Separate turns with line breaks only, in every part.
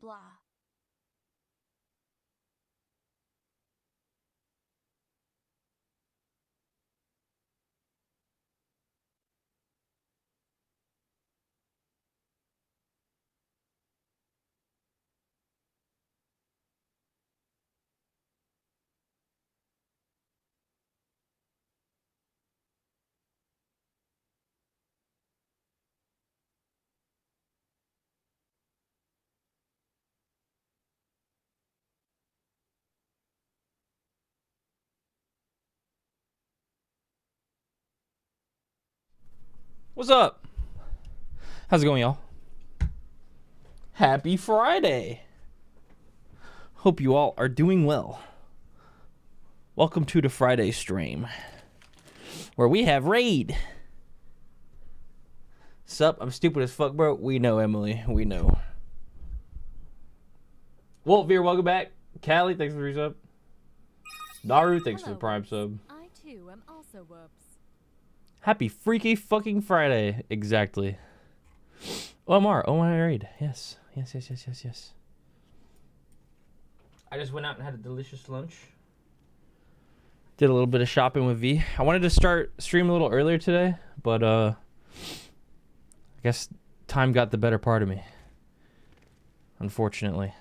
Blah.
What's up? How's it going, y'all? Happy Friday. Hope you all are doing well. Welcome to the Friday stream, where we have raid. Sup? I'm stupid as fuck, bro. We know, Emily. We know. Walt Veer, welcome back. Callie, thanks for the resub. Naru, thanks for the prime sub.
I too am also Woops.
Happy freaky fucking Friday. Exactly. Omar, oh my raid. Yes. Yes. I just went out and had a delicious lunch. Did a little bit of shopping with V. I wanted to start stream a little earlier today, but I guess time got the better part of me. Unfortunately.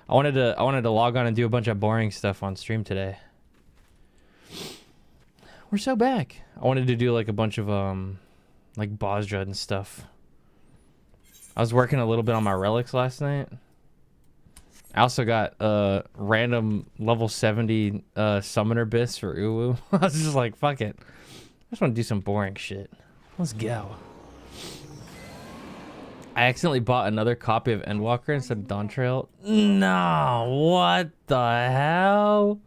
I wanted to log on and do a bunch of boring stuff on stream today. We're so back. I wanted to do like a bunch of like Bosdra and stuff. I was working a little bit on my relics last night. I also got random level 70 summoner bits for Uwu. I was just like, fuck it. I just want to do some boring shit. Let's go. I accidentally bought another copy of Endwalker instead of Dawn Trail. No, what the hell?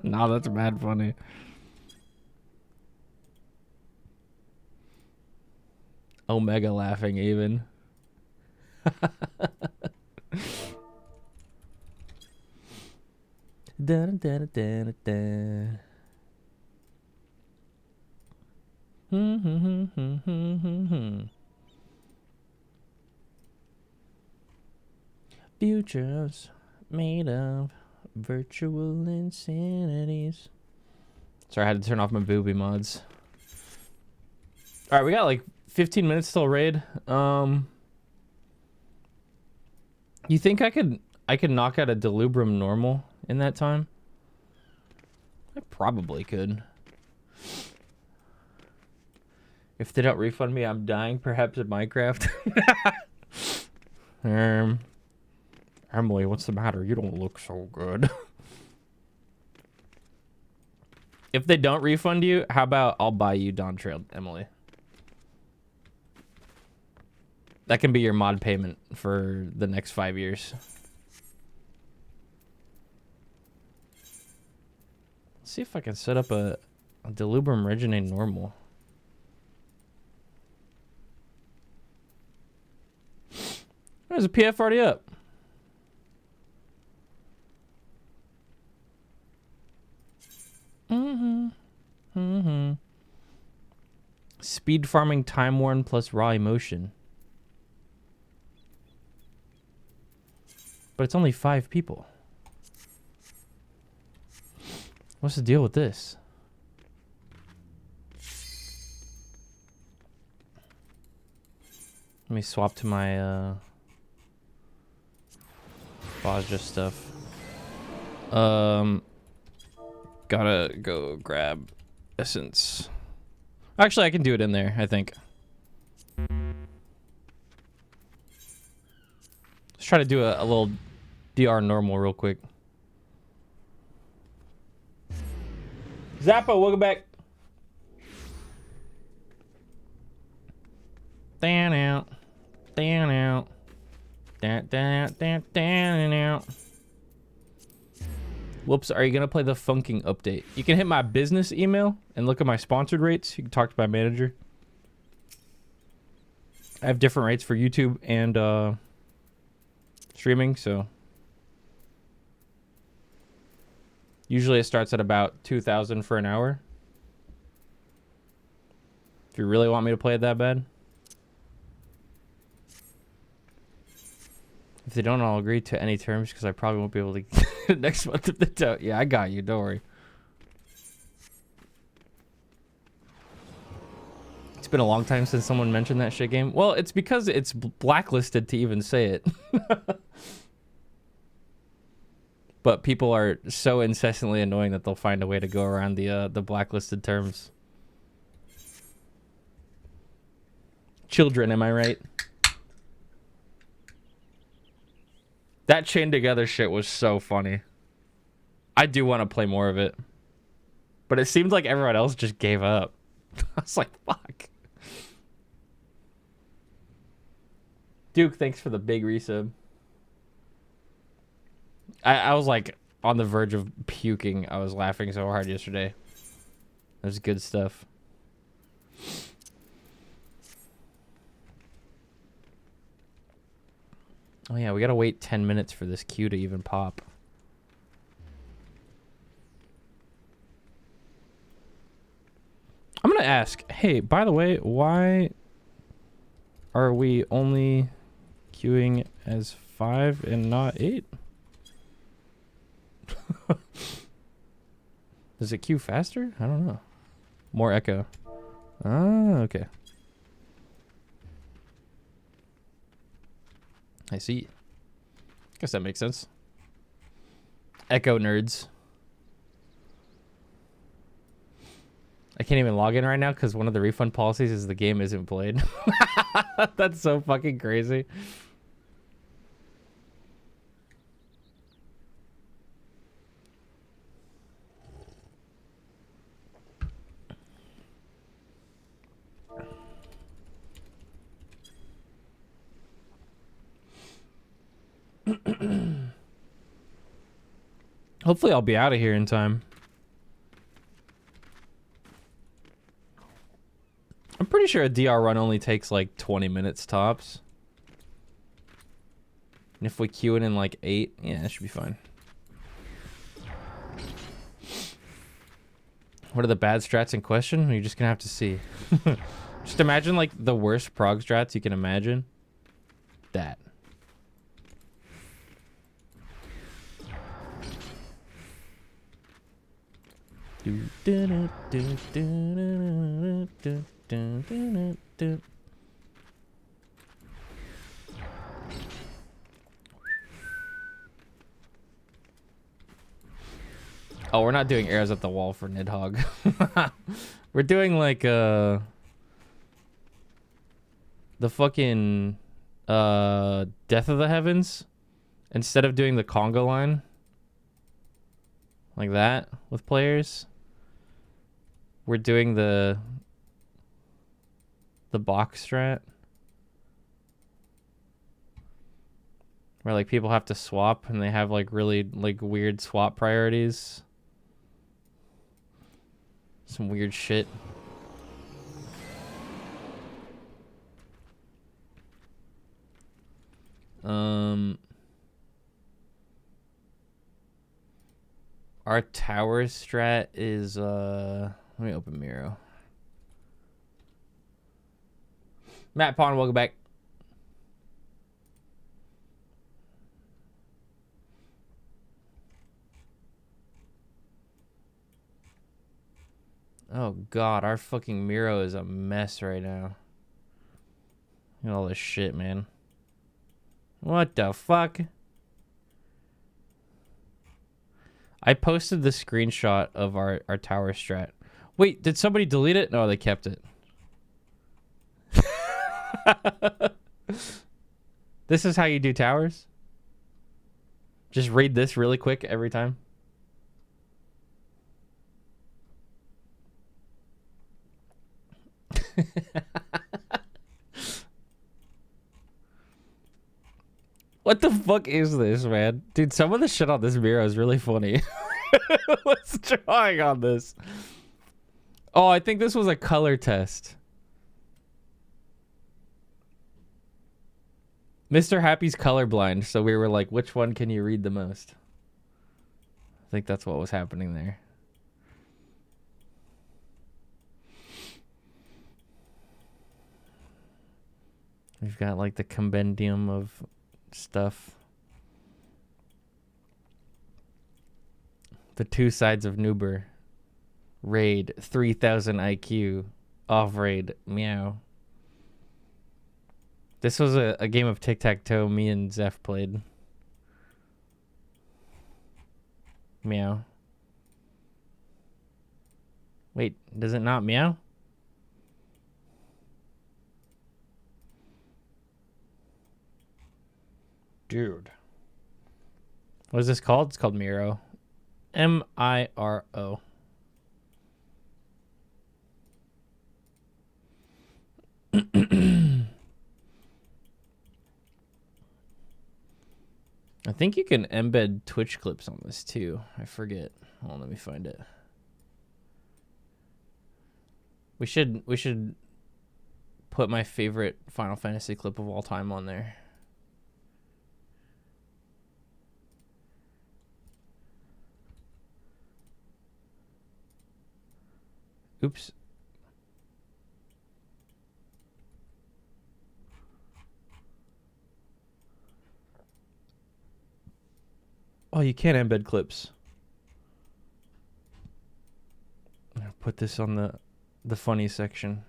No, that's mad funny. Omega laughing even. Futures made of virtual insanities. Sorry, I had to turn off my booby mods. All right, we got like 15 minutes till raid. You think I could knock out a Delubrum normal in that time? I probably could. If they don't refund me, I'm dying. Perhaps in Minecraft. Emily, what's the matter? You don't look so good. If they don't refund you, how about I'll buy you Dawn Trail, Emily? That can be your mod payment for the next 5 years. Let's see if I can set up a Delubrum Reginate normal. There's a PF already up. Speed farming time worn plus raw emotion. But it's only 5 people. What's the deal with this? Let me swap to my Bosdra stuff. Gotta go grab essence. Actually, I can do it in there, I think. Let's try to do a little DR normal real quick. Zappa, welcome back. Down out. Down out. Down out. Whoops, are you going to play the funking update? You can hit my business email and look at my sponsored rates. You can talk to my manager. I have different rates for YouTube and streaming, so usually it starts at about 2,000 for an hour. If you really want me to play it that bad. If they don't all agree to any terms, because I probably won't be able to get it next month if they don't. Yeah, I got you. Don't worry. It's been a long time since someone mentioned that shit game. Well, it's because it's blacklisted to even say it. But people are so incessantly annoying that they'll find a way to go around the blacklisted terms. Children, am I right? That chain together shit was so funny. I do want to play more of it. But it seemed like everyone else just gave up. I was like, fuck. Duke, thanks for the big resub. I was like on the verge of puking. I was laughing so hard yesterday. That was good stuff. Oh yeah, we gotta wait 10 minutes for this queue to even pop. I'm gonna ask, hey, by the way, why are we only queuing as 5 and not 8? Does it queue faster? I don't know. More echo. Ah, okay. I see. Guess that makes sense. Echo nerds. I can't even log in right now because one of the refund policies is the game isn't played. That's so fucking crazy. Hopefully I'll be out of here in time. I'm pretty sure a DR run only takes like 20 minutes tops. And if we queue it in like 8, yeah, that should be fine. What are the bad strats in question? You're just gonna have to see. Just imagine like the worst prog strats you can imagine. That. Oh, we're not doing arrows at the wall for Nidhogg. We're doing like the fucking Death of the Heavens instead of doing the Conga line like that with players. We're doing the box strat where like people have to swap and they have like really like weird swap priorities. Some weird shit. Our tower strat is let me open Miro. Matt Pond, welcome back. Oh god, our fucking Miro is a mess right now. Look at all this shit, man. What the fuck? I posted the screenshot of our tower strat. Wait, did somebody delete it? No, they kept it. This is how you do towers? Just read this really quick every time. What the fuck is this, man? Dude, some of the shit on this Miro is really funny. What's drawing on this? Oh, I think this was a color test. Mr. Happy's colorblind, so we were like, which one can you read the most? I think that's what was happening there. We've got like the compendium of stuff. The Two Sides of Noober. Raid 3000 IQ. Off raid. Meow. This was a game of tic-tac-toe me and Zeph played. Meow. Wait, does it not meow? Dude. What is this called? It's called Miro. M-I-R-O. I think you can embed Twitch clips on this too. I forget. Hold on, let me find it. We should put my favorite Final Fantasy clip of all time on there. Oops. Oh, you can't embed clips. I'll put this on the funny section.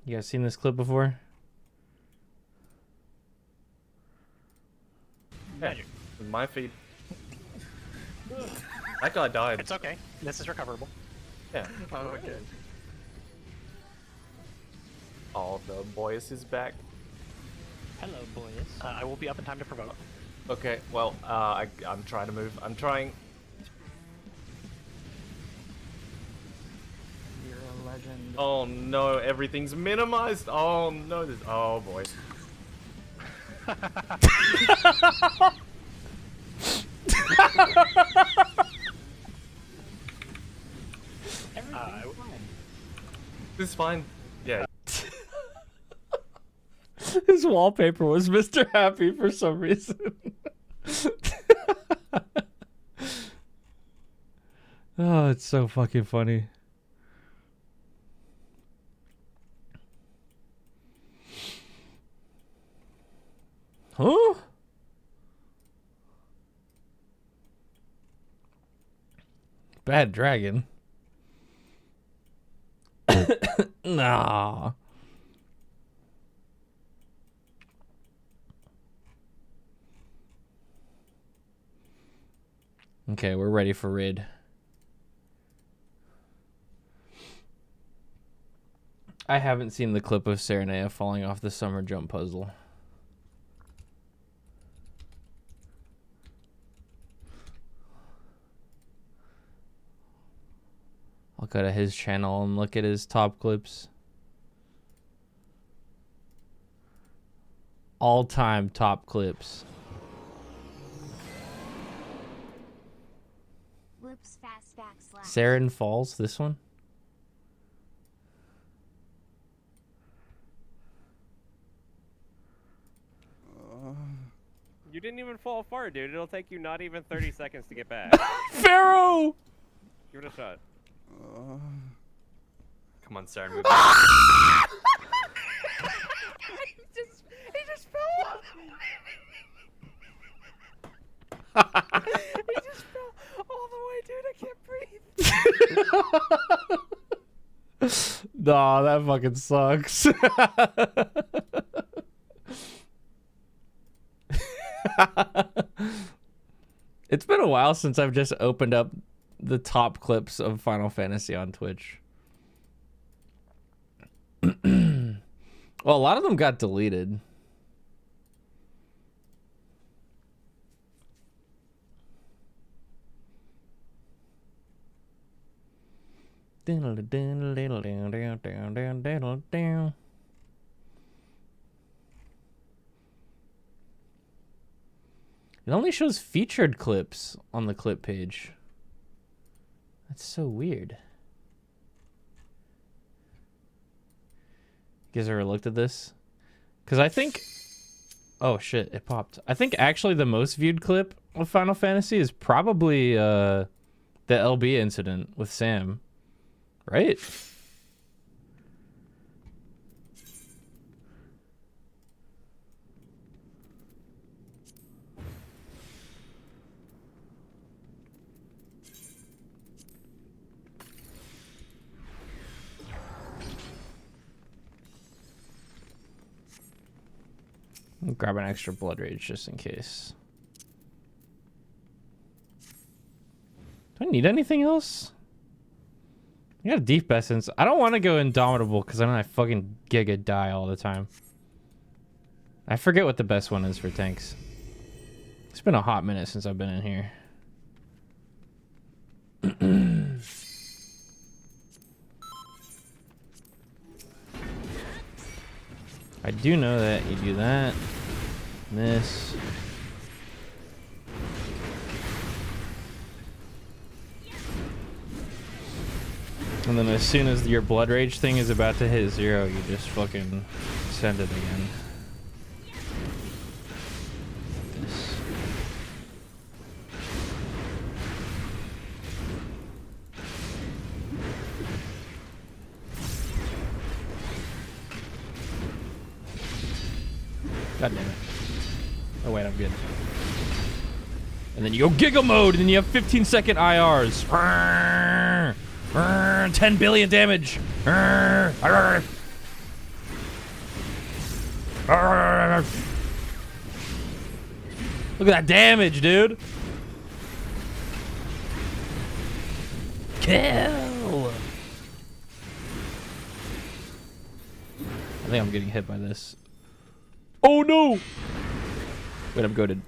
You guys seen this clip before?
Yeah, my feed. That guy died.
It's okay. This is recoverable.
Yeah.
Oh, okay.
Oh, the boys is back.
Hello, boys. I will be up in time to provoke.
Okay, well, I'm trying to move. I'm trying.
You're a legend.
Oh no, everything's minimized. Oh no, this. Oh boy. This is fine. Yeah.
His wallpaper was Mr. Happy for some reason. Oh, it's so fucking funny. Huh? Bad dragon. Nah. Okay, we're ready for raid. I haven't seen the clip of Serenea falling off the summer jump puzzle. I'll go to his channel and look at his top clips. All-time top clips.
Whoops fast backslash.
Saren Falls, this one?
You didn't even fall far, dude. It'll take you not even 30 seconds to get back.
Pharaoh!
Give it a shot.
Come on, Sarah, move.
He just fell. He just fell all the way, dude. I can't breathe.
Nah, that fucking sucks. It's been a while since I've just opened up the top clips of Final Fantasy on Twitch. Well, a lot of them got deleted. It only shows featured clips on the clip page. That's so weird. You guys ever looked at this? Because I think... Oh shit, it popped. I think actually the most viewed clip of Final Fantasy is probably the LB incident with Sam. Right? Grab an extra blood rage just in case. Do I need anything else? I got a deep essence. I don't want to go indomitable because I know I fucking giga die all the time. I forget what the best one is for tanks. It's been a hot minute since I've been in here. I do know that you do that. This. And then as soon as your blood rage thing is about to hit 0, you just fucking send it again. This. God damn it. Oh wait, I'm good. And then you go Giga mode, and then you have 15-second IRs. 10 billion damage. Look at that damage, dude. Kill. I think I'm getting hit by this. Oh no! Wait, I'm goated.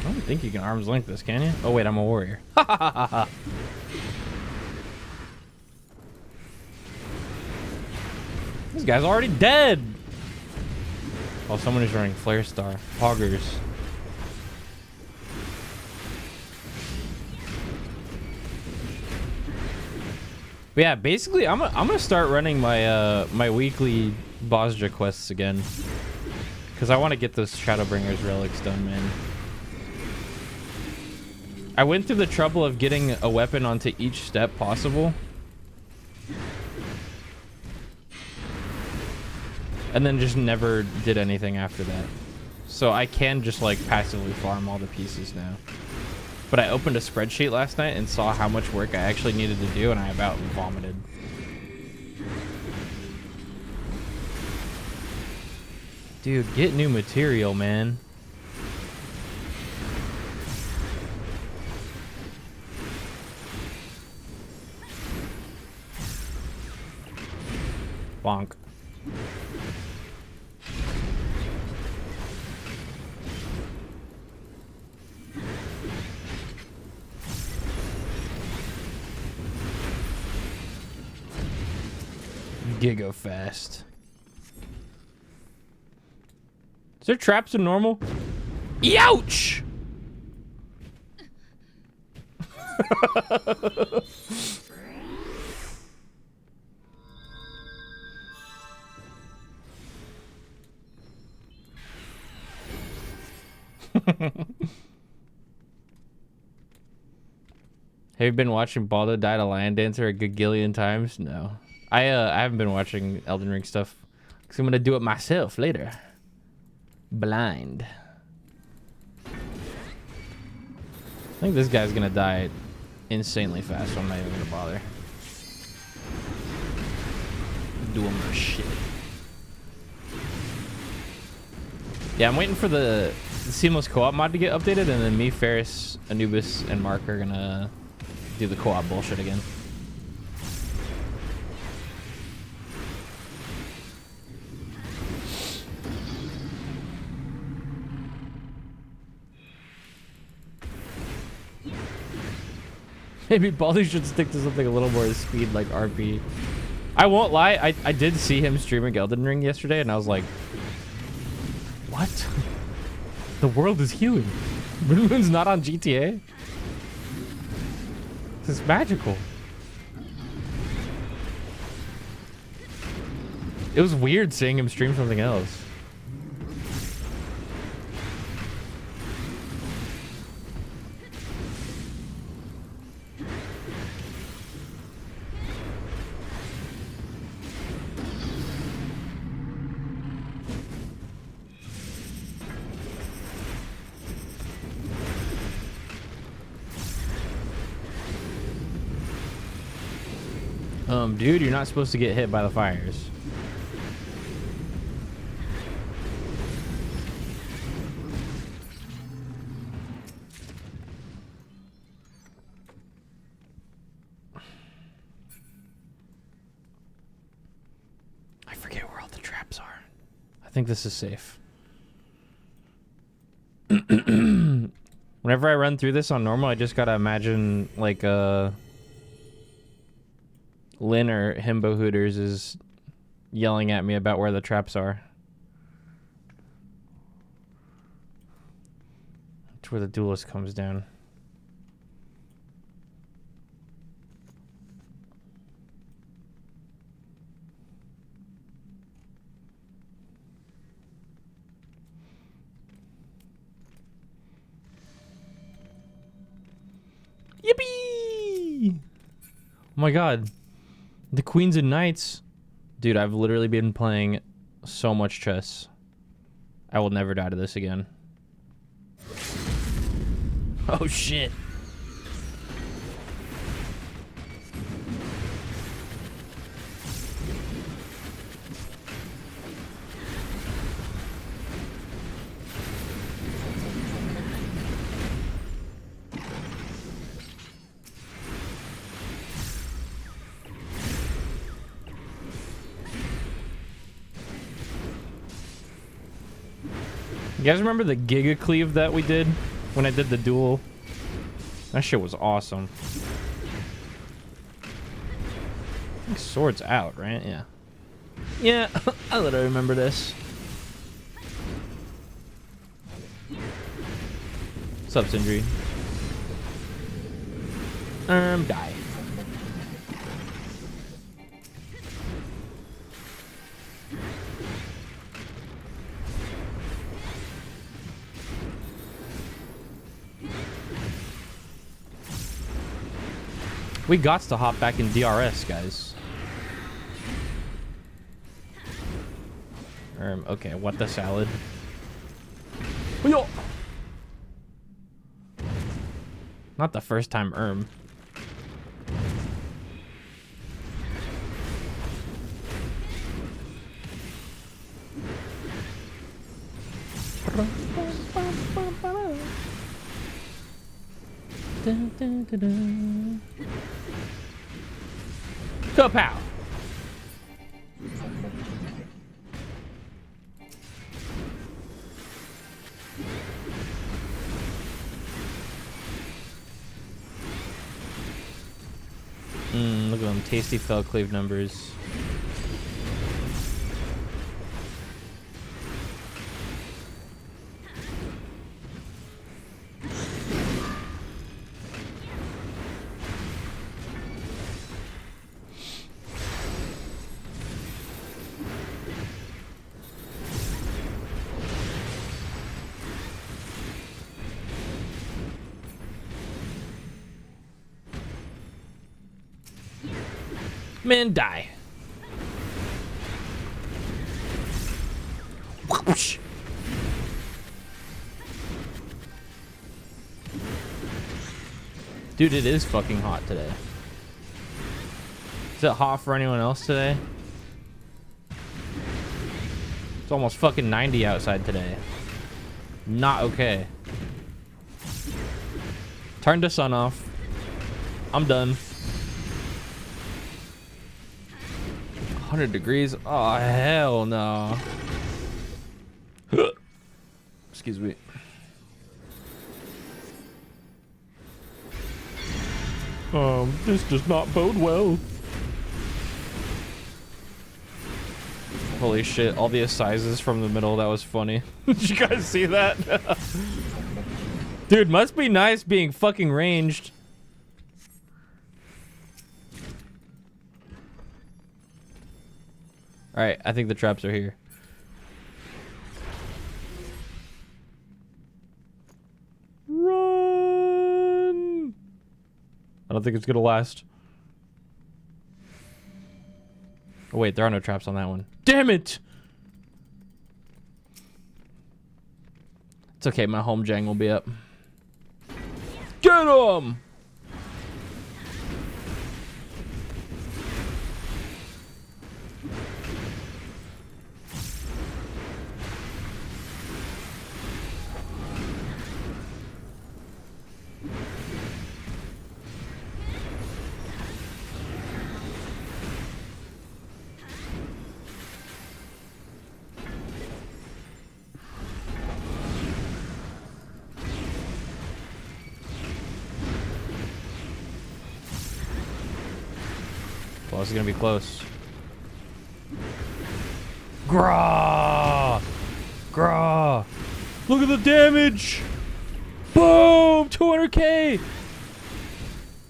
I don't think you can arm's length this, can you? Oh wait, I'm a warrior. This guy's already dead. Oh, someone is running Flare Star. Hoggers. But yeah, basically, I'm gonna start running my my weekly Bosja quests again, because I want to get those Shadowbringers relics done, man. I went through the trouble of getting a weapon onto each step possible, and then just never did anything after that. So I can just like passively farm all the pieces now. But I opened a spreadsheet last night and saw how much work I actually needed to do, and I about vomited. Dude, get new material, man. Bonk. Giga fast. Is there traps in normal? Youch! Have you been watching Baldo Die to Lion Dancer a gagillion times? No. I haven't been watching Elden Ring stuff because I'm gonna do it myself later. Blind. I think this guy's gonna die insanely fast, so I'm not even gonna bother. Doing my shit. Yeah, I'm waiting for the seamless co-op mod to get updated, and then me, Ferris, Anubis, and Mark are gonna do the co-op bullshit again. Maybe Baldy should stick to something a little more speed like RP. I won't lie, I did see him streaming Elden Ring yesterday, and I was like, what? The world is healing. Blue Moon's not on GTA? This is magical. It was weird seeing him stream something else. Dude, you're not supposed to get hit by the fires. I forget where all the traps are. I think this is safe. Whenever I run through this on normal, I just gotta imagine like Lynn or Himbo Hooters is yelling at me about where the traps are. It's where the duelist comes down. Yippee! Oh my god. The Queens and Knights. Dude, I've literally been playing so much chess. I will never die to this again. Oh shit. You guys remember the Giga Cleave that we did when I did the duel? That shit was awesome. I think sword's out, right? Yeah. Yeah, I literally remember this. What's up, Sindri? Die. We got to hop back in DRS, guys. Okay, what the salad? Yo! Not the first time, Kapow! Look at them tasty fell cleave numbers. Man, die. Whoosh. Dude, it is fucking hot today. Is it hot for anyone else today? It's almost fucking 90 outside today. Not okay. Turn the sun off. I'm done. 100 degrees? Oh, hell no. Excuse me. This does not bode well. Holy shit, all the assizes from the middle, that was funny. Did you guys see that? Dude, must be nice being fucking ranged. Alright, I think the traps are here. Run! I don't think it's gonna last. Oh wait, there are no traps on that one. Damn it! It's okay, my home jang will be up. Get him! Well, this is gonna be close. Grah! Grah! Look at the damage! Boom! 200k!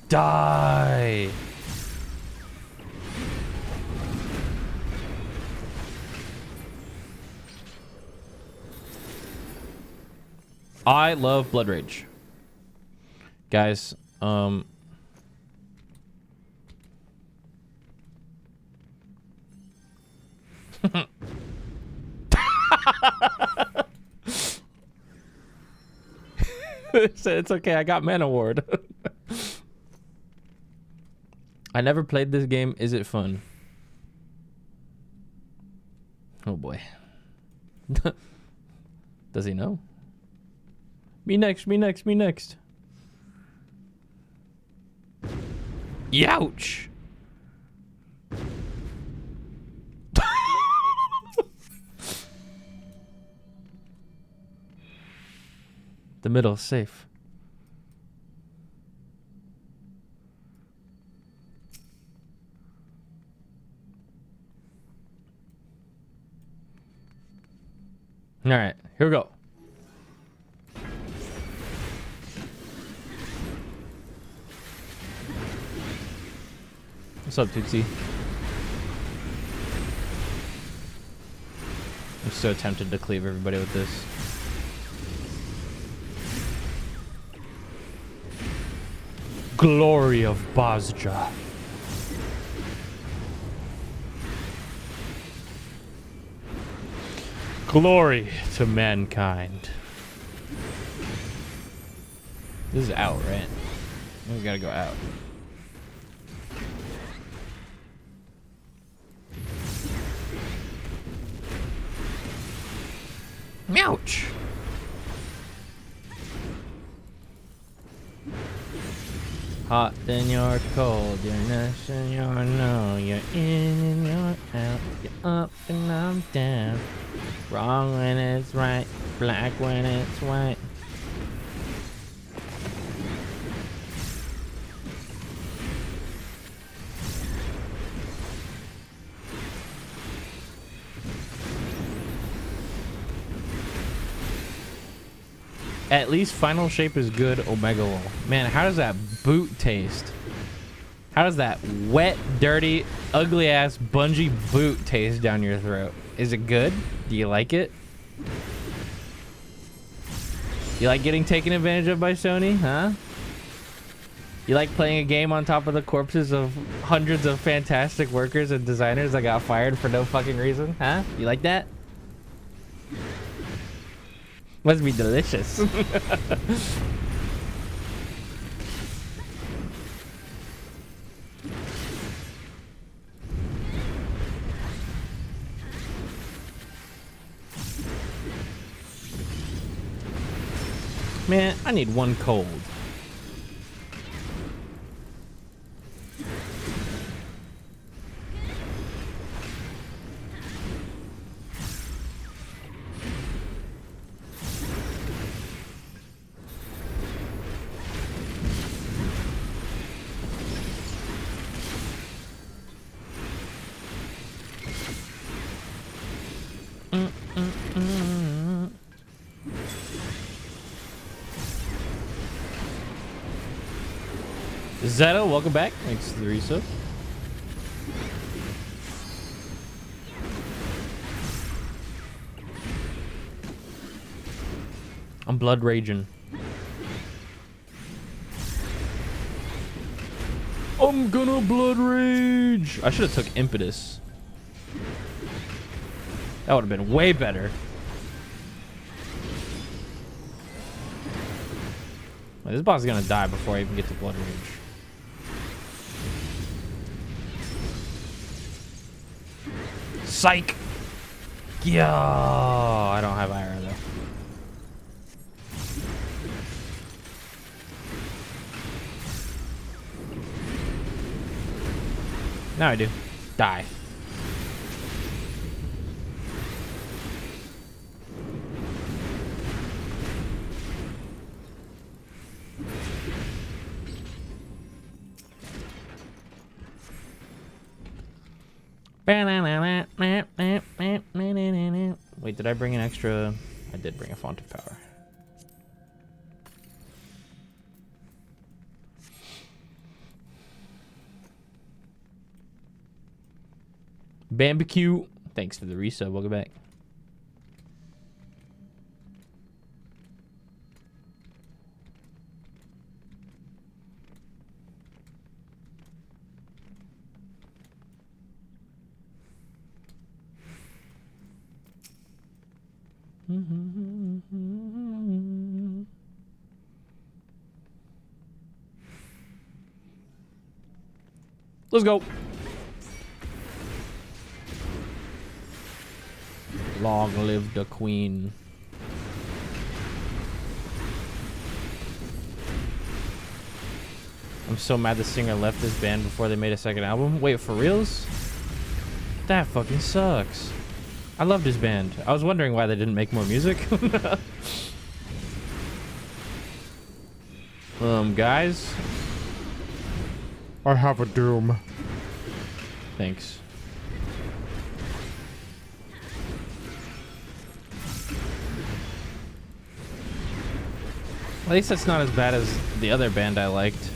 Die! I love Blood Rage. Guys, it's okay, I got Man Award. I never played this game. Is it fun? Oh boy. Does he know? Me next, me next, me next. Youch! The middle's safe. All right, here we go. What's up, Tootsie? I'm so tempted to cleave everybody with this. Glory of Bozja. Glory to mankind. This is out, right? We gotta go out. Ouch! Hot, then you're cold. You're nice and you're no. You're in and you're out. You're up and I'm down. Wrong when it's right. Black when it's white. At least final shape is good, Omega Lol. Man, how does that boot taste? How does that wet, dirty, ugly ass bungee boot taste down your throat? Is it good? Do you like it? You like getting taken advantage of by Sony, huh? You like playing a game on top of the corpses of hundreds of fantastic workers and designers that got fired for no fucking reason, huh? You like that? Must be delicious. Man, I need one cold. Zeta, welcome back. Thanks to the resub. I'm blood raging. I'm gonna blood rage. I should have took impetus. That would have been way better. This boss is gonna die before I even get to blood rage. Psych! Yeah, I don't have Ira though. Now I do. Die. Wait, did I bring an extra? I did bring a font of power. Barbecue. Thanks for the resub. Welcome back. Let's go. Long live the queen. I'm so mad the singer left this band before they made a second album. Wait, for reals? That fucking sucks. I loved his band. I was wondering why they didn't make more music. Guys. I have a doom. Thanks. At least that's not as bad as the other band I liked.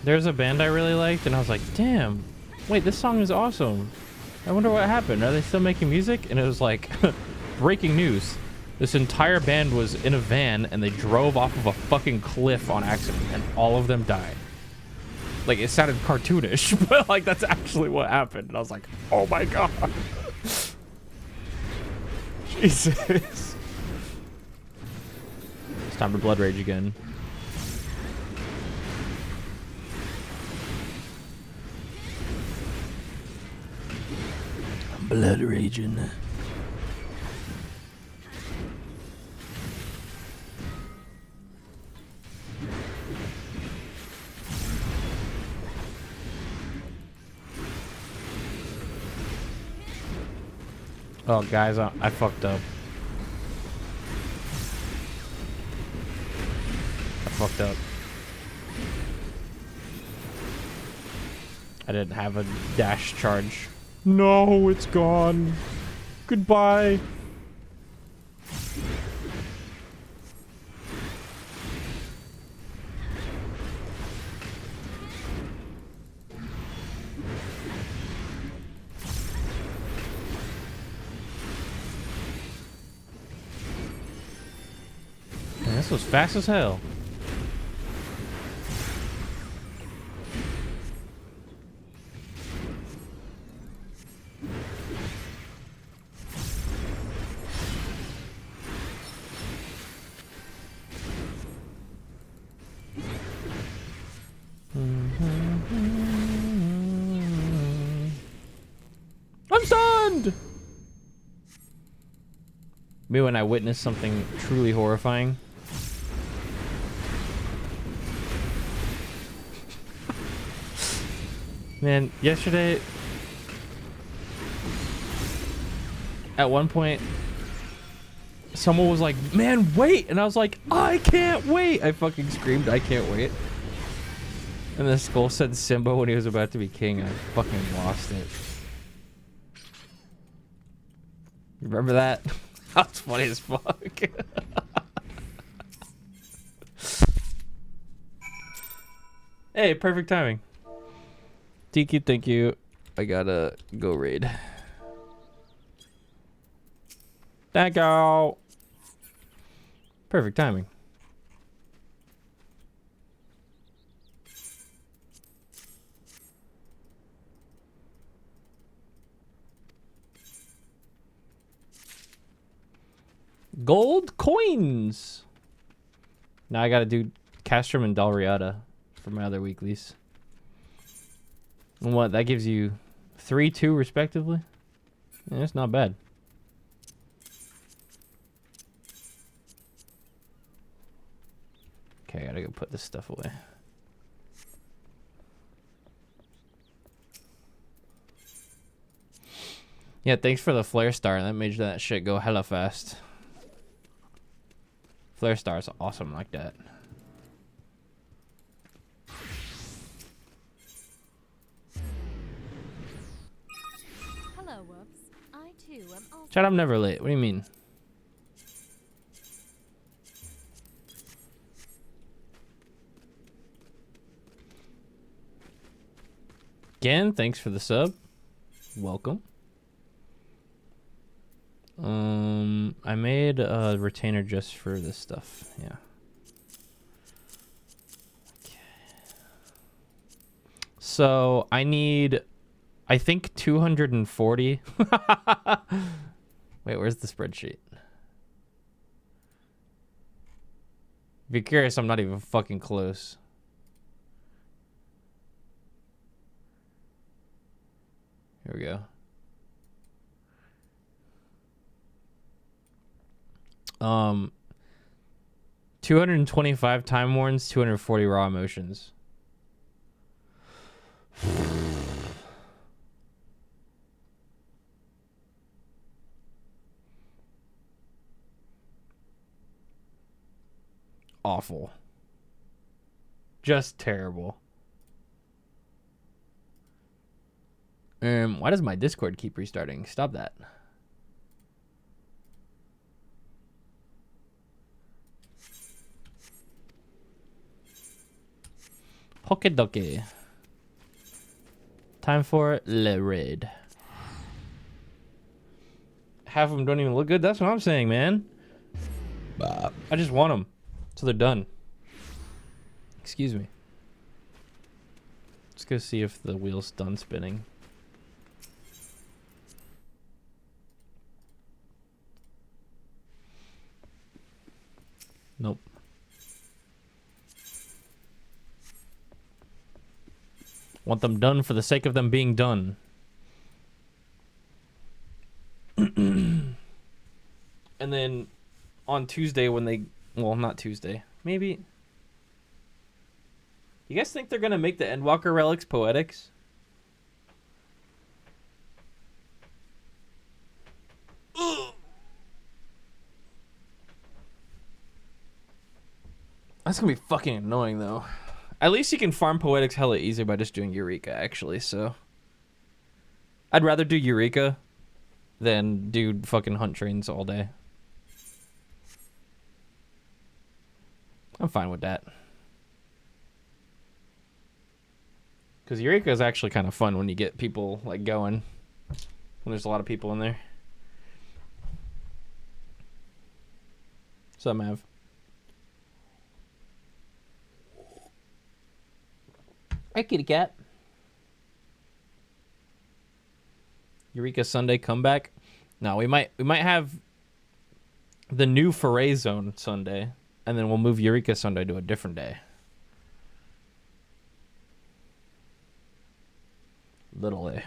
There's a band I really liked, and I was like, damn, wait, this song is awesome. I wonder what happened. Are they still making music? And it was like, breaking news. This entire band was in a van, and they drove off of a fucking cliff on accident, and all of them died. Like, it sounded cartoonish, but like, that's actually what happened. And I was like, oh my god. Jesus. It's time for Blood Rage again. Blood raging. Oh, guys, I fucked up. I fucked up. I didn't have a dash charge. No, it's gone. Goodbye. Man, this was fast as hell. I'm stunned! Me when I witnessed something truly horrifying. Man, yesterday, at one point, someone was like, man, wait! And I was like, I can't wait! I fucking screamed, I can't wait. And the skull said Simba when he was about to be king. I fucking lost it. You remember that? That's funny as fuck. Hey, perfect timing. Tiki, thank you. I gotta go raid. Thank you. Perfect timing. Gold coins. Now I gotta do Castrum and Dalriada for my other weeklies. And what, that gives you 3, 2 respectively? Yeah, that's not bad. Okay, I gotta go put this stuff away. Yeah, thanks for the flare star. That made that shit go hella fast. Flare star is awesome like that. Chat, I'm never late. What do you mean? Again, thanks for the sub. Welcome. I made a retainer just for this stuff. Yeah. Okay. So I need, I think 240. Wait, where's the spreadsheet? If you're curious, I'm not even fucking close. Here we go. 225 time warns, 240 raw emotions. Awful. Just terrible. Why does my Discord keep restarting? Stop that. Pokedoke. Time for Le Raid. Half of them don't even look good. That's what I'm saying, man. I just want them. So they're done. Excuse me. Let's go see if the wheel's done spinning. Nope. Want them done for the sake of them being done. And then on Tuesday when they... Well, not Tuesday. Maybe... You guys think they're going to make the Endwalker relics poetics? That's going to be fucking annoying, though. At least you can farm poetics hella easy by just doing Eureka, actually, so... I'd rather do Eureka than do fucking hunt trains all day. I'm fine with that. Because Eureka is actually kind of fun when you get people, like, going. When there's a lot of people in there. What's up, Mav? Hey, kitty cat. Eureka Sunday comeback? No, we might have the new Foray Zone Sunday, and then we'll move Eureka Sunday to a different day. Little A. I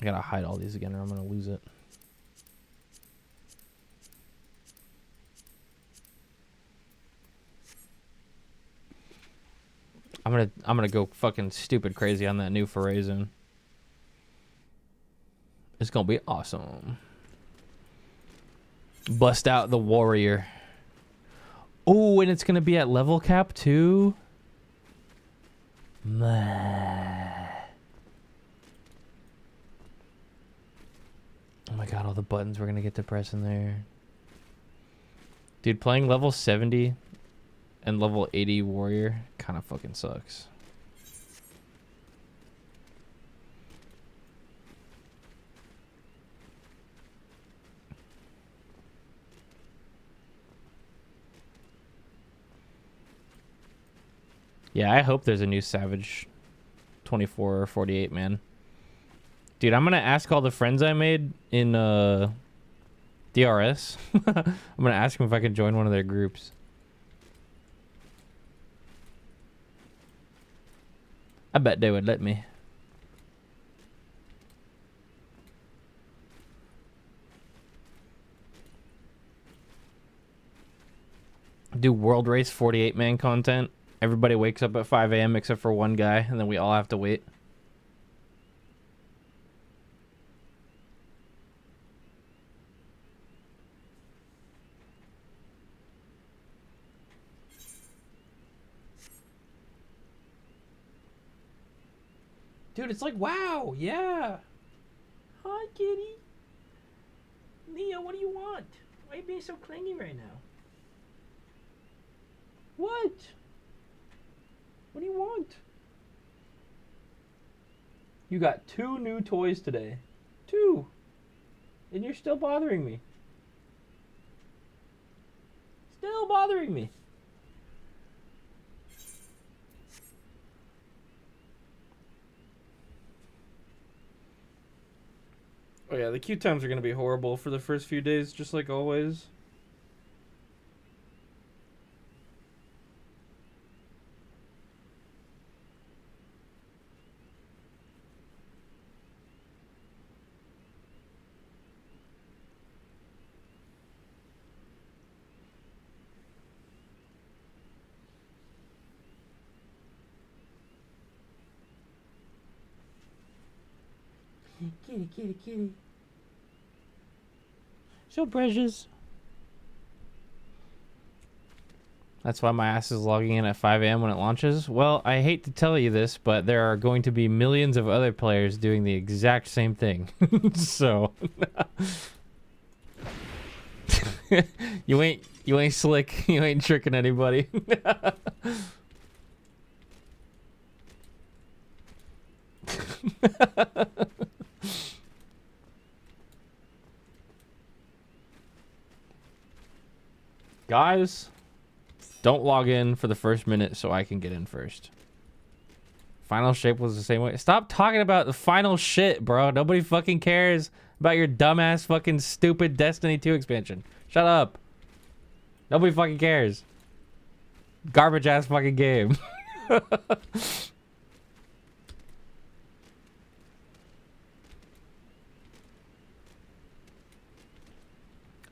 gotta hide all these again or I'm gonna lose it. I'm gonna go fucking stupid crazy on that new Foray Zone. It's gonna be awesome. Bust out the warrior. Oh, and it's gonna be at level cap too. Oh my god, all the buttons we're gonna get to press in there. Dude, playing level 70 and level 80 warrior kind of fucking sucks. Yeah, I hope there's a new Savage 24 or 48, man. Dude, I'm going to ask all the friends I made in DRS. I'm going to ask them if I can join one of their groups. I bet they would let me. Do World Race 48-man content. Everybody wakes up at 5 a.m. except for one guy, and then we all have to wait. Dude, it's like, wow, yeah.
Hi, kitty. Neo, what do you want? Why are you being so clingy right now? What? What do you want? You got 2 new toys today. 2. And you're still bothering me. Still bothering me. Oh yeah, the queue times are going to be horrible for the first few days, just like always. Kitty, kitty, kitty. So precious.
That's why my ass is logging in at 5 a.m. when it launches. Well, I hate to tell you this, but there are going to be millions of other players doing the exact same thing. So you ain't slick. You ain't tricking anybody. Guys, don't log in for the first minute so I can get in first. Final shape was the same way. Stop talking about the final shit, bro. Nobody fucking cares about your dumbass fucking stupid Destiny 2 expansion. Shut up. Nobody fucking cares. Garbage ass fucking game.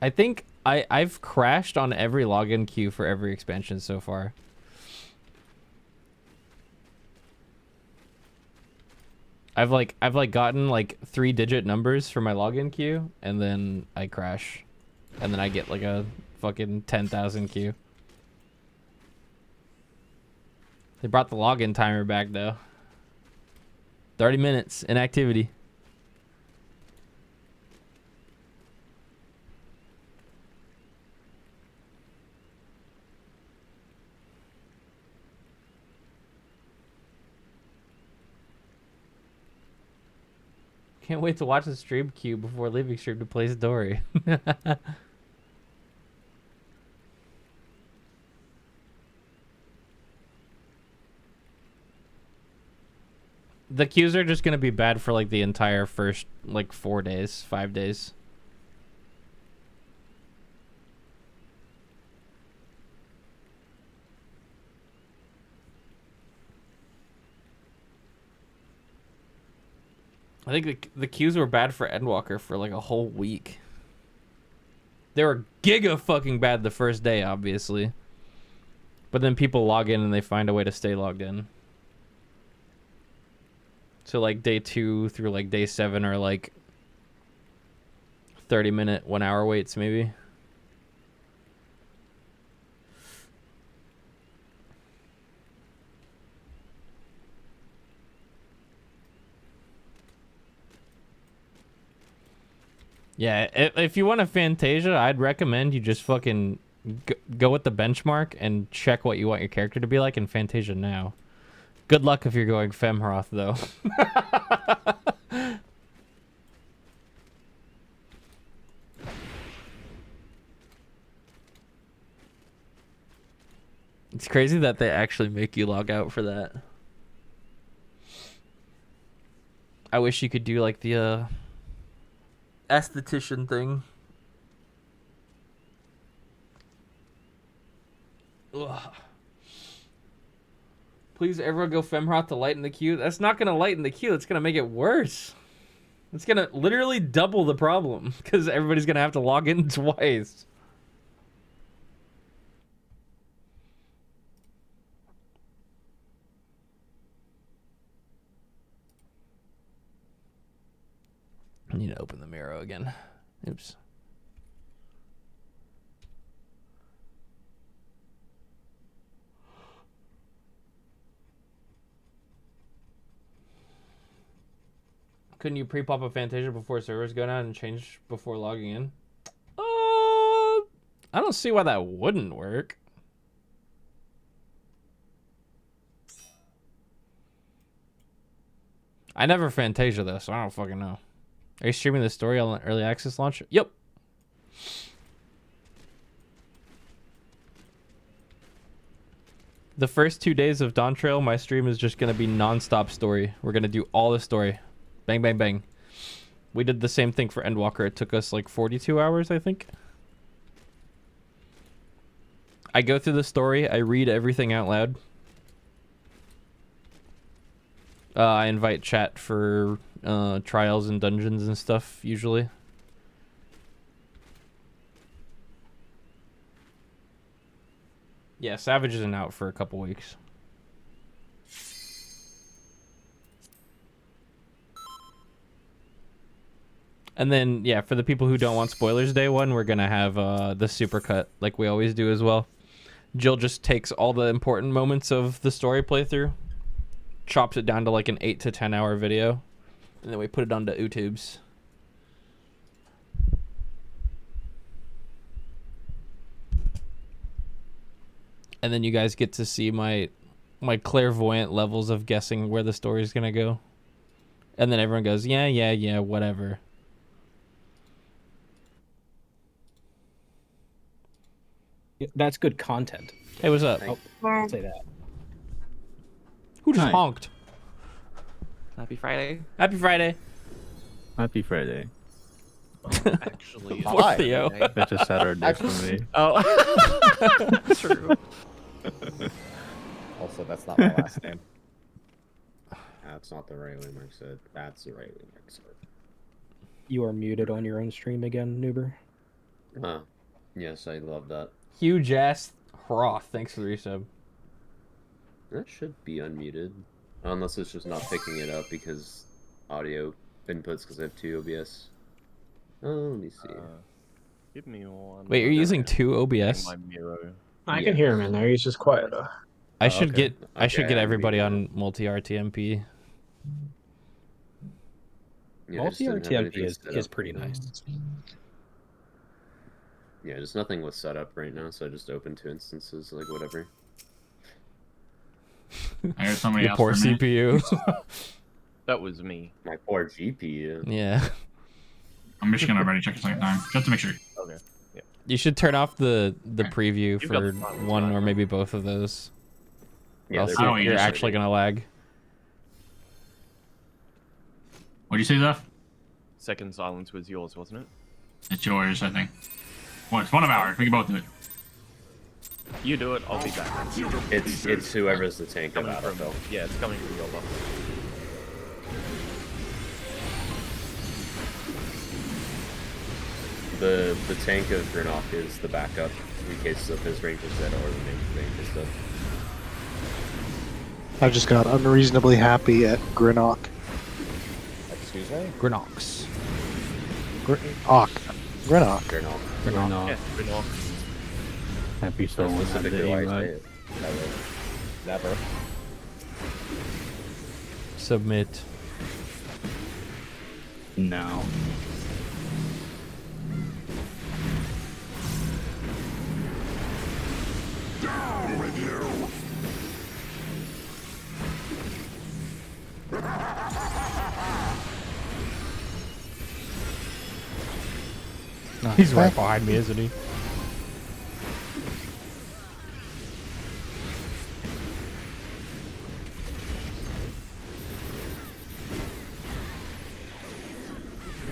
I think I've crashed on every login queue for every expansion so far. I've gotten like 3-digit numbers for my login queue, and then I crash, and then I get like a fucking 10,000 queue. They brought the login timer back though. 30 minutes inactivity. Can't wait to watch the stream queue before leaving stream to play story. The queues are just going to be bad for like the entire first like 4 days, 5 days. I think the queues were bad for Endwalker for like a whole week. They were giga fucking bad the first day, obviously. But then people log in and they find a way to stay logged in. So like day 2 through like day 7 are like 30-minute, 1-hour waits maybe. Yeah, if you want a Fantasia, I'd recommend you just fucking go with the benchmark and check what you want your character to be like in Fantasia now. Good luck if you're going Femroth, though. It's crazy that they actually make you log out for that. I wish you could do like the esthetician thing. Ugh. Please, everyone go Femroth to lighten the queue. That's not going to lighten the queue. It's going to make it worse. It's going to literally double the problem because everybody's going to have to log in twice. I need to open the mirror again. Oops. Couldn't you pre-pop a Fantasia before servers go down and change before logging in? I don't see why that wouldn't work. I never Fantasia though, so I don't fucking know. Are you streaming the story on early access launch? Yep. The first 2 days of Dawn Trail, my stream is just going to be non-stop story. We're going to do all the story. Bang, bang, bang. We did the same thing for Endwalker. It took us like 42 hours, I think. I go through the story. I read everything out loud. I invite chat for trials and dungeons and stuff, usually. Yeah, Savage isn't out for a couple weeks. And then, yeah, for the people who don't want spoilers day one, we're going to have the supercut like we always do as well. Jill just takes all the important moments of the story playthrough, chops it down to like an 8 to 10 hour video, and then we put it onto YouTube's. And then you guys get to see my clairvoyant levels of guessing where the story is going to go. And then everyone goes, yeah, whatever.
That's good content.
Hey, what's up?
I'll say that.
Who just
Hi.
honked?
Happy Friday.
Happy Friday.
Happy Friday.
Actually,
Poor Theo.
It's a Saturday for me.
Oh, true.
Also, that's not my last name. That's not the right way Mark said. That's the right way Mark said.
You are muted on your own stream again, Noober.
Yes, I love that.
Huge ass Hroth. Thanks for the resub.
That should be unmuted. Unless it's just not picking it up because audio inputs because I have 2 OBS. Oh, let me see.
Give me one.
Wait, you're using 2 OBS?
My mirror.
I can hear him in there. He's just quiet.
I should
okay.
get everybody on multi RTMP.
Yeah,
Multi
just didn't have
RTMP
anything
is
set up.
pretty nice.
Yeah, just nothing was set up right now, so I just opened 2 instances, like whatever.
I heard somebody
Your
else
poor
for a minute.
CPU.
That was me.
My poor GPU.
Yeah.
I'm just gonna already check a second time, just to make sure.
Okay. Yeah.
You should turn off the preview
You've got
for
the bottom
one
side.
or maybe both of those.
Yeah,
Else
they're
Oh,
you're
yeah.
actually gonna lag.
What'd you say, Zeph?
Second silence was yours, wasn't it?
It's yours, I think. Well, it's one of ours. We can both do it.
You do it. I'll be back.
It's whoever's the tank of
Coming from,
Battlefield.
yeah, it's coming from your level.
The tank of Grinok is the backup in case of his range is dead or the main range is dead.
I just got unreasonably happy at Grinok.
Excuse me?
Grinox.
Grinok.
Grinok.
Yeah, Grinok.
Happy so
That's
one
specifically why I say
right?
it. Never.
Submit.
No.
He's right behind me, isn't he?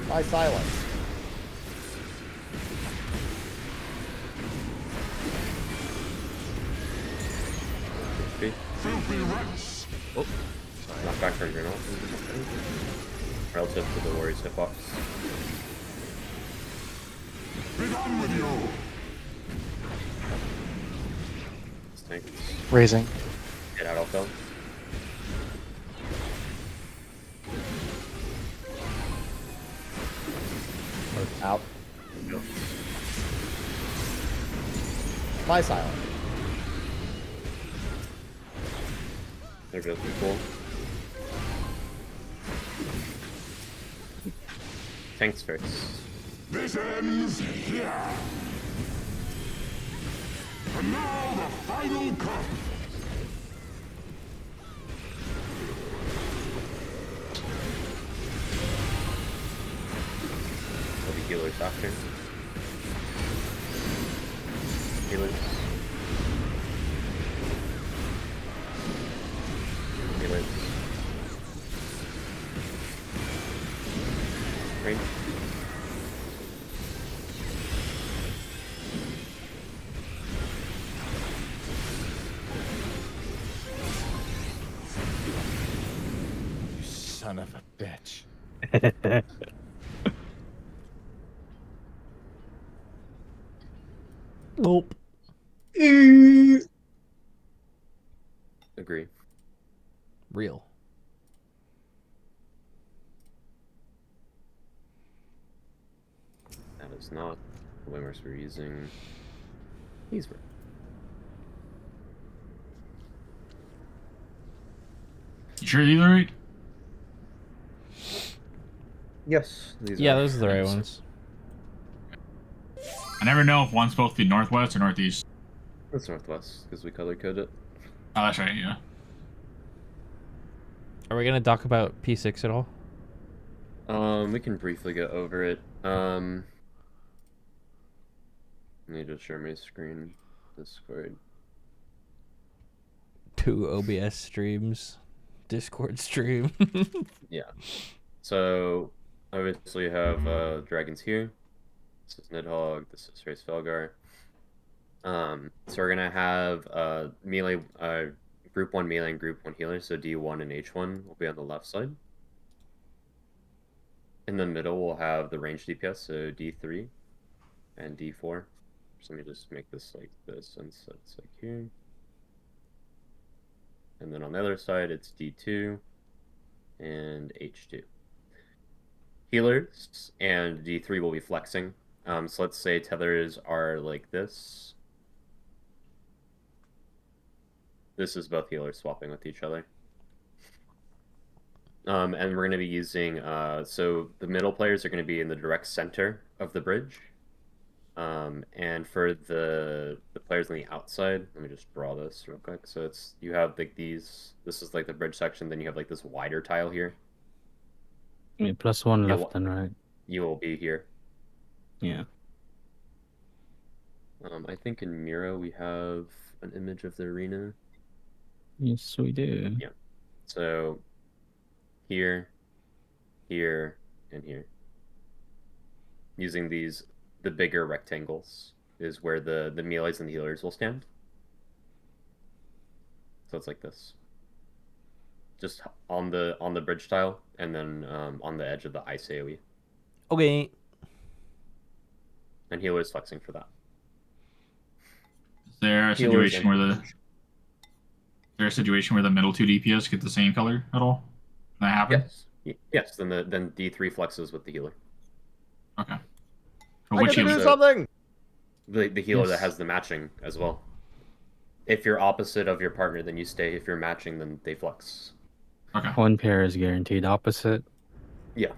By silence. Oh, not back for Grinok. Relative to the Warriors hitbox. Tank.
Raising.
Get out, Phil. Out. Go. Fly silent. They're both cool. Tanks first.
This ends here. And now the final cut.
Will be healers after. Healers. Healers. Range.
You son of a bitch.
Nope.
Agree.
Real.
That is not the winners we're using. These were.
You sure these are right?
Yes. These
Yeah,
are.
those are the right ones.
I never know if one's supposed to be northwest or northeast.
It's northwest because we color code it.
Oh, that's right, yeah.
Are we gonna talk about P6 at all?
We can briefly go over it. Let me just share my screen. Discord.
2 OBS streams, Discord stream.
Yeah. So obviously you have dragons here. This is Nidhogg. This is Race Felgar. So we're gonna have melee, group 1 melee and group 1 healer. So D1 and H1 will be on the left side. In the middle, we'll have the range DPS, so D3 and D4. So let me just make this like this, and so it's like here. And then on the other side, it's D2 and H2. Healers and D3 will be flexing. So let's say tethers are like this. This is both healers swapping with each other. And we're going to be using, so the middle players are going to be in the direct center of the bridge. And for the players on the outside, let me just draw this real quick. So it's, you have like these, this is like the bridge section, then you have like this wider tile here.
Yeah, +1 left and right.
You will be here.
Yeah.
I think in Miro we have an image of the arena.
Yes, we do.
Yeah. So here, here, and here. Using these, the bigger rectangles is where the melees and the healers will stand. So it's like this. Just on the bridge tile, and then on the edge of the ice AoE.
Okay.
And healers flexing for that.
Is there a situation where the middle 2 DPS get the same color at all? Can that happen?
Yes. Yes. Then D3 flexes with the healer.
Okay.
I get to do something.
The healer that has the matching as well. If you're opposite of your partner, then you stay. If you're matching, then they flex.
Okay.
One pair is guaranteed opposite.
Yeah.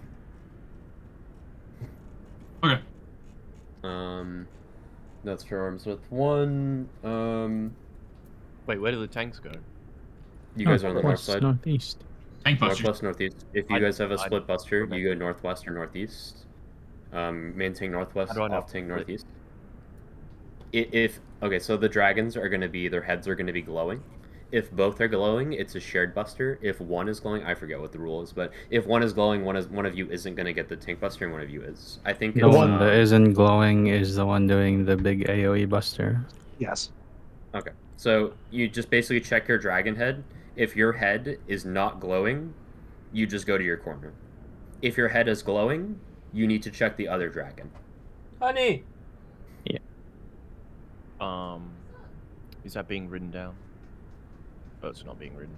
Okay.
That's for arms with 1.
Wait, where do the tanks go?
You guys are on the north side.
Northeast.
Tank buster.
Northwest, northeast. If you guys have a split buster, you go northwest or northeast. Main tank northwest, off tank northeast. Okay, so the dragons are going to be, their heads are going to be glowing. If both are glowing, it's a shared buster. If one is glowing, I forget what the rule is, but if one is glowing, one of you isn't going to get the tank buster, and one of you is. I think
The one that isn't glowing is the one doing the big AoE buster.
Yes.
Okay, so you just basically check your dragon head. If your head is not glowing, you just go to your corner. If your head is glowing, you need to check the other dragon.
Honey!
Yeah.
Is that being written down? Oh, it's not being written.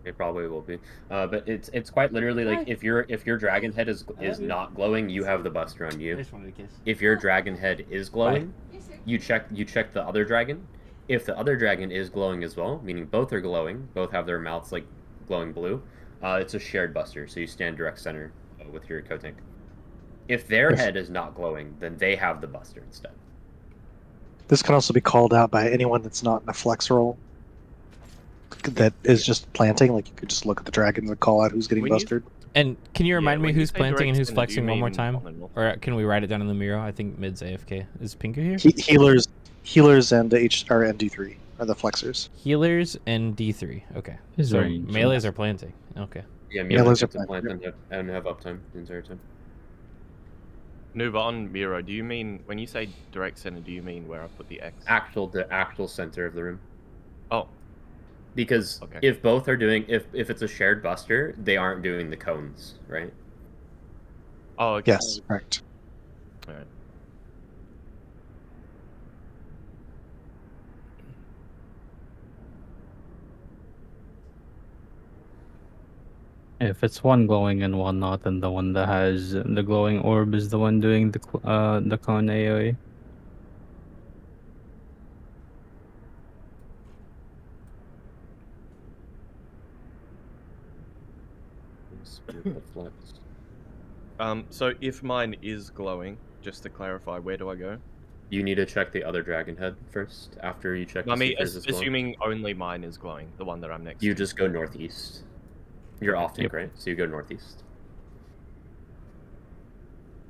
It probably will be, but it's quite literally like if your dragon head is not glowing, you have the buster on you. If your dragon head is glowing, you check the other dragon. If the other dragon is glowing as well, meaning both are glowing, both have their mouths like glowing blue, it's a shared buster, so you stand direct center with your co-tank. If their
Yes.
head is not glowing, then they have the buster instead.
This can also be called out by anyone that's not in a flex roll. That is just planting. Like you could just look at the dragons and call out who's getting
When you-
busted.
And can you remind me
when you
who's
say
planting and
direct
who's
center, do you
flexing one more
mean
time?
on and off?
Or can we write it down in the Miro? I think mid's AFK. Is Pinker here?
Healers and HR and D3 are the flexers.
Healers and D3. Okay.
His
So
range.
melees are planting. Okay.
Yeah,
Yeah,
melees
those are
get to plant
planting,
and have uptime the entire time.
Nuba, on Miro, do you mean, when you say direct center, do you mean where I put the X?
The actual center of the room.
Oh.
Because
Okay.
if both are doing, if it's a shared buster, they aren't doing the cones, right?
Oh, okay.
Yes, correct.
Alright.
If it's one glowing and one not, then the one that has the glowing orb is the one doing the cone AoE.
So if mine is glowing, just to clarify, where do I go?
You need to check the other dragon head first. After you check
I
to see
mean,
if yours is glowing.
assuming only mine is glowing, the one that I'm next
You
to.
just go northeast. You're off tank,
Yep.
right? So you go northeast.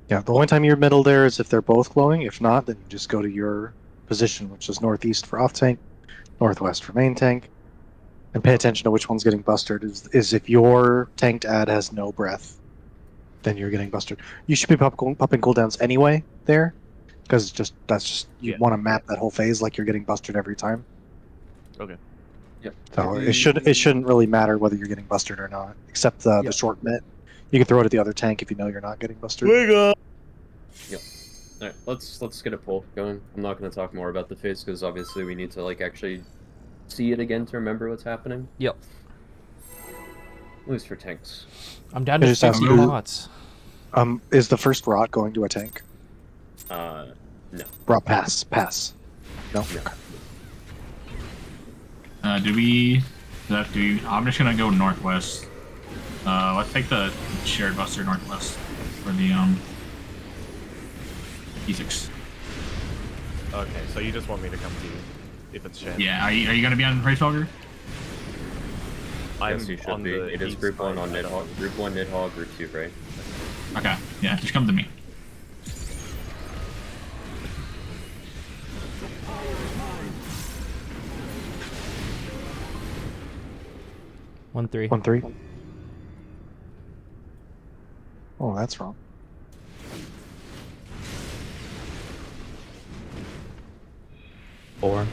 Yeah, the only time you're middle there is if they're both glowing. If not, then you just go to your position, which is northeast for off tank, northwest for main tank, and pay attention to which one's getting busted. Is if your tanked ad has no breath, then you're getting busted. You should be popping cooldowns anyway there, because you
Yeah.
want to map that whole phase like you're getting busted every time.
Okay.
Yep.
So it shouldn't really matter whether you're getting busted or not, except the short mitt. You can throw it at the other tank if you know you're not getting busted.
Yep. All right, let's get a poll going. I'm not going to talk more about the phase because obviously we need to like actually see it again to remember what's happening.
Yep.
At least for tanks.
I'm down to
just
50
ask you-
pots.
Is the first rot going to a tank?
No.
Rot pass. No.
I'm just gonna go northwest. Let's take the shared buster northwest for the E6.
Okay, so you just want me to come to you if it's shared?
Yeah, are you gonna be on Raceholger?
I'm
Yes, you should
on
be.
the
It is
east
group 1
side,
on
I don't-
Nidhogg. Group 1 Nidhogg, Group 2 right?
Okay, yeah, just come to me.
One three.
1-3. Oh, that's wrong.
Four.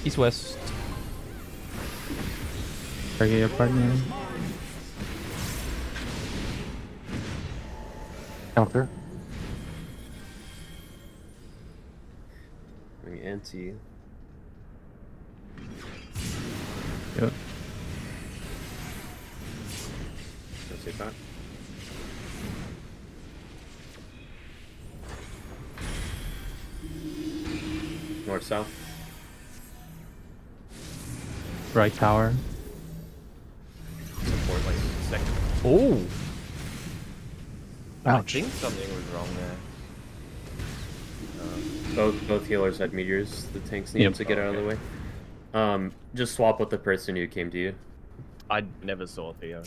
East west.
Target your partner.
Counter.
Bring anti.
Yep.
Let's take that. North south.
Right tower.
Support like second.
Oh.
I
Ouch.
think something was wrong there.
Both healers had meteors. The tanks need
Yep.
to get out of the way. Just swap with the person who came to you.
I never saw Theo.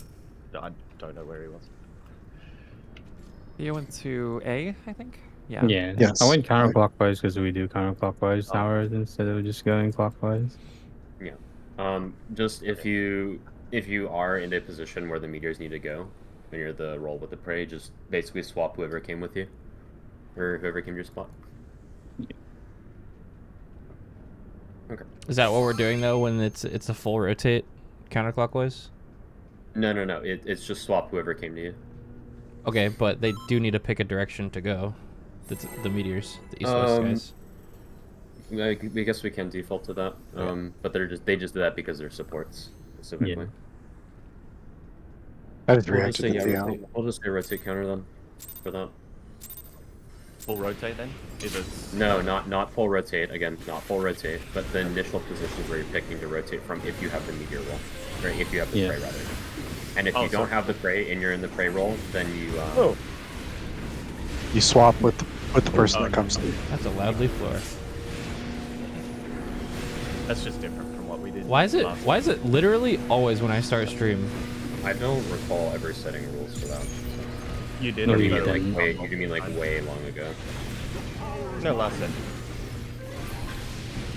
I don't know where he was.
You went to A, I think?
Yeah.
Yes.
I went counterclockwise because we do counterclockwise towers instead of just going clockwise.
Just if you if you are in a position where the meteors need to go, when you're the roll with the prey, just basically swap whoever came with you, or whoever came to your spot. Okay.
Is that what we're doing though when it's a full rotate counterclockwise?
No. It's just swap whoever came to you.
Okay, but they do need to pick a direction to go. The meteors, the east-west guys.
I guess we can default to that. But they just do that because they're supports specifically.
I just
We'll
reacted to the
we'll just say rotate counter then for that.
Full rotate then? If it's...
No, not full rotate. Again, not full rotate, but the initial positions where you're picking to rotate from if you have the meteor roll, or if you have the prey rather. And if you don't have the prey and you're in the prey roll, then you
you swap with the person that comes to you.
That's a loud leaf blower.
That's just different from what we did.
Why is it literally always when I start stream?
I don't recall ever setting rules for that. So.
You did.
You mean like way long ago?
No, last set.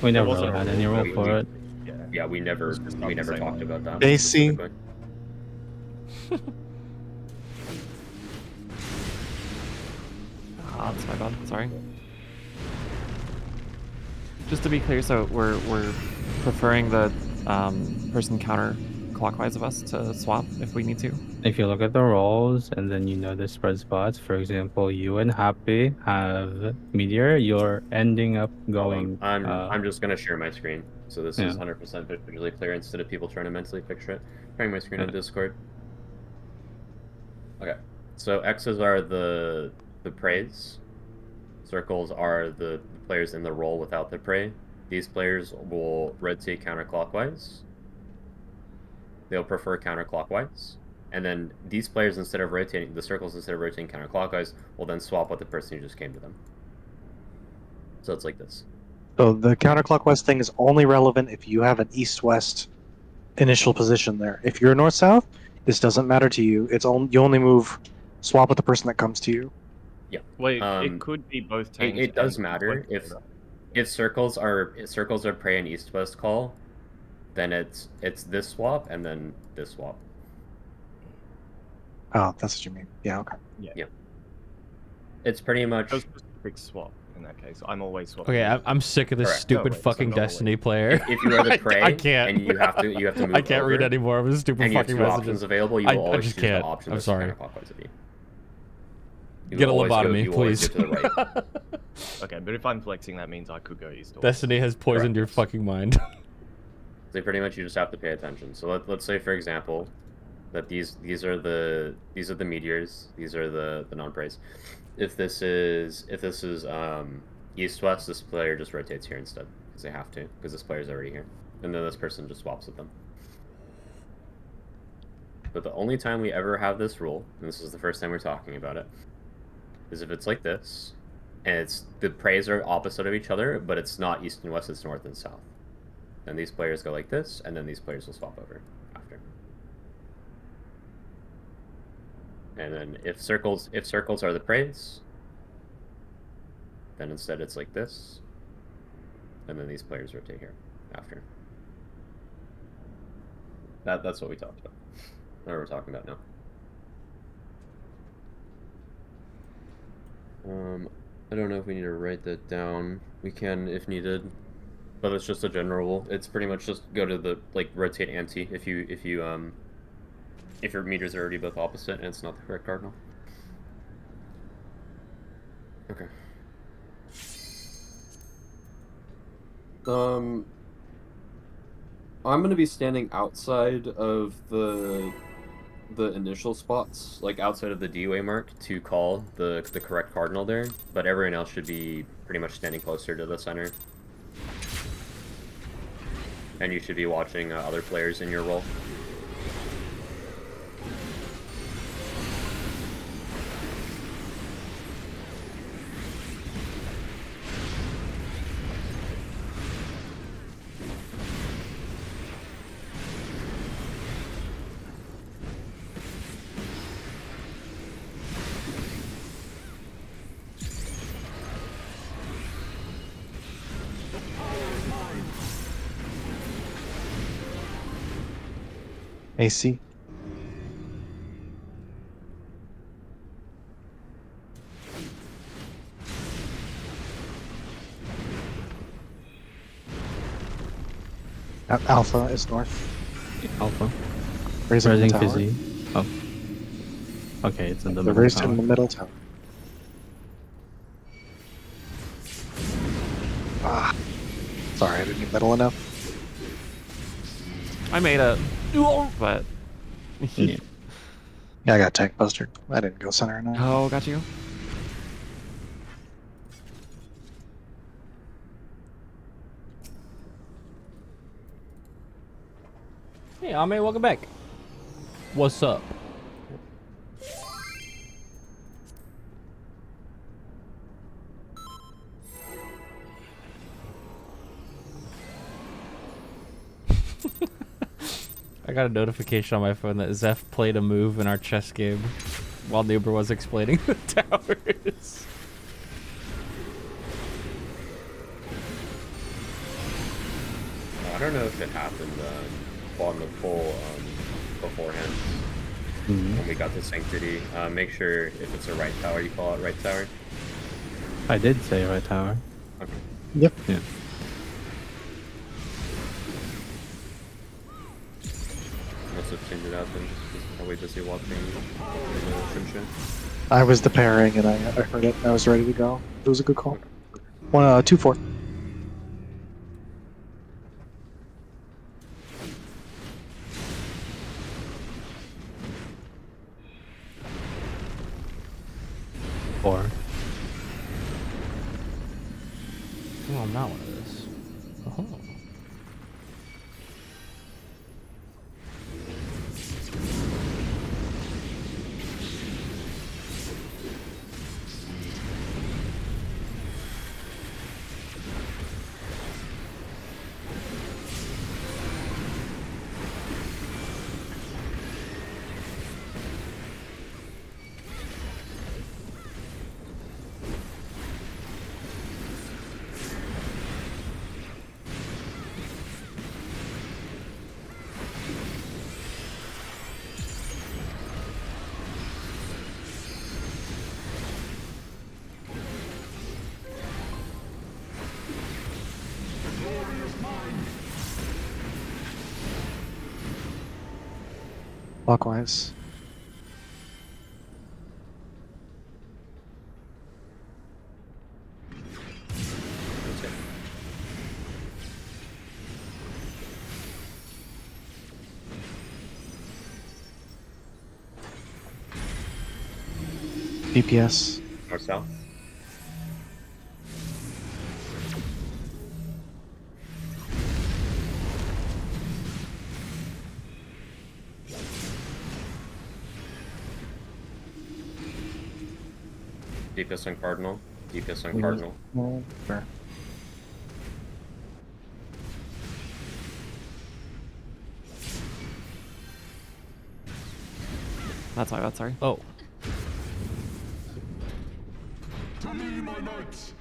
We never really had any rule for it.
Yeah, we never talked about that.
AC.
That's my bad. Sorry. Just to be clear, so we're preferring the person counterclockwise of us to swap if we need to.
If you look at the rolls and then you know the spread spots, for example, you and Happy have Meteor, you're ending up going.
I'm just gonna share my screen, so this is 100% visually clear instead of people trying to mentally picture it. Sharing my screen on Discord. Okay, so X's are the preys. Circles are the players in the roll without the prey. These players will rotate counterclockwise. They'll prefer counterclockwise. And then these players, instead of rotating, the circles instead of rotating counterclockwise, will then swap with the person who just came to them. So it's like this.
So the counterclockwise thing is only relevant if you have an east-west initial position there. If you're north-south, this doesn't matter to you. You only move, swap with the person that comes to you.
Yeah.
Wait, it could be both tanks.
It does matter if circles are prey and east-west call, then it's this swap and then this swap.
Oh, that's what you mean. Yeah. Okay.
Yeah. It's pretty much
a specific swap in that case. I'm always swapping.
Okay, I'm sick of this stupid fucking Destiny player.
If you are the prey,
I can't.
And you have to move.
I can't read any more of his stupid
and you have
fucking
two
messages.
options available. You will always
I just
choose
can't.
the option
I'm
that's
sorry.
counterclockwise of you.
Get a lobotomy, please.
To the right.
Okay, but if I'm flexing, that means I could go east.
Destiny has poisoned your fucking mind.
So pretty much you just have to pay attention. So let's say, for example, that these are the meteors. These are the non-preys. If this is east-west, this player just rotates here instead because they have to, because this player's already here, and then this person just swaps with them. But the only time we ever have this rule, and this is the first time we're talking about it, is if it's like this, and it's the preys are opposite of each other, but it's not east and west, it's north and south. And these players go like this, and then these players will swap over after. And then if circles are the preys, then instead it's like this, and then these players rotate here after. That's what we talked about. What we're talking about now. I don't know if we need to write that down. We can if needed, but it's just a general rule. It's pretty much just go to the rotate anti if your meters are already both opposite and it's not the correct cardinal. Okay. I'm gonna be standing outside of the initial spots, like outside of the DOA mark, to call the correct cardinal there, but everyone else should be pretty much standing closer to the center. And you should be watching other players in your role.
AC. Alpha is north.
Alpha.
Raising the tower.
Fizzy. Oh. Okay, it's in the
They're
middle
raised
tower.
in the middle tower. Ah. Sorry, I didn't get middle enough.
I made a, but
Yeah.
Yeah, I got tank bustered. I didn't go center enough.
oh, got you.
Hey, Ame, welcome back. What's up?
I got a notification on my phone that Zeph played a move in our chess game while Nuber was explaining the towers.
I don't know if it happened on the poll beforehand when we got the Sanctity. Make sure if it's a right tower, you call it right tower.
I did say right tower.
Okay.
Yep.
Yeah.
Must have tuned it out then, just because I'm probably busy watching the stream show.
I was the pairing and I heard it and I was ready to go. It was a good call. 2-4.
Four.
Oh, I'm not one of those. Oh.
Clockwise. DPS.
North south. DPS on Cardinal. DPS on Cardinal.
Well, fair.
That's my bad, sorry.
Oh.
To me, my knights.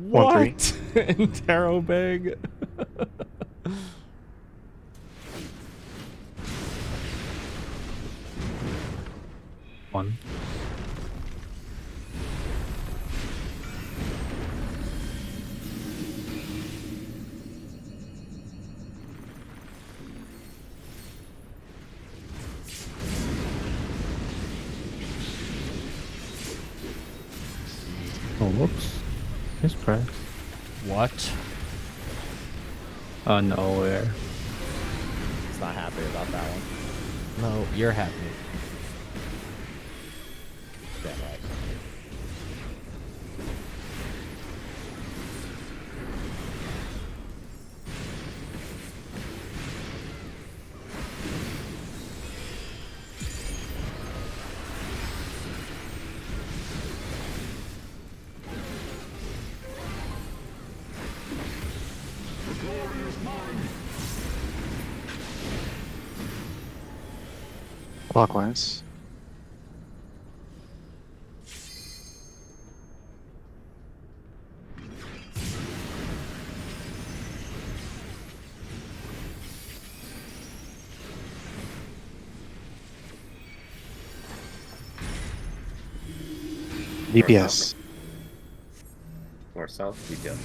What? Taro bag.
One. Oh, whoops. Just press.
What?
Nowhere.
It's not happy about that one.
No, you're happy.
Damn right.
Clockwise. DPS.
North south, DPS.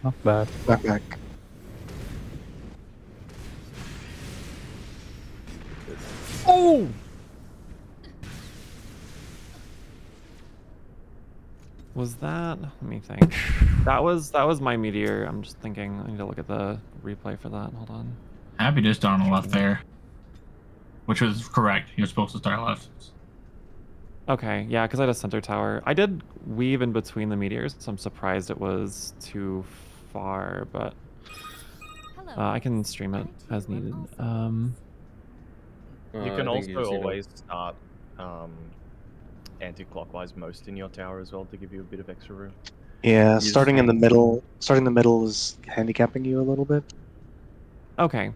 Not bad.
Back.
Oh!
Was that? Let me think. That was my meteor. I'm just thinking. I need to look at the replay for that. Hold on.
Happy just on the left there, which was correct. You're supposed to start left.
Okay, yeah, because I had a center tower. I did weave in between the meteors, so I'm surprised it was too far, but I can stream it as needed.
You can
I think you
also
just need to-
always start anti-clockwise most in your tower as well to give you a bit of extra room.
Yeah, starting in the middle. Starting in the middle is handicapping you a little bit.
Okay.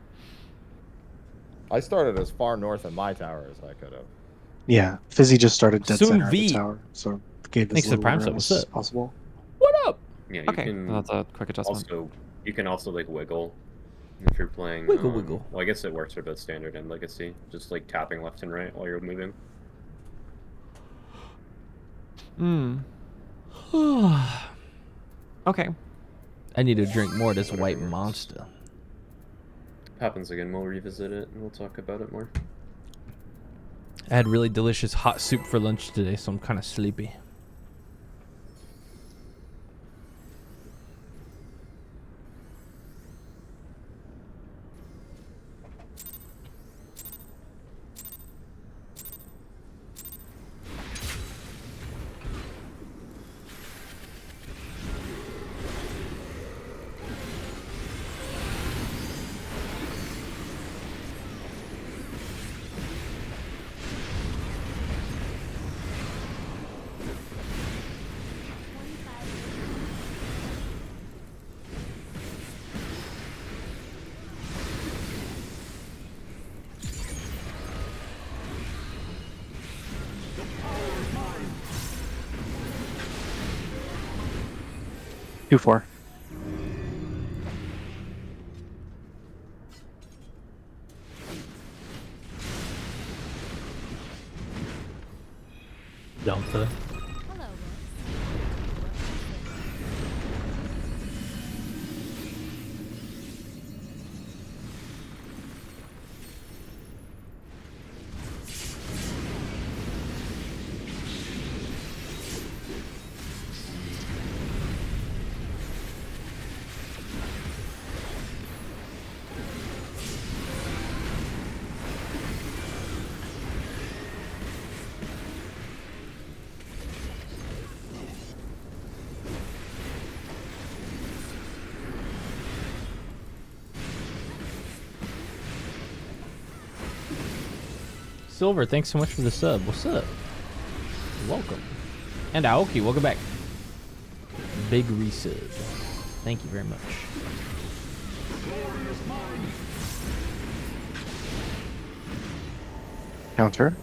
I started as far north in my tower as I could have.
Yeah, Fizzy just started dead
Soon
center of the
V.
tower, so gave as
Thanks to
little
Prime
room
Sub,
as
what's up?
possible.
What up?
Yeah, you
Okay,
can
that's a quick adjustment.
you can also like wiggle if you're playing.
Wiggle.
Well, I guess it works for both standard and legacy. Just like tapping left and right while you're moving.
Okay.
I need to drink more of this white monster.
Happens again, we'll revisit it and we'll talk about it more.
I had really delicious hot soup for lunch today, so I'm kind of sleepy.
Two 4.
Delta.
Hello,
Silver, thanks so much for the sub. What's up? Welcome. And Aoki, welcome back. Big resub. Thank you very much.
Counter.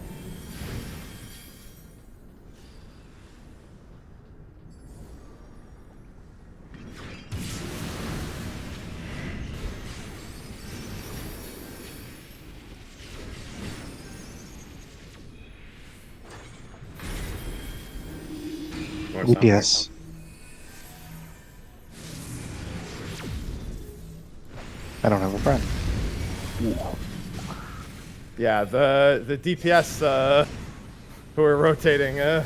DPS. little friend.
Yeah, the DPS who are rotating.
Yeah,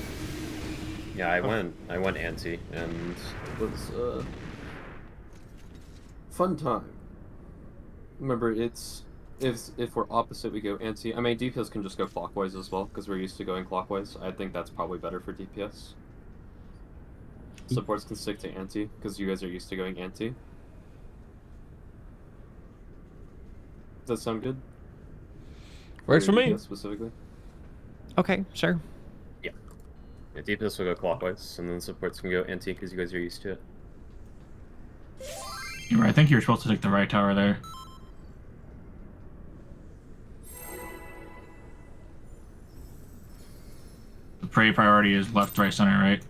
I went anti, and it was fun time. Remember, it's if we're opposite, we go anti. I mean, DPS can just go clockwise as well because we're used to going clockwise. I think that's probably better for DPS. Supports can stick to anti because you guys are used to going anti. Does that sound good?
Works for me.
DPS specifically.
Okay, sure.
Yeah, DPS will go clockwise, and then supports can go anti because you guys are used to it.
You're right. I think you were supposed to take the right tower there. The prey priority is left, right, center, right?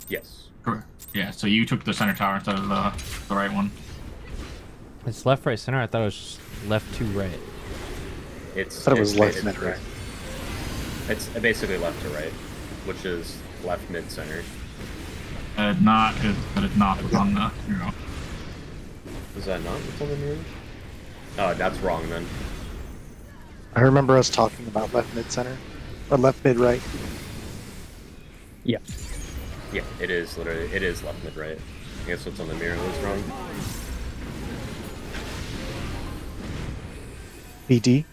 Yes.
Correct. Yeah, so you took the center tower instead of the right one.
It's left, right, center. I thought it was just left to right.
I thought it was left, mid, right.
It's basically left to right, which is left, mid, center.
But it's not on the hero.
Is that not what's on the mirror? Oh, that's wrong then.
I remember us talking about left, mid, center. Or left, mid, right.
Yeah.
Yeah, it is literally. It is left, mid, right. I guess what's on the mirror was wrong.
BD.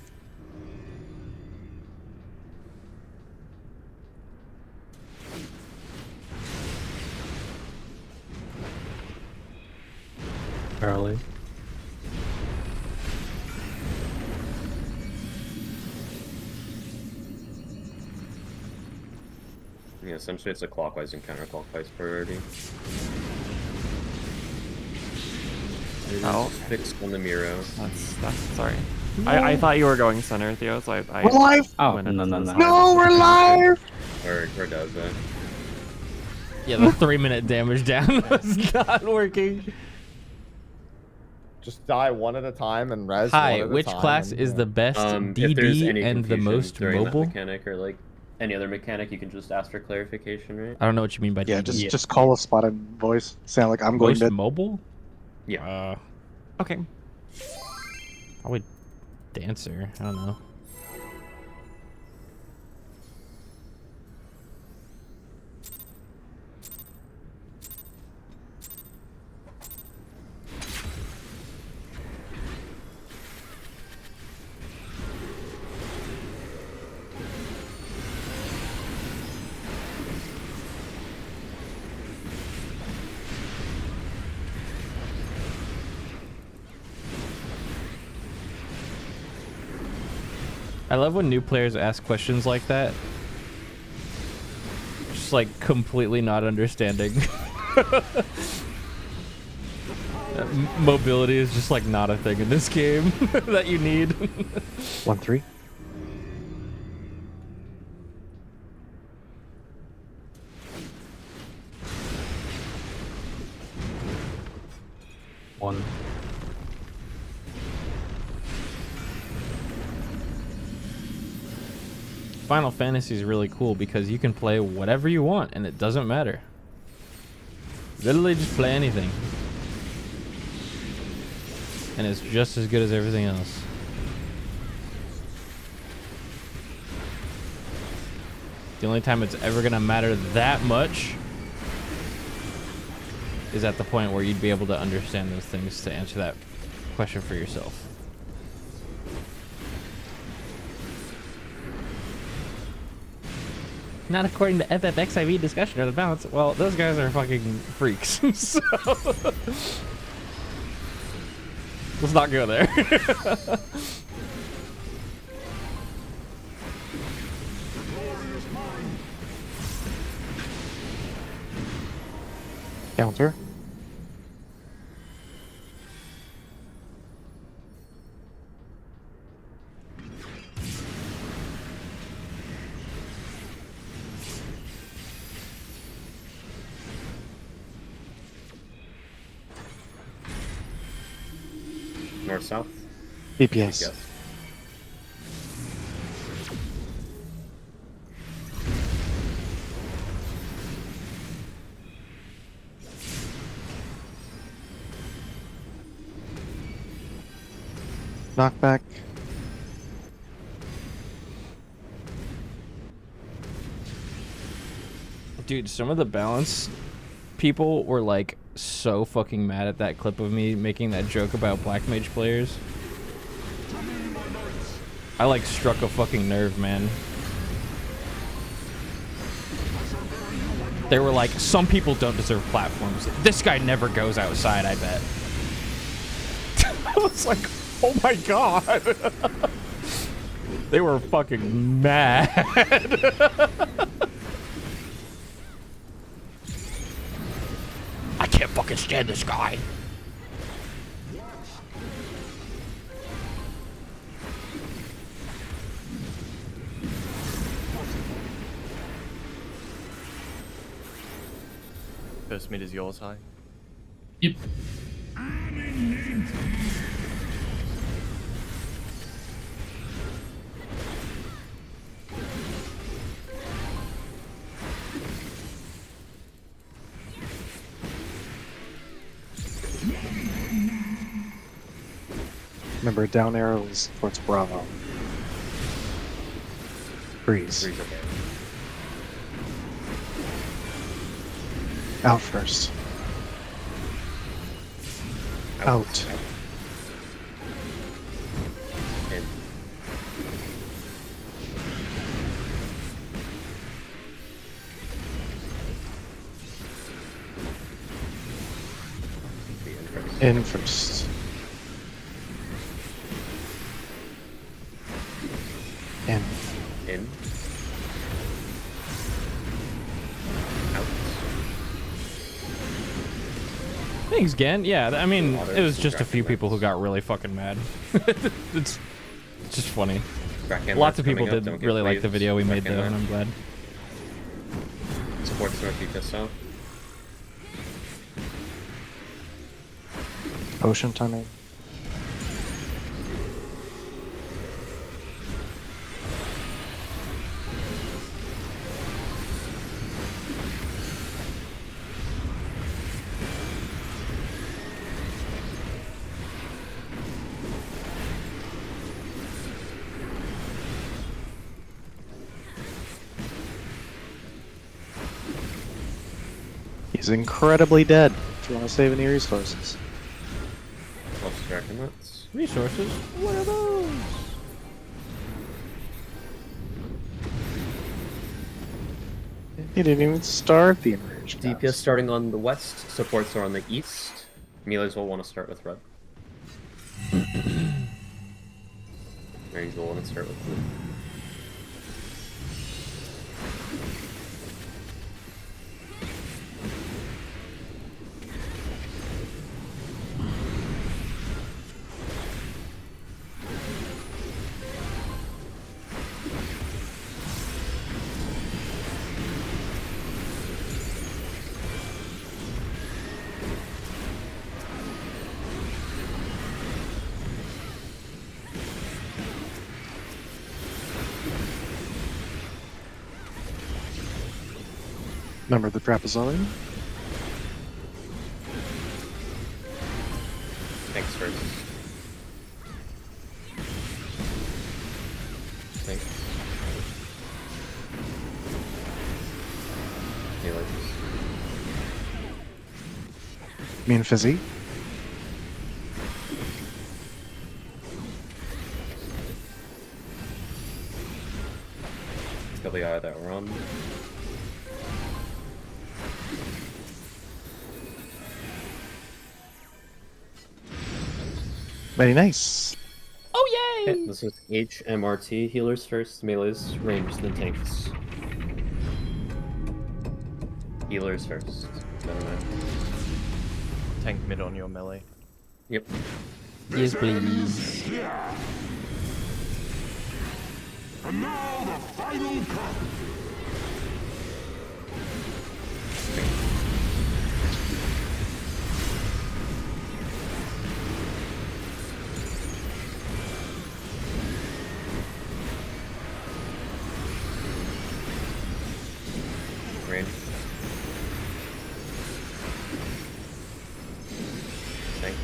Early.
Yeah, essentially it's a clockwise and counterclockwise priority.
Oh.
Fixed on the Miro.
That's sorry. I thought you were going center, Theo, so I
We're live!
Oh,
went
no,
into
no,
the
no.
side.
No, we're live!
Where does that?
Yeah, the 3-minute damage down was not working.
Just die one at a time and res
Hi,
one at a
which
time
class
and,
is the best
If there's
DD
any
and the
confusion
most
during
mobile?
that mechanic or like any other mechanic, you can just ask for clarification, right?
I don't know what you mean by
Yeah,
DD.
just call a spot in voice. Sound like I'm going
Most
to.
mobile?
Yeah.
Okay.
Probably dancer. I don't know. I love when new players ask questions like that. Just like completely not understanding. Mobility is just like not a thing in this game that you need.
1-3.
One.
Final Fantasy is really cool because you can play whatever you want and it doesn't matter. Literally just play anything. And it's just as good as everything else. The only time it's ever gonna matter that much is at the point where you'd be able to understand those things to answer that question for yourself. Not according to FFXIV discussion or the balance. Well, those guys are fucking freaks. So let's not go there.
Counter.
North south.
DPS. knockback.
Dude, some of the balance people were like so fucking mad at that clip of me making that joke about Black Mage players. I like struck a fucking nerve, man. They were like, some people don't deserve platforms. This guy never goes outside, I bet. I was like, oh my god. They were fucking mad. I can't fucking stand this guy.
First mid is yours, high.
Yep.
Remember, down arrow is towards Bravo. Freeze.
Freeze, okay.
Out first. Out.
In.
In first. In.
In. Out.
Thanks, Gan. Yeah, I mean, it was just a few people who got really fucking mad. It's just funny. Lots of people did really like the video we made, though, and I'm glad.
Support North Pistol.
Potion timing. He's incredibly dead if you want to save any resources.
Resources? What are those?
He didn't even start the enraged.
DPS starting on the west, supports are on the east. Melees will want to start with red. Range will want to start with blue.
Remember the trapezoid?
Thanks first. Thanks.
Me and Fizzy.
Kill the eye that we're on.
Very nice.
Oh yay!
Okay, this is HMRT. Healers first, melees, ranged, then tanks. Healers first. Never mind.
Tank mid on your melee.
Yep.
Yes, please.
And now the final cut.
Rain. Thanks.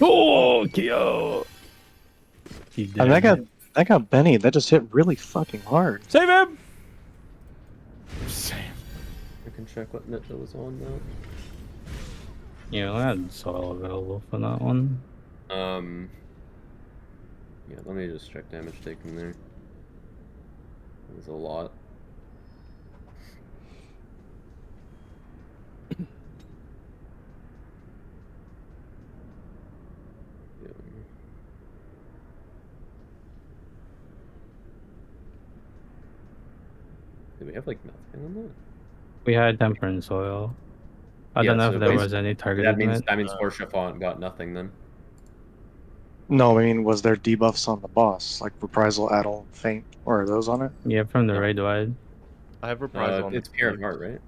Oh, Kyo!
And that got Benny. That just hit really fucking hard.
Save him!
Same.
I can check what net that was on now.
Yeah, I had soil available for that one.
Yeah, let me just check damage taken there. There's a lot. Do we have like nothing on that?
We had temperance soil. I don't know if there was any targeted
that means Horseshafont got nothing then.
No, I mean, was there debuffs on the boss, like Reprisal, Addle, Faint, or are those on it?
Yeah, from the raid wide.
I have Reprisal on
it's Pure and Heart, right?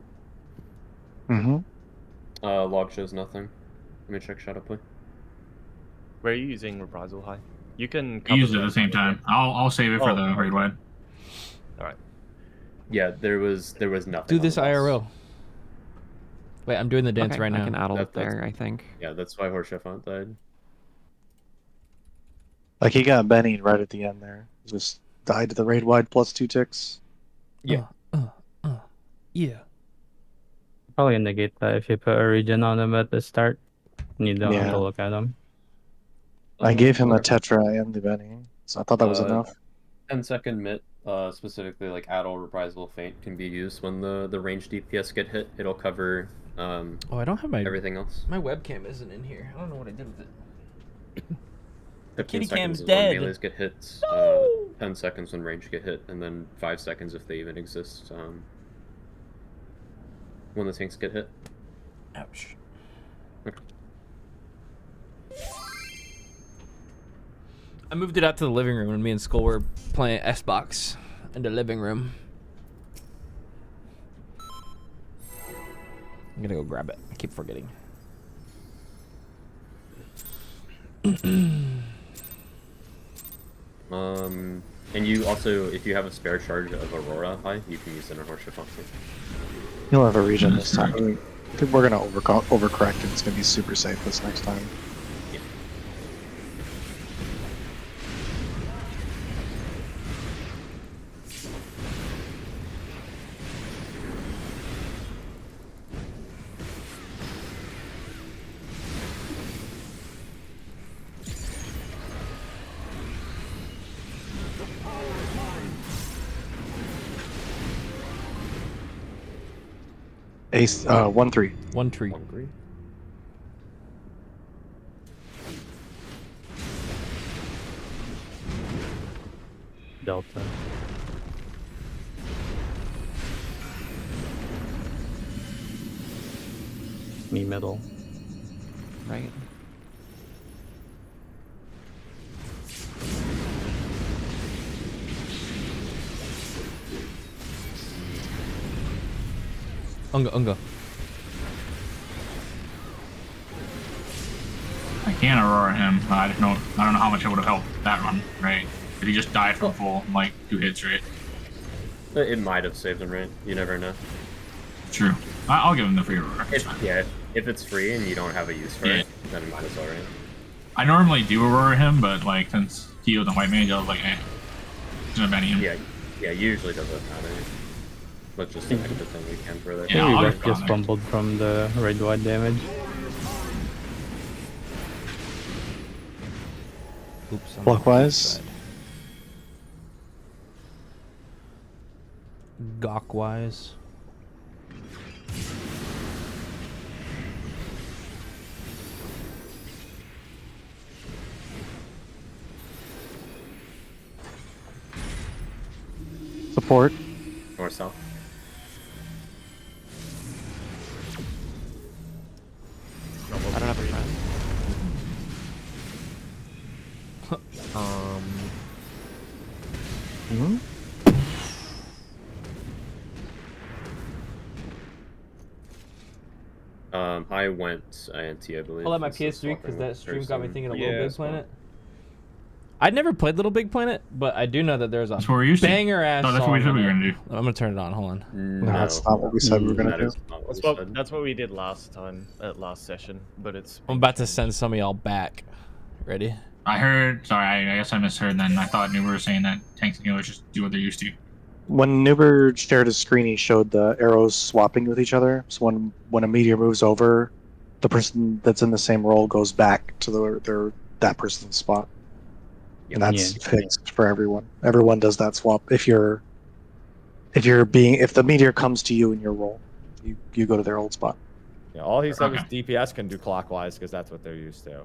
Mm-hmm.
Log shows nothing. Let me check Shadowplay.
Where are you using Reprisal High? You can
I used it at the same time. I'll save it for the raid wide.
Alright.
Yeah, there was nothing.
Do this IRL. Wait, I'm doing the dance right now.
I can add up there, I think.
Yeah, that's why Horseshafont died.
Like, he got Benny right at the end there. Just died to the raid wide plus 2 ticks.
Yeah.
Yeah.
Probably negate that if you put a region on him at the start. And you don't have to look at him.
I gave him a Tetra and the Benny, so I thought that was enough.
10-second mit, specifically like Addle, Reprisal, Faint can be used when the range DPS get hit. It'll cover
Oh, I don't have my
everything else.
My webcam isn't in here. I don't know what I did with it.
15
Kitty
seconds
cam's
is
dead.
when melees get hit. 10 seconds when range get hit, and then 5 seconds if they even exist. When the tanks get hit.
Ouch.
Okay.
I moved it out to the living room, and me and Skull were playing Xbox in the living room. I'm gonna go grab it. I keep forgetting.
And you also, if you have a spare charge of Aurora High, you can use it in a Horseshafont too.
You'll have a region this time. I think we're gonna overcorrect it. It's gonna be super safe this next time.
Yeah.
Ace, 1-3.
1-3.
1-3.
Delta. Me middle.
Right.
Unga.
I can Aurora him. I don't know how much it would have helped that run, right? Did he just die from full, like, 2 hits, right?
It might have saved him, right? You never know.
True. I'll give him the free Aurora.
If it's free and you don't have a use for it, then it might as well, right?
I normally do Aurora him, but, like, since he was a white mage, I was like, eh. Just gonna Benny him.
Yeah, usually doesn't matter. Let's just do the thing we can for that.
Yeah, Rick just fumbled from the raid wide damage.
Oops.
Clockwise.
Gawkwise.
Support.
North south.
I don't have a friend.
I went INT, I believe.
Pull out my PS3 because that stream got me thinking of Little Big Planet. I'd never played Little Big Planet, but I do know that there's a
That's what we're used to.
banger ass
No, that's what we
song
said we were
on
gonna
it.
do.
I'm gonna turn it on. Hold on.
No, that's not what we said we were gonna do.
That's what we did last time at last session, but it's.
I'm about to send some of y'all back. Ready?
I heard. Sorry, I guess I misheard. Then I thought Nuber was saying that tanks and healers just do what they're used to.
When Nuber shared his screen, he showed the arrows swapping with each other. So when a meteor moves over, the person that's in the same role goes back to that person's spot. And that's fixed for everyone. Everyone does that swap. If the meteor comes to you in your role, you go to their old spot.
Yeah, all he said was DPS can do clockwise because that's what they're used to.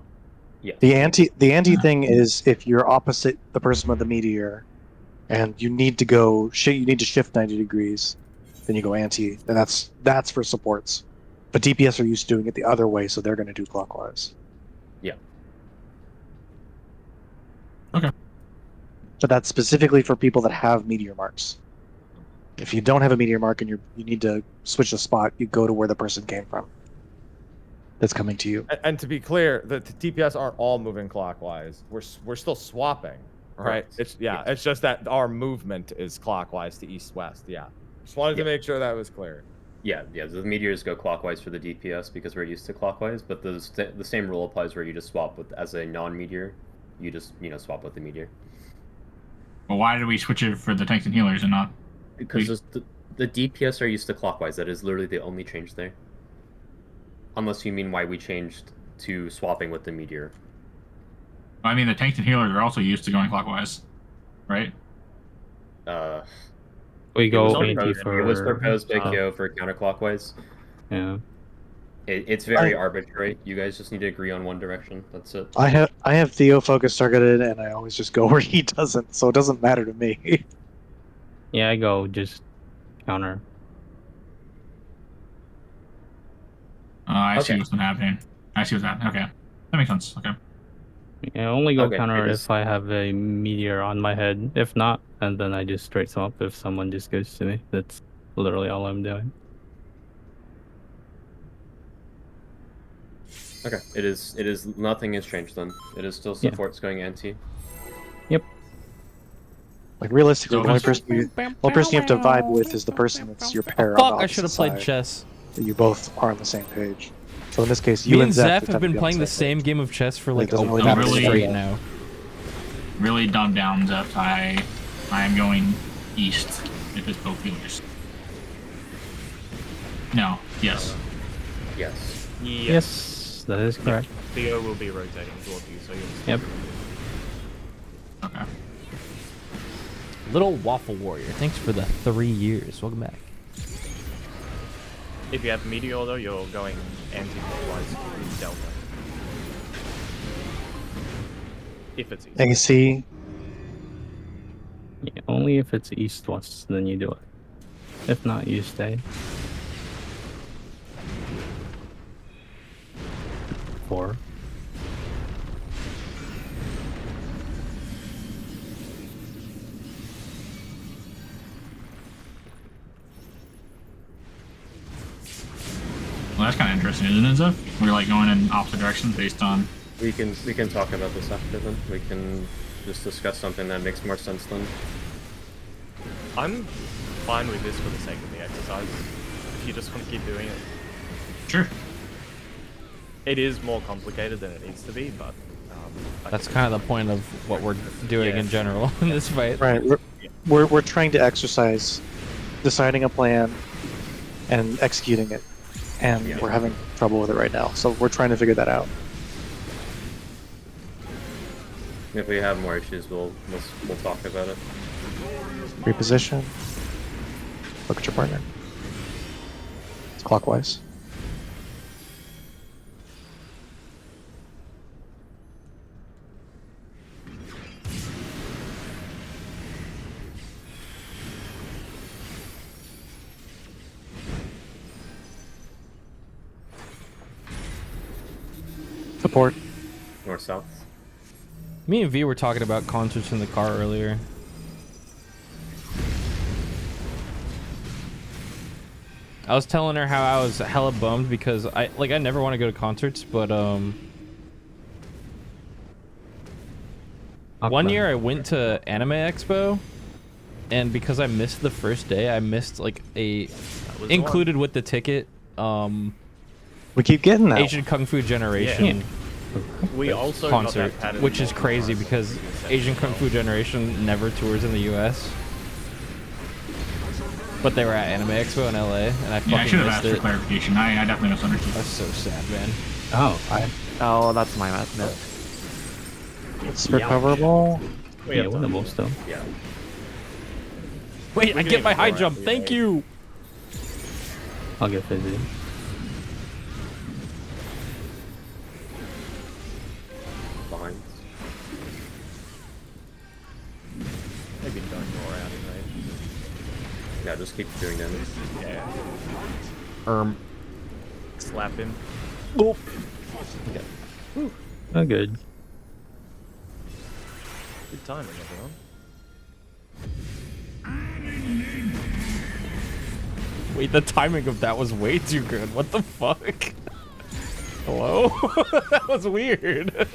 Yeah.
The anti thing is if you're opposite the person with the meteor, and you need to shift 90 degrees, then you go anti, and that's for supports. But DPS are used to doing it the other way, so they're going to do clockwise.
Yeah.
Okay.
But that's specifically for people that have meteor marks. If you don't have a meteor mark and you need to switch a spot, you go to where the person came from. That's coming to you.
And to be clear, the DPS aren't all moving clockwise. We're still swapping, right? It's just that our movement is clockwise to east-west. Yeah. Just wanted to make sure that was clear.
Yeah. The meteors go clockwise for the DPS because we're used to clockwise, but the same rule applies where you just swap with as a non-meteor. You just swap with the meteor.
Well, why did we switch it for the tanks and healers and not?
Because the DPS are used to clockwise. That is literally the only change there. Unless you mean why we changed to swapping with the meteor.
I mean, the tanks and healers are also used to going clockwise, right?
We go
it
anti
was proposed by Kyo for counterclockwise.
Yeah.
It's very arbitrary. You guys just need to agree on one direction. That's it.
I have Theo focus targeted, and I always just go where he doesn't, so it doesn't matter to me.
Yeah, I go just counter.
I see what's been happening. I see what's happening. Okay, that makes sense. Okay.
Yeah, I only go counter if I have a meteor on my head. If not, and then I just straight swap if someone just goes to me. That's literally all I'm doing.
Okay. It is nothing has changed then. It is still supports going anti.
Yep.
Like realistically, the only person you have to vibe with is the person that's your pair.
Fuck! I should have played chess.
You both are on the same page. So in this case,
Me
you
and Zeph have
to
been
be on
playing the same game of chess for like a week straight now.
Really dumbed down, Zeph. I am going east if it's both healers. No. Yes.
Yes.
Yes, that is correct.
Theo will be rotating towards you, so you'll.
Yep.
Okay.
Little Waffle Warrior, thanks for the 3 years. Welcome back.
If you have Meteor though, you're going anti-clockwise to Delta. If it's east.
AC.
Yeah, only if it's east-west, then you do it. If not, you stay. 4.
Well, that's kind of interesting, isn't it, Zeph? We're like going in opposite directions based on.
We can talk about this after then. We can just discuss something that makes more sense then.
I'm fine with this for the sake of the exercise. If you just want to keep doing it.
Sure.
It is more complicated than it needs to be, but
that's kind of the point of what we're doing in general in this fight.
Right. We're trying to exercise, deciding a plan, and executing it, and we're having trouble with it right now. So we're trying to figure that out.
If we have more issues, we'll talk about it.
Reposition. Look at your partner. It's clockwise. Support.
North-south.
Me and V were talking about concerts in the car earlier. I was telling her how I was hella bummed because I never want to go to concerts, but One year I went to Anime Expo, and because I missed the first day, I missed like a included with the ticket.
We keep getting that.
Asian Kung Fu Generation.
We also got
concert,
that pattern
which is
multiple
crazy
times.
because Asian Kung Fu Generation never tours in the U.S. But they were at Anime Expo in LA, and I fucking
Yeah, I should have
missed
asked
it.
for clarification. I definitely misunderstood.
That's so sad, man.
Oh, that's my myth.
It's recoverable.
Yeah, winnable still.
Yeah.
Wait, I get my high jump. Thank you.
I'll get fizzy.
Behind.
Maybe don't go around anyway.
Yeah, just keep doing damage.
Yeah. Slap him.
Oh.
Okay.
Oh, good.
Good timing, everyone.
Wait, the timing of that was way too good. What the fuck? Hello? That was weird.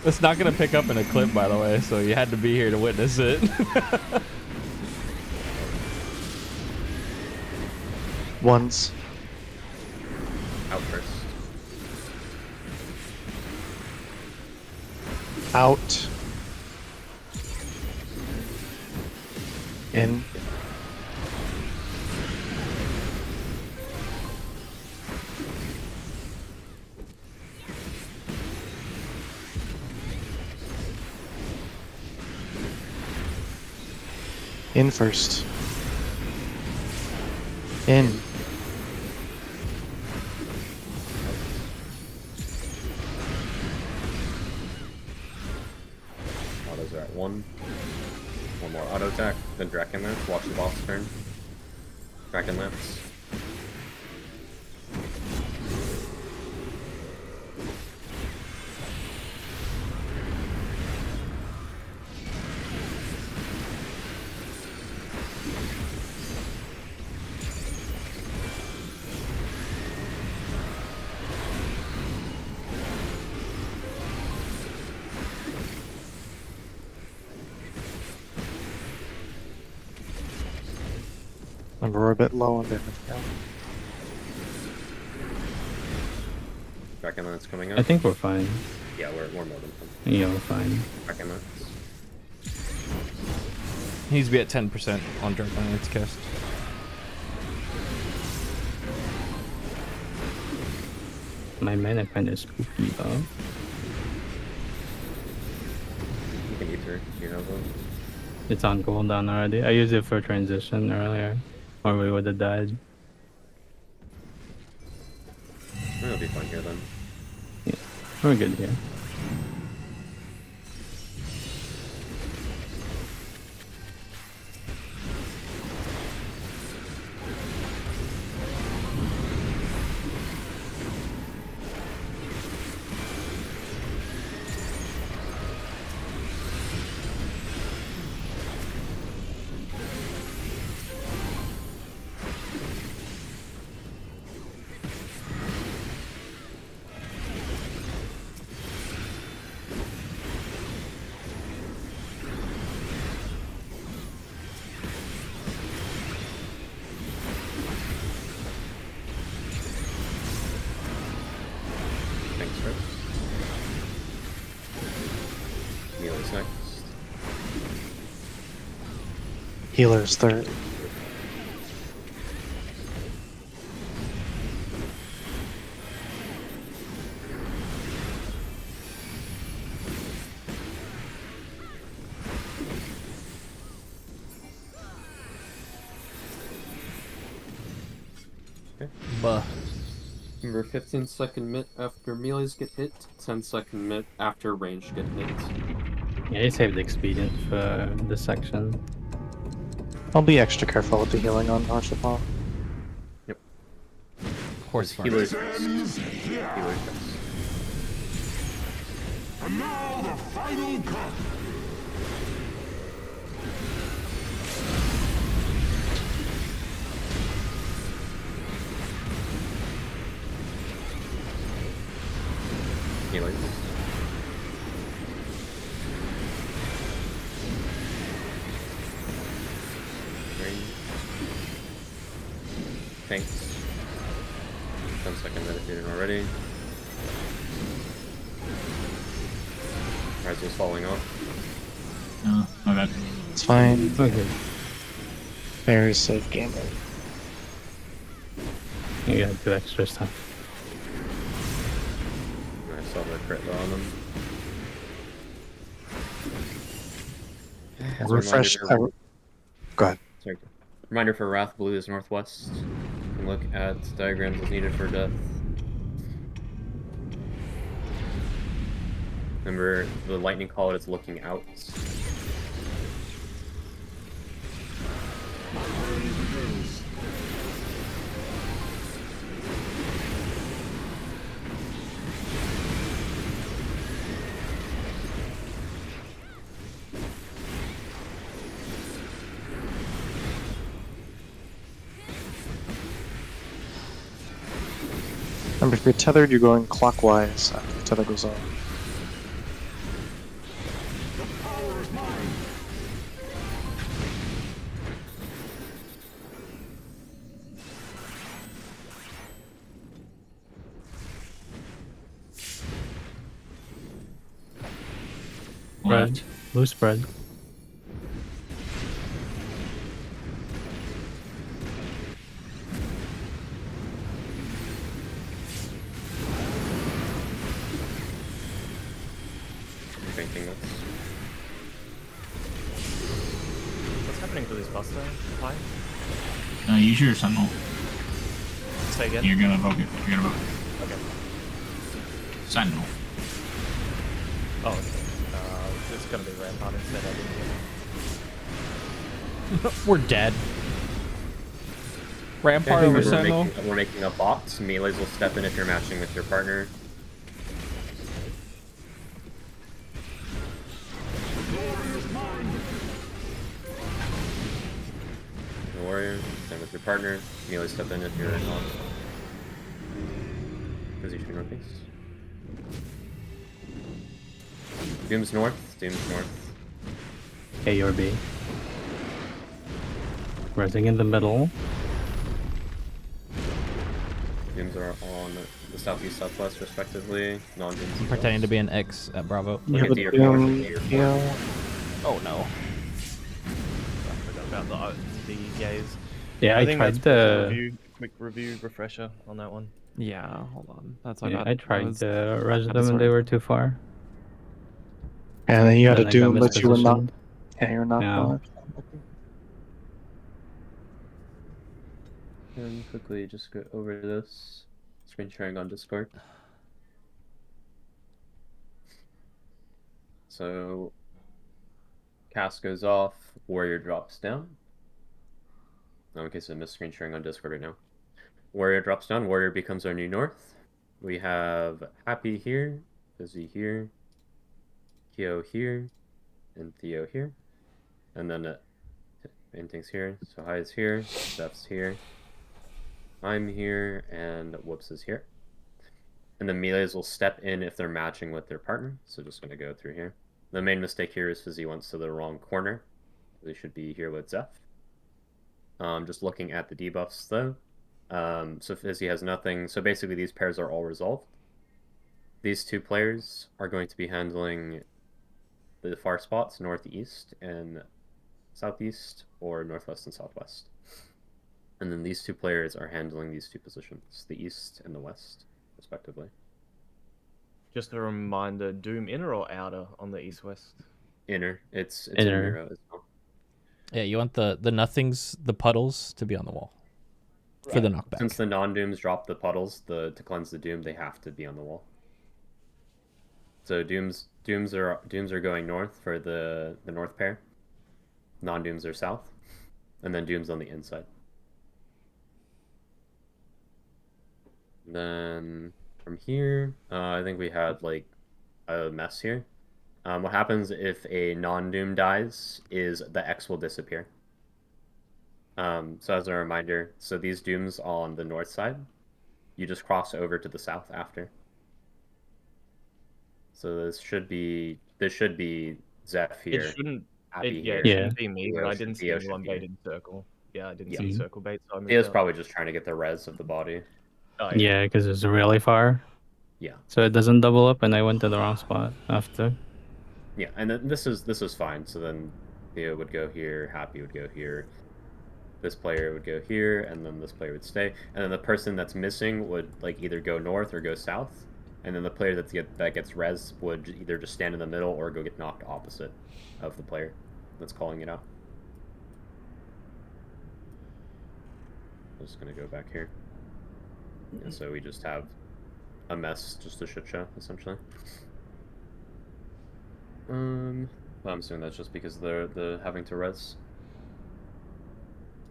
It's not gonna pick up in a clip, by the way, so you had to be here to witness it.
Once.
Out first.
Out. In. In first. In.
Autos are at 1. One more auto attack, then Draken Lance. Watch the boss turn. Draken Lance.
And we're a bit low on damage now.
Draken Lance coming up.
I think we're fine.
Yeah, we're more than fine.
Yeah, we're fine.
Draken Lance.
He needs to be at 10% on Dragon Lance cast.
My mana kind of spooky though.
You can ether. You have one.
It's on cooldown already. I used it for transition earlier, or we would have died.
We'll be fine here then.
Yeah, we're good here.
Thanks, Rip. Neil's next.
Healer's third.
Okay.
Buh.
Remember 15-second mit after melees get hit, 10-second mit after range get hit.
Yeah, he saved expedient for this section.
I'll be extra careful with the healing on Archipel.
Yep.
Horse farm.
Healers.
Ends
Healers.
here. And now the final cut.
Green. Pinks. 10-second meditating already. Risel's falling off.
Oh, my bad.
It's fine.
Okay.
Very safe game.
You got 2 extra stuff.
I saw the crit though on them. As a
Refresh.
reminder
Go ahead.
Sorry. Reminder for Wrath, blue is northwest. You can look at diagrams as needed for death. Remember, the lightning call is looking out.
Remember, if you're tethered, you're going clockwise after the tether goes on.
Spread. Blue spread.
Anything else?
What's happening to this buster? Why?
Use your sentinel.
Say again?
You're gonna evoke it. You're gonna evoke it.
Okay.
Sentinel.
Oh, okay. It's gonna be Rampart instead. I didn't
We're dead. Rampart
Okay,
over
we're
Sentinel.
we're making a box. Melees will step in if you're matching with your partner. The warrior, stand with your partner. Melee step in if you're not. Position northeast. Doom's north. Doom's north.
A or B. Resing in the middle.
Dooms are on the southeast, southwest, respectively. Non-dooms.
I'm pretending to be an X at Bravo.
Look at the
Oh no.
I forgot about the gaze.
Yeah, I
think
tried
that's
the.
quick review refresher on that one.
Yeah, hold on. That's
Yeah,
what
I tried
was-
to res
had
them and they
sort
were too far.
And then you had
Then
a
I got
doom that you were not.
mispositioned.
Yeah, you're not
Yeah.
blocked.
And quickly just go over this. Screen sharing on Discord. So, cast goes off, warrior drops down. Oh, in case I missed screen sharing on Discord right now. Warrior drops down, warrior becomes our new north. We have Happy here, Fizzy here, Kyo here, and Theo here. And then paintings here. So High is here, Steph's here. I'm here, and Whoops is here. And the melees will step in if they're matching with their partner. So just going to go through here. The main mistake here is Fizzy went to the wrong corner. They should be here with Zeph. Just looking at the debuffs though. So Fizzy has nothing. So basically these pairs are all resolved. These two players are going to be handling the far spots, northeast and southeast, or northwest and southwest. And then these two players are handling these two positions, the east and the west, respectively.
Just a reminder, Doom inner or outer on the east-west?
Inner. It's
Inner.
in Miro as well.
Yeah, you want the nothings, the puddles, to be on the wall for the knockback.
Since the non-dooms drop the puddles, to cleanse the doom, they have to be on the wall. So dooms are going north for the north pair. Non-dooms are south, and then dooms on the inside. Then from here, I think we had like a mess here. What happens if a non-doom dies is the X will disappear. So as a reminder, so these dooms on the north side, you just cross over to the south after. So this should be Zeph here.
It shouldn't
Happy
Yeah,
here.
it shouldn't be me, but I didn't see
Theo
anyone
should be here.
baiting circle. Yeah, I didn't
Yeah.
see circle bait, so I moved
Theo's
out.
probably just trying to get the res of the body.
Oh,
Yeah, because it's really far.
Yeah.
So it doesn't double up, and I went to the wrong spot after.
Yeah, and then this is fine. So then Theo would go here, Happy would go here, this player would go here, and then this player would stay, and then the person that's missing would like either go north or go south, and then the player that gets res would either just stand in the middle or go get knocked opposite of the player that's calling it out. I'm just gonna go back here. Yeah, so we just have a mess, just a shit show, essentially. Well, I'm assuming that's just because they're the having to res.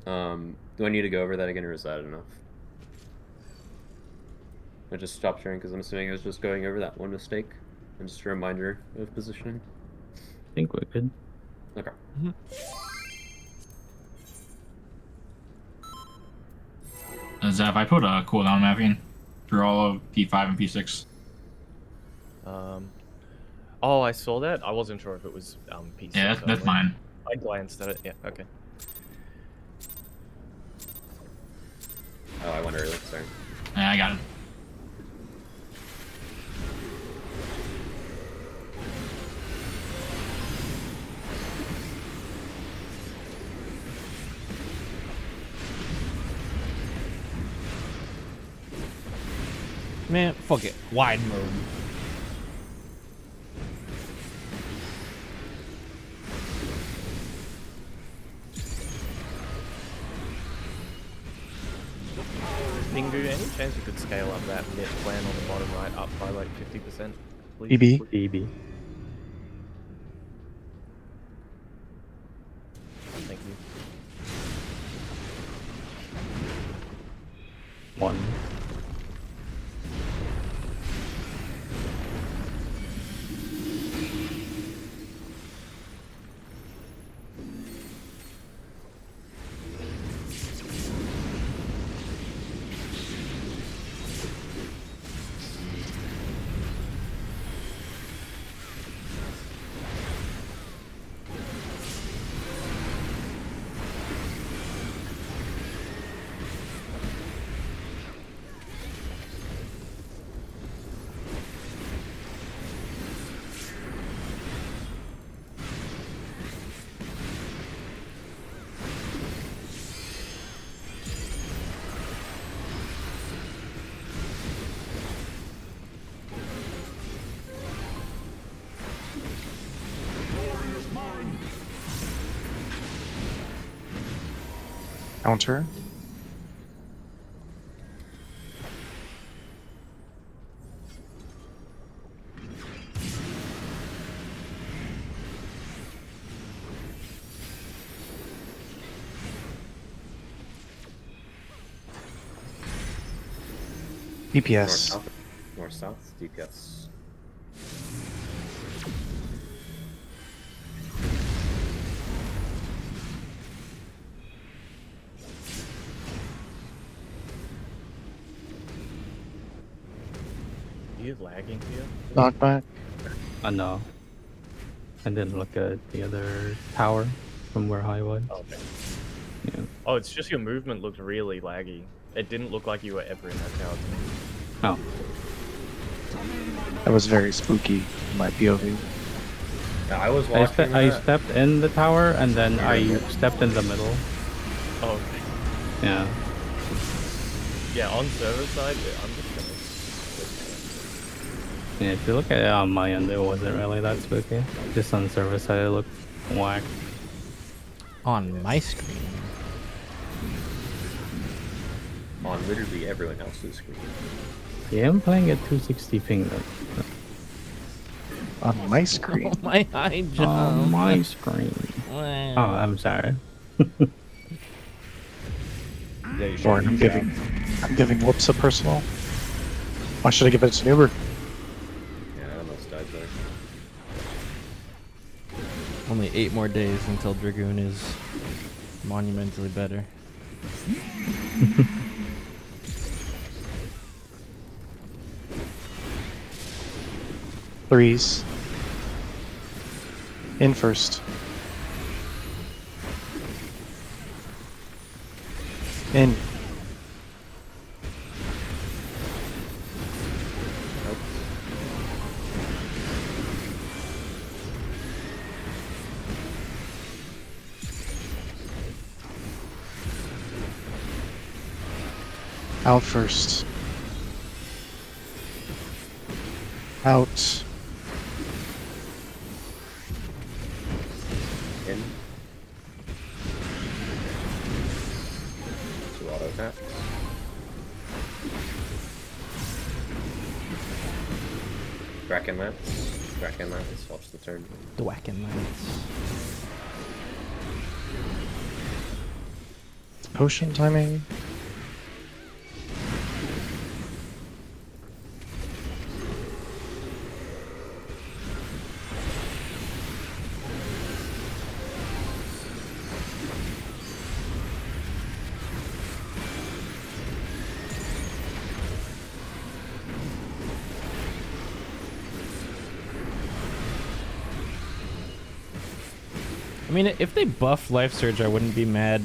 Do I need to go over that again, or is that enough? I just stopped sharing because I'm assuming I was just going over that one mistake, and just a reminder of positioning.
I think we're good.
Okay.
Zeph, I put a cooldown mapping through all of P5 and P6.
Oh, I saw that. I wasn't sure if it was P6.
Yeah, that's mine.
I glanced at it. Yeah, okay.
Oh, I went early. Sorry.
Yeah, I got it.
Man, fuck it. Wide mode.
Pingu, any chance you could scale up that mid plan on the bottom right up by like 50%, please?
EB.
EB.
Thank you.
1.
Counter. DPS.
North south, DPS.
Are you lagging here?
Knockback.
No. I didn't look at the other tower from where I was.
Okay.
Yeah.
Oh, it's just your movement looked really laggy. It didn't look like you were ever in that tower to me.
Oh.
That was very spooky in my POV.
Yeah, I was
I
watching
stepped in the tower, and then I stepped in the middle.
Oh, okay.
Yeah.
Yeah, on server side, I'm just gonna...
Yeah, if you look at it on my end, it wasn't really that spooky. Just on the server side, it looked whack.
On my screen.
on literally everyone else's screen.
Yeah, I'm playing at 260 ping though.
On my screen.
Oh, my eye jump.
On my screen.
Wow.
Oh, I'm sorry.
Lauren, I'm giving Whoops a personal. Why should I give it to Nuber?
Yeah, I almost died there.
Only 8 more days until Dragoon is monumentally better.
Threes. In first. In. Out first. Out.
In. 2 auto attacks. Bracken Lance. Bracken Lance. Watch the turn.
The whacking lights.
Potion timing.
I mean, if they buff Life Surge, I wouldn't be mad.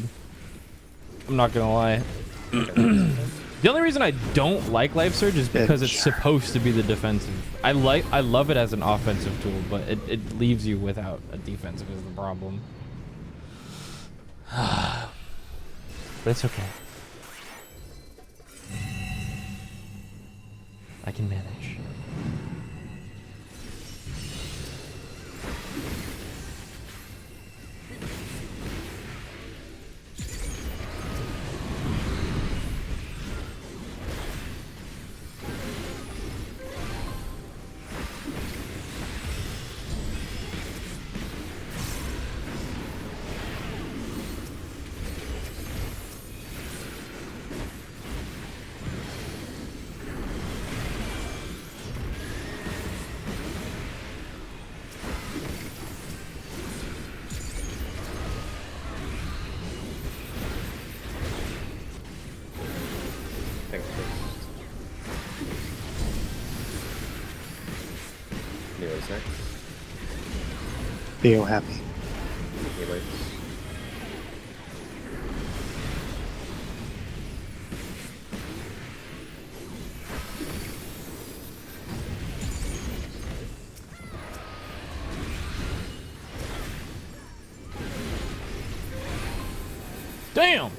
I'm not gonna lie. The only reason I don't like Life Surge is because it's supposed to be the defensive. I love it as an offensive tool, but it leaves you without a defensive is the problem. But it's okay. I can manage.
Neo's next.
Theo happy.
Neo's.
Damn!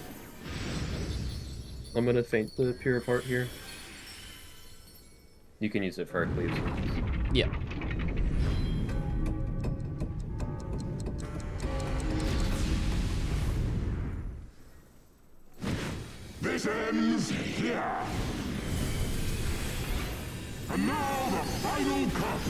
I'm gonna feint the Pure Apart here. You can use it for our cleaves.
Yeah.
This ends here. And now the final cut.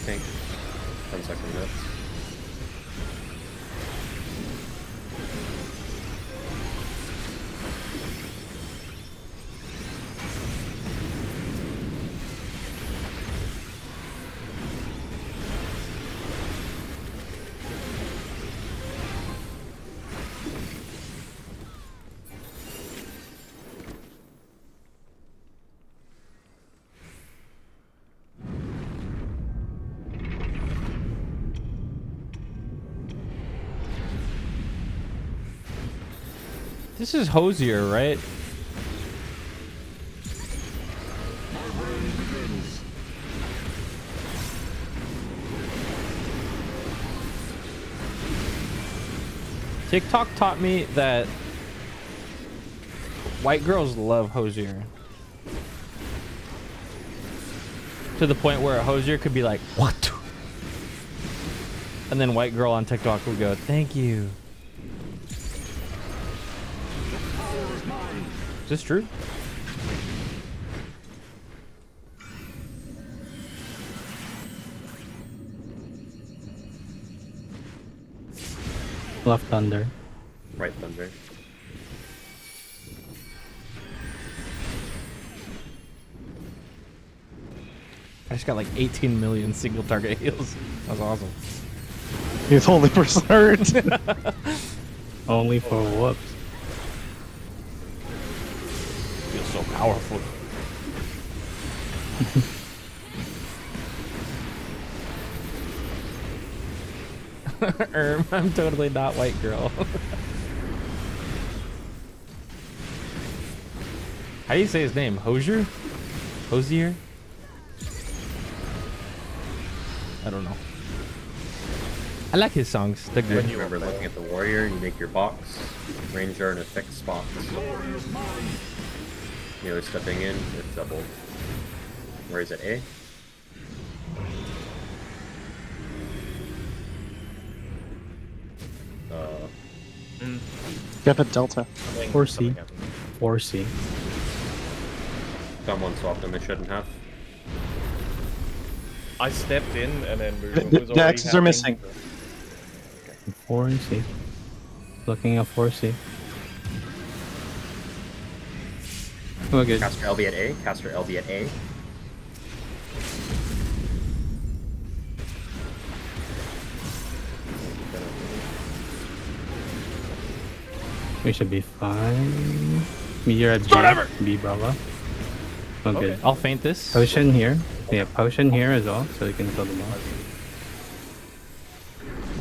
Tank. 10-second nuts.
This is Hosier, right? TikTok taught me that white girls love Hosier. To the point where a Hosier could be like, what? And then white girl on TikTok would go, thank you. Is this true?
Left thunder.
Right thunder.
just got like 18 million single target heals. That was awesome.
You're the only person hurt.
Only for whoops.
Feels so powerful. I'm totally not white girl. How do you say his name? Hosier? Hosier? I don't know. I like his songs. They're good.
When you remember looking at the warrior, you make your box. Ranger and a fixed spot. Melee stepping in, it's doubled. Where is it? A?
Get a delta.
4C. 4C.
Someone swapped them, they shouldn't have.
I stepped in and then
The X's are missing.
4C. Looking at 4C. Oh, good.
Caster LB at A. Caster LB at A.
We should be fine. Meteor at B, Bravo. Oh, good.
I'll feint this.
Potion here. Yeah, potion here as well, so we can kill them all.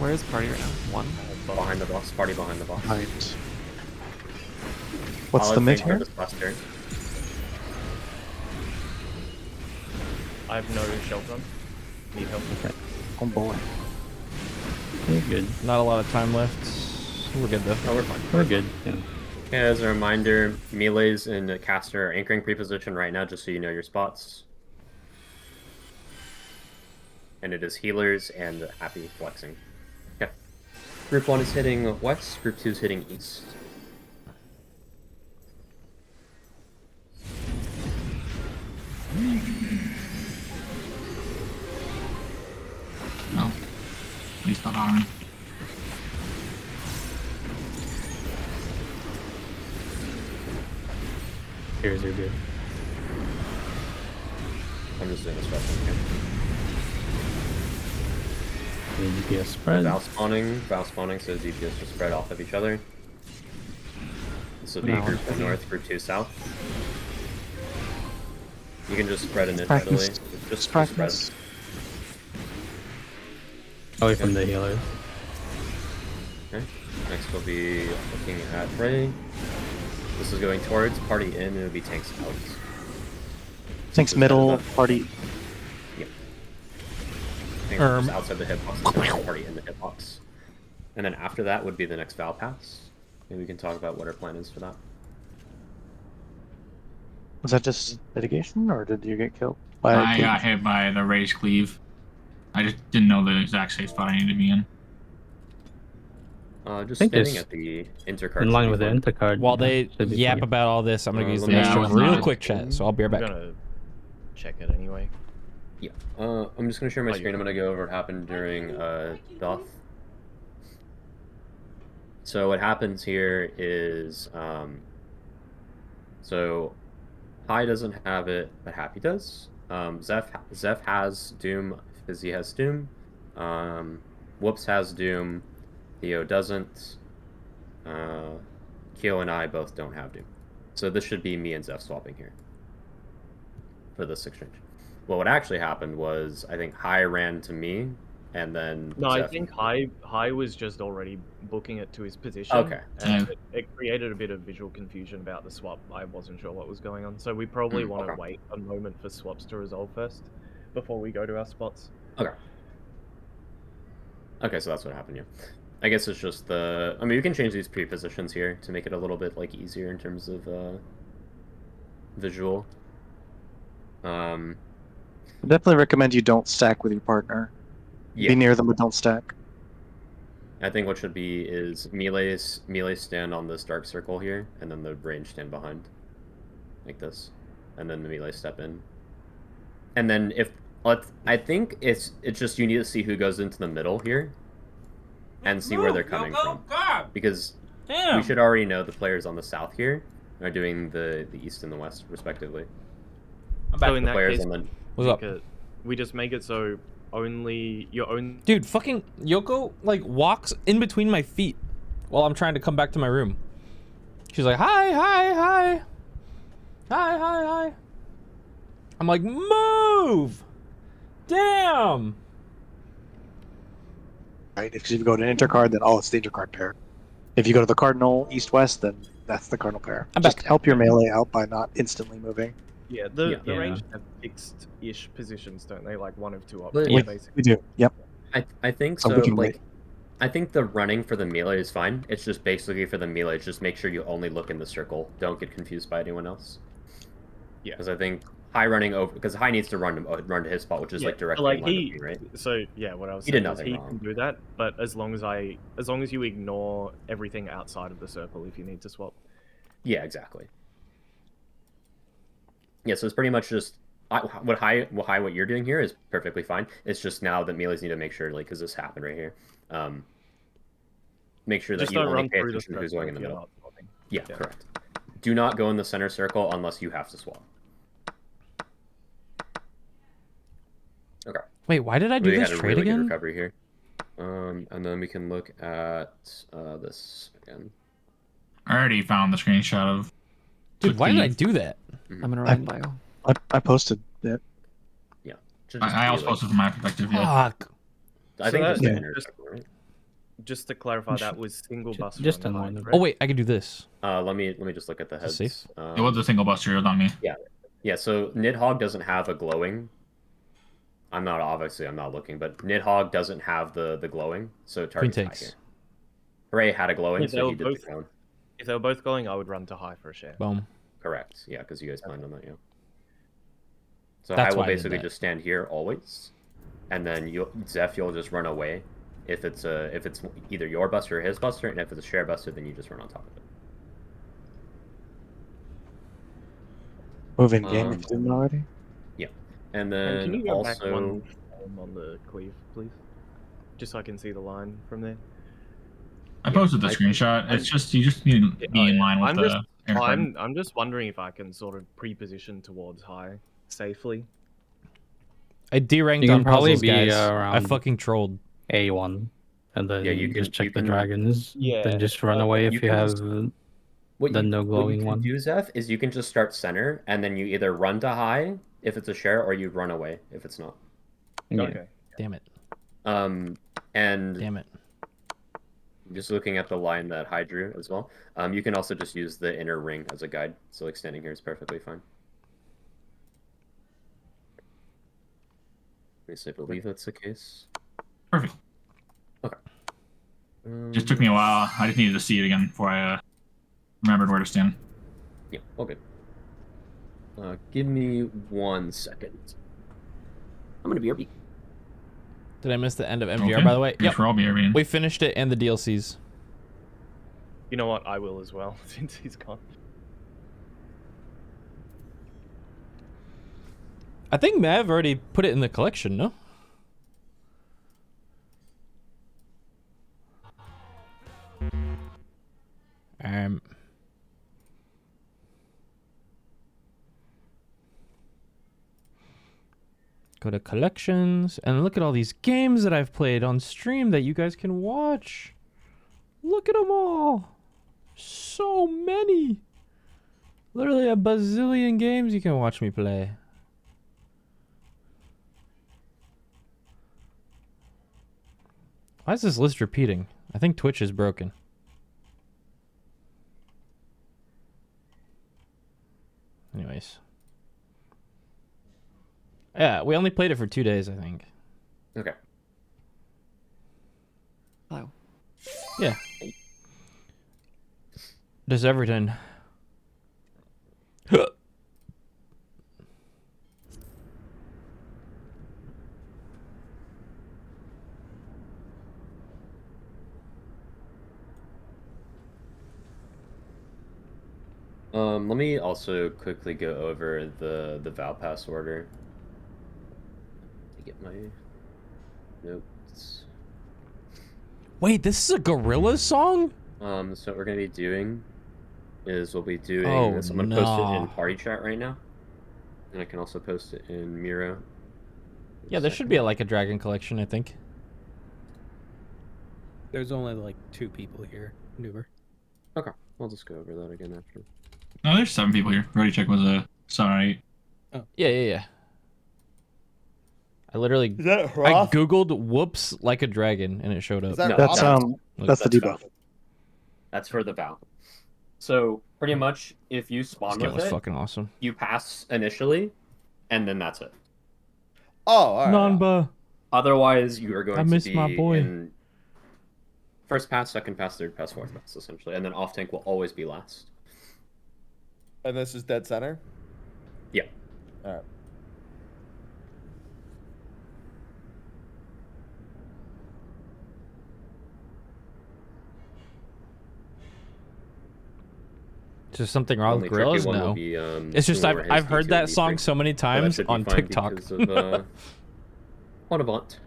Where is party right now? 1?
Behind the boss. Party behind the boss.
Right. What's the mid here?
I have no shell gun. Need help.
Okay.
Oh boy.
We're good.
Not a lot of time left. We're good though.
Oh, we're fine.
We're good. Yeah.
Okay, as a reminder, melees and the caster are anchoring pre-position right now, just so you know your spots. And it is healers and happy flexing. Okay. Group 1 is hitting west, group 2 is hitting east.
No. At least not arm.
Here's your good.
I'm just doing this rushing here.
DPS spread.
Val spawning, so DPS will spread off of each other. This will be
No.
group 1 north, group 2 south. You can just spread initially. Just spread.
Away from the healers.
Okay. Next we'll be looking at Ray. This is going towards party in, and it'll be tanks out.
Tanks middle, party.
Yeah. Tanks just outside the hitbox, party in the hitbox. And then after that would be the next Val pass. Maybe we can talk about what our plan is for that.
Was that just mitigation, or did you get killed by a
I
cleave?
got hit by the raised cleave. I just didn't know the exact safe spot I needed to be in.
Just standing at the intercard.
In line with the intercard.
While they
should be
yap
fine.
about all this, I'm gonna use the
let me-
restroom
Yeah,
real quick, chat. So I'll be right
I'm
back.
gonna check it anyway.
Yeah. I'm just gonna share my
Oh,
screen. I'm gonna go over what happened during Doth. So what happens here is so High doesn't have it, but Happy does. Zeph has Doom. Fizzy has Doom. Whoops has Doom. Theo doesn't. Kyo and I both don't have Doom. So this should be me and Zeph swapping here for this exchange. Well, what actually happened was I think High ran to me, and then
No, I
Zeph...
think High was just already booking it to his position.
Okay.
And it created a bit of visual confusion about the swap. I wasn't sure what was going on, so we probably want to wait a moment for swaps to resolve first before we go to our spots.
Okay. Okay, so that's what happened, yeah. I guess it's just the... I mean, we can change these pre-positions here to make it a little bit, like, easier in terms of visual.
I definitely recommend you don't stack with your partner.
Yeah.
Be near them, but don't stack.
I think what should be is melee stand on this dark circle here, and then the range stand behind. Like this. And then the melee step in. And then if... I think it's just you need to see who goes into the middle here. And see where they're coming from. Because we should already know the players on the south here are doing the east and the west, respectively.
So in that
players
case,
on the...
What's up?
we just make it so only your own.
Dude, fucking Yoko like walks in between my feet while I'm trying to come back to my room. She's like, hi, hi, hi. Hi, hi, hi. I'm like, move! Damn!
Right? If you go to an intercard, then it's the intercard pair. If you go to the cardinal east-west, then that's the cardinal pair. Just help your melee out by not instantly moving.
Yeah, the range have fixed-ish positions, don't they? Like one of two
But-
options, basically.
We do. Yep.
I think
So
so.
we can
Like,
wait.
I think the running for the melee is fine. It's just basically for the melee. Just make sure you only look in the circle. Don't get confused by anyone else.
Yeah.
Because I think High running over because High needs to run to his spot, which is like directly in line with me, right?
So yeah, what I was
He
saying
did
is
nothing
he
wrong.
can do that, but as long as you ignore everything outside of the circle, if you need to swap.
Yeah, exactly. Yeah, so it's pretty much just what you're doing here is perfectly fine. It's just now that melees need to make sure, like, because this happened right here. Make sure that
Just
you
don't
only
run
pay
through the
attention to who's
circle
going in the
if you're
middle.
not swapping.
Yeah, correct. Do not go in the center circle unless you have to swap. Okay.
Wait, why did I do
We
this
had a
trade
really good
again?
recovery here. And then we can look at this again.
I already found the screenshot of.
Dude, why did I do that?
I'm gonna run bio.
I posted it.
Yeah.
I also posted from my perspective. Yeah.
Fuck.
I think just the inner
just,
circle, right?
just to clarify, that was single bus.
just
from
on
the
one
height,
of
right?
Oh wait, I can do this.
Let me just look at the
Is
heads.
this
It was a single buster, not me.
Yeah. Yeah, so Nidhogg doesn't have a glowing. I'm not looking, but Nidhogg doesn't have the glowing, so target's high
takes.
here. Hooray had a glowing,
If they
so
were
he did
both-
the cone.
If they were both going, I would run to high for a share.
Boom.
Correct. Yeah, because you guys planned on that, yeah. So
That's
I will
why I did
basically
that.
just stand here always, and then you'll just run away if it's either your buster or his buster, and if it's a share buster, then you just run on top of it.
Move in game if you didn't already.
Yeah, and
And can
then
you go back
also
one frame on the cleave, please? Just so I can see the line from there.
I posted the screenshot. It's just you just need to be in line with the air card.
I'm just wondering if I can sort of pre-position towards high safely.
I deranked
You
on
can probably
puzzles,
be
guys.
around
I fucking trolled.
A1, and then
Yeah, you can-
just check
you
the
can-
dragons.
Yeah,
Then just run away if
you
you
can
have
just-
the
what
no
you
glowing
can
one.
do, Zeph, is you can just start center, and then you either run to high if it's a share, or you run away if it's not.
Yeah.
Okay.
Damn it.
And
Damn it.
just looking at the line that High drew as well, you can also just use the inner ring as a guide. So like standing here is perfectly fine. At least I believe that's the case.
Perfect.
Okay.
Just took me a while. I just needed to see it again before I remembered where to stand.
Yeah, all good. Give me 1 second. I'm gonna BRB.
Did I miss the end of MGR,
Okay.
by the way?
Yes, we're all BRBing.
We finished it and the DLCs.
You know what? I will as well, since he's gone.
I think Mav already put it in the collection, no? Go to collections and look at all these games that I've played on stream that you guys can watch. Look at them all. So many. Literally a bazillion games you can watch me play. Why is this list repeating? I think Twitch is broken. Anyways. Yeah, we only played it for 2 days, I think.
Okay.
Hello.
Yeah. Does Everton.
Let me also quickly go over the Vow Pass order. Get my notes.
Wait, this is a gorilla song?
So what we're gonna be doing is we'll be doing
Oh,
this. I'm gonna post it in
no.
party chat right now, and I can also post it in Miro.
Yeah, there should be like a dragon collection, I think.
There's only like 2 people here, Nuber.
Okay, I'll just go over that again after.
No, there's 7 people here. Ready check was a 7 or 8.
Oh.
Yeah. I literally
Is that
I
Roth?
googled "whoops like a dragon" and it showed up.
Is that
That's
Roth?
that's the debuff.
That's for the vow. So pretty much, if you
This
spawn
game
with
was
it,
fucking awesome.
you pass initially, and then that's it.
Oh, all right.
Nanba.
Otherwise, you are going
I miss
to be
my boy.
in first pass, second pass, third pass, fourth pass, essentially, and then off tank will always be last.
And this is dead center?
Yeah.
All right.
Is there something wrong
Only
with gorillas?
tricky one will
No.
be,
It's just
lower his
I've heard
D2
that
and
song
D3.
so many
But that
times
should be
on
fine
TikTok.
because of, what about?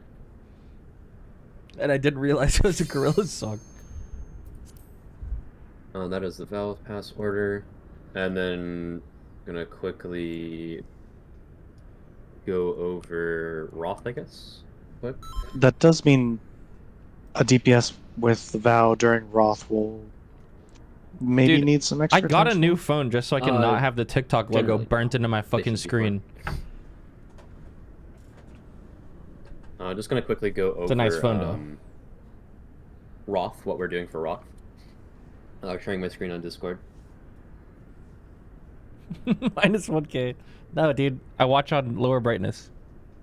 And I didn't realize it was a gorillas song.
That is the valve pass order, and then gonna quickly go over Roth, I guess. Quick.
That does mean a DPS with the vow during Roth will maybe
Dude,
need some extra
I got a
attention.
new phone just so I can not have the TikTok logo
generally
burnt into my
They
fucking
should be fine.
screen.
Just gonna quickly go over.
It's a nice phone, though.
Roth, what we're doing for Roth. Sharing my screen on Discord.
Minus 1K. No, dude. I watch on lower brightness.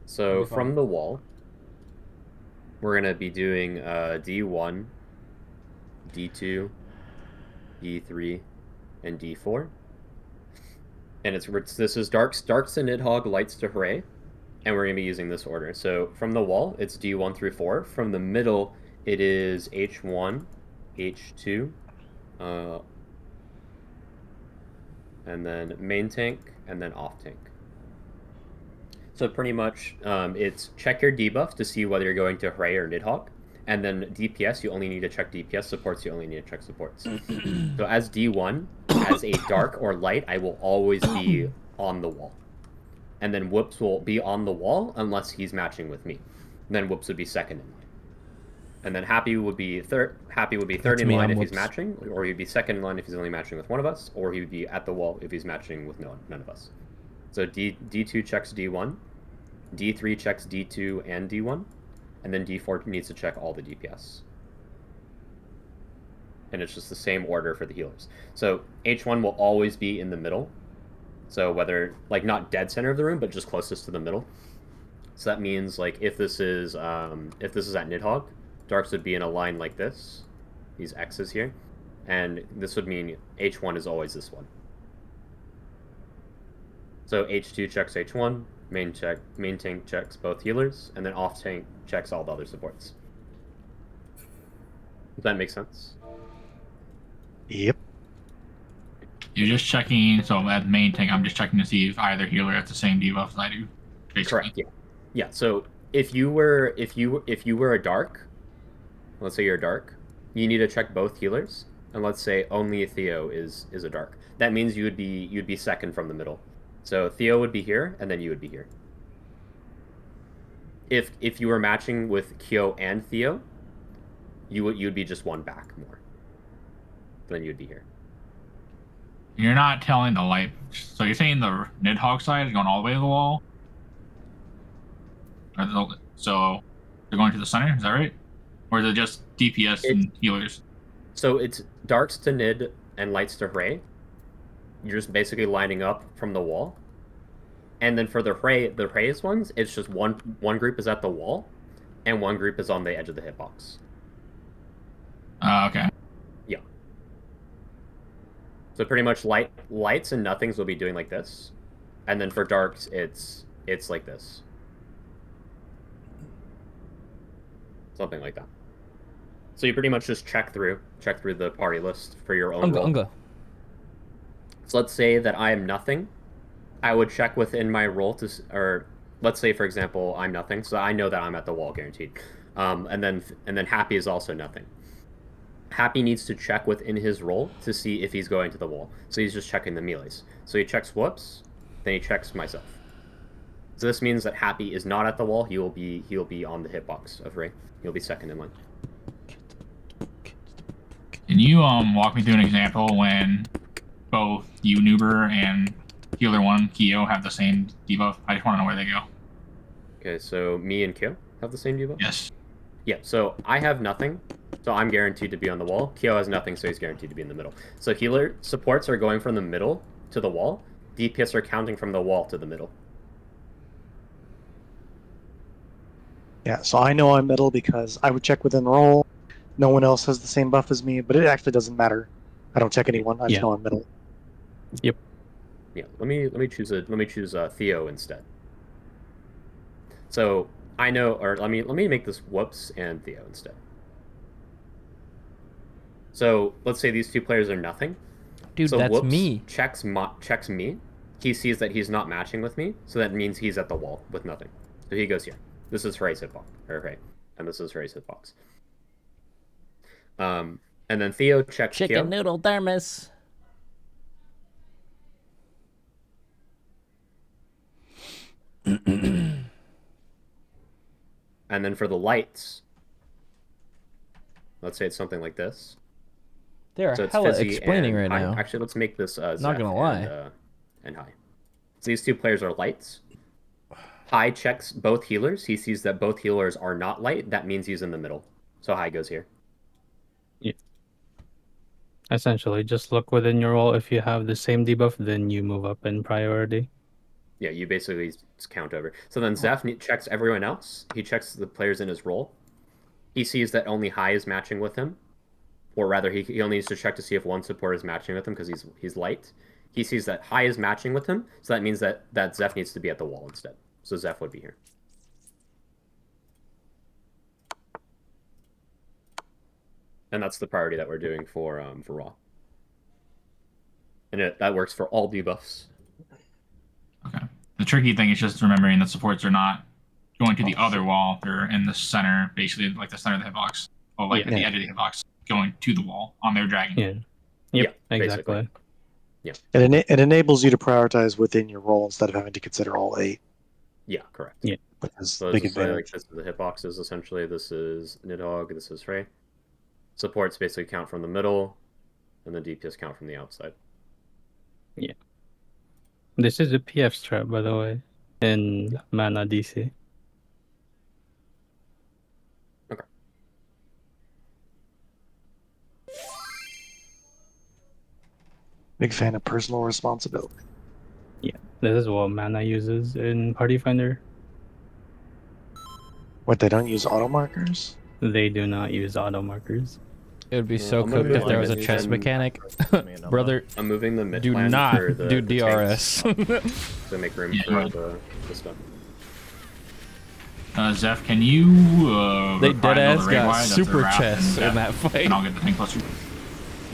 So from the wall, we're gonna be doing D1, D2, D3, and D4. And this is darks to Nidhogg, lights to Hooray, and we're gonna be using this order. So from the wall, it's D1 through 4. From the middle, it is H1, H2, and then main tank, and then off tank. So pretty much, it's check your debuff to see whether you're going to Hooray or Nidhogg, and then DPS, you only need to check DPS. Supports, you only need to check supports. So as D1, as a dark or light, I will always be on the wall. And then Whoops will be on the wall unless he's matching with me. And then Whoops would be second in line. And then Happy would be third. Happy would be third in
me,
line
I'm
if he's
Whoops.
matching, or he'd be second in line if he's only matching with one of us, or he would be at the wall if he's matching with none of us. So D2 checks D1, D3 checks D2 and D1, and then D4 needs to check all the DPS. And it's just the same order for the healers. So H1 will always be in the middle. So whether, like, not dead center of the room, but just closest to the middle. So that means, like, if this is at Nidhogg, Darks would be in a line like this, these X's here, and this would mean H1 is always this one. So H2 checks H1, main tank checks both healers, and then off tank checks all the other supports. Does that make sense?
Yep.
You're just checking, so at main tank, I'm just checking to see if either healer has the same debuff as I do. Basically.
Correct. Yeah. Yeah. So if you were a dark, let's say you're a dark, you need to check both healers, and let's say only Theo is a dark. That means you'd be second from the middle. So Theo would be here, and then you would be here. If you were matching with Kyo and Theo, you'd be just one back more. Then you'd be here.
You're not telling the light. So you're saying the Nidhogg side is going all the way to the wall? So they're going to the center, is that right? Or is it just DPS and healers?
So it's darks to Nid and lights to Hooray. You're just basically lining up from the wall. And then for the Hoorays ones, it's just one group is at the wall, and one group is on the edge of the hitbox.
Okay.
Yeah. So pretty much lights and nothings will be doing like this, and then for darks, it's like this. Something like that. So you pretty much just check through the party list for your own role. So let's say that I am nothing. I would check within my role or let's say for example I'm nothing, so I know that I'm at the wall guaranteed. And then Happy is also nothing. Happy needs to check within his role to see if he's going to the wall. So he's just checking the melees. So he checks Whoops, then he checks myself. So this means that Happy is not at the wall. He will be on the hitbox of Ray. He'll be second in line.
Can you walk me through an example when both you, Noober, and Healer 1, Kyo, have the same debuff? I just want to know where they go.
Okay, so me and Kyo have the same debuff?
Yes.
Yeah, so I have nothing, so I'm guaranteed to be on the wall. Kyo has nothing, so he's guaranteed to be in the middle. So healer supports are going from the middle to the wall. DPS are counting from the wall to the middle.
Yeah, so I know I'm middle because I would check within roll. No one else has the same buff as me, but it actually doesn't matter. I don't check anyone. I just know I'm middle.
Yep.
Yeah, let me choose Theo instead. So I know, or let me make this Whoops and Theo instead. So let's say these two players are nothing.
Dude,
so
that's
Whoops
me.
Checks me. He sees that he's not matching with me, so that means he's at the wall with nothing. So he goes here. This is Ray's hitbox, and this is Ray's hitbox. And then Theo checks
Chicken
Kyo.
noodle thermos.
And then for the lights, let's say it's something like this.
They're
so it's
hella
Fizzy
explaining
and
right
High.
now.
Actually, let's make this
Not
Zeph
gonna lie.
and High. So these two players are lights. High checks both healers. He sees that both healers are not light. That means he's in the middle. So High goes here.
Yeah. Essentially, just look within your role. If you have the same debuff, then you move up in priority.
Yeah, you basically just count over. So then Zeph checks everyone else. He checks the players in his role. He sees that only High is matching with him. Or rather, he only needs to check to see if one support is matching with him because he's light. He sees that High is matching with him, so that means that Zeph needs to be at the wall instead. So Zeph would be here. And that's the priority that we're doing for Raw. And that works for all debuffs.
Okay. The tricky thing is just remembering that supports are not going to the other wall. They're in the center, basically like the center of the hitbox. Or like at the edge of the hitbox, going to the wall on their dragon.
Yeah. Yep, exactly.
Yeah.
And it enables you to prioritize within your role instead of having to consider all 8.
Yeah, correct.
Yeah.
So
big
this is like
advantage.
this is the hitboxes essentially. This is Nidhogg. This is Ray. Supports basically count from the middle, and then DPS count from the outside.
Yeah. This is a PF strat, by the way, in Mana DC.
Okay.
Big fan of personal responsibility.
Yeah, this is what Mana uses in Party Finder.
What, they don't use auto markers?
They do not use auto markers.
It would be so
I'm
cooked
moving
if there
the
was a
mid
chess
lane.
mechanic. Brother,
I'm moving the mid
do
lane
not
for the
do
the
DRS.
tanks to make room for the stuff.
Zeph, can you
They
reply to
deadass
the raid
got
wide? That's a
super
wrap,
chess
and
in that fight.
And I'll get the tank cluster.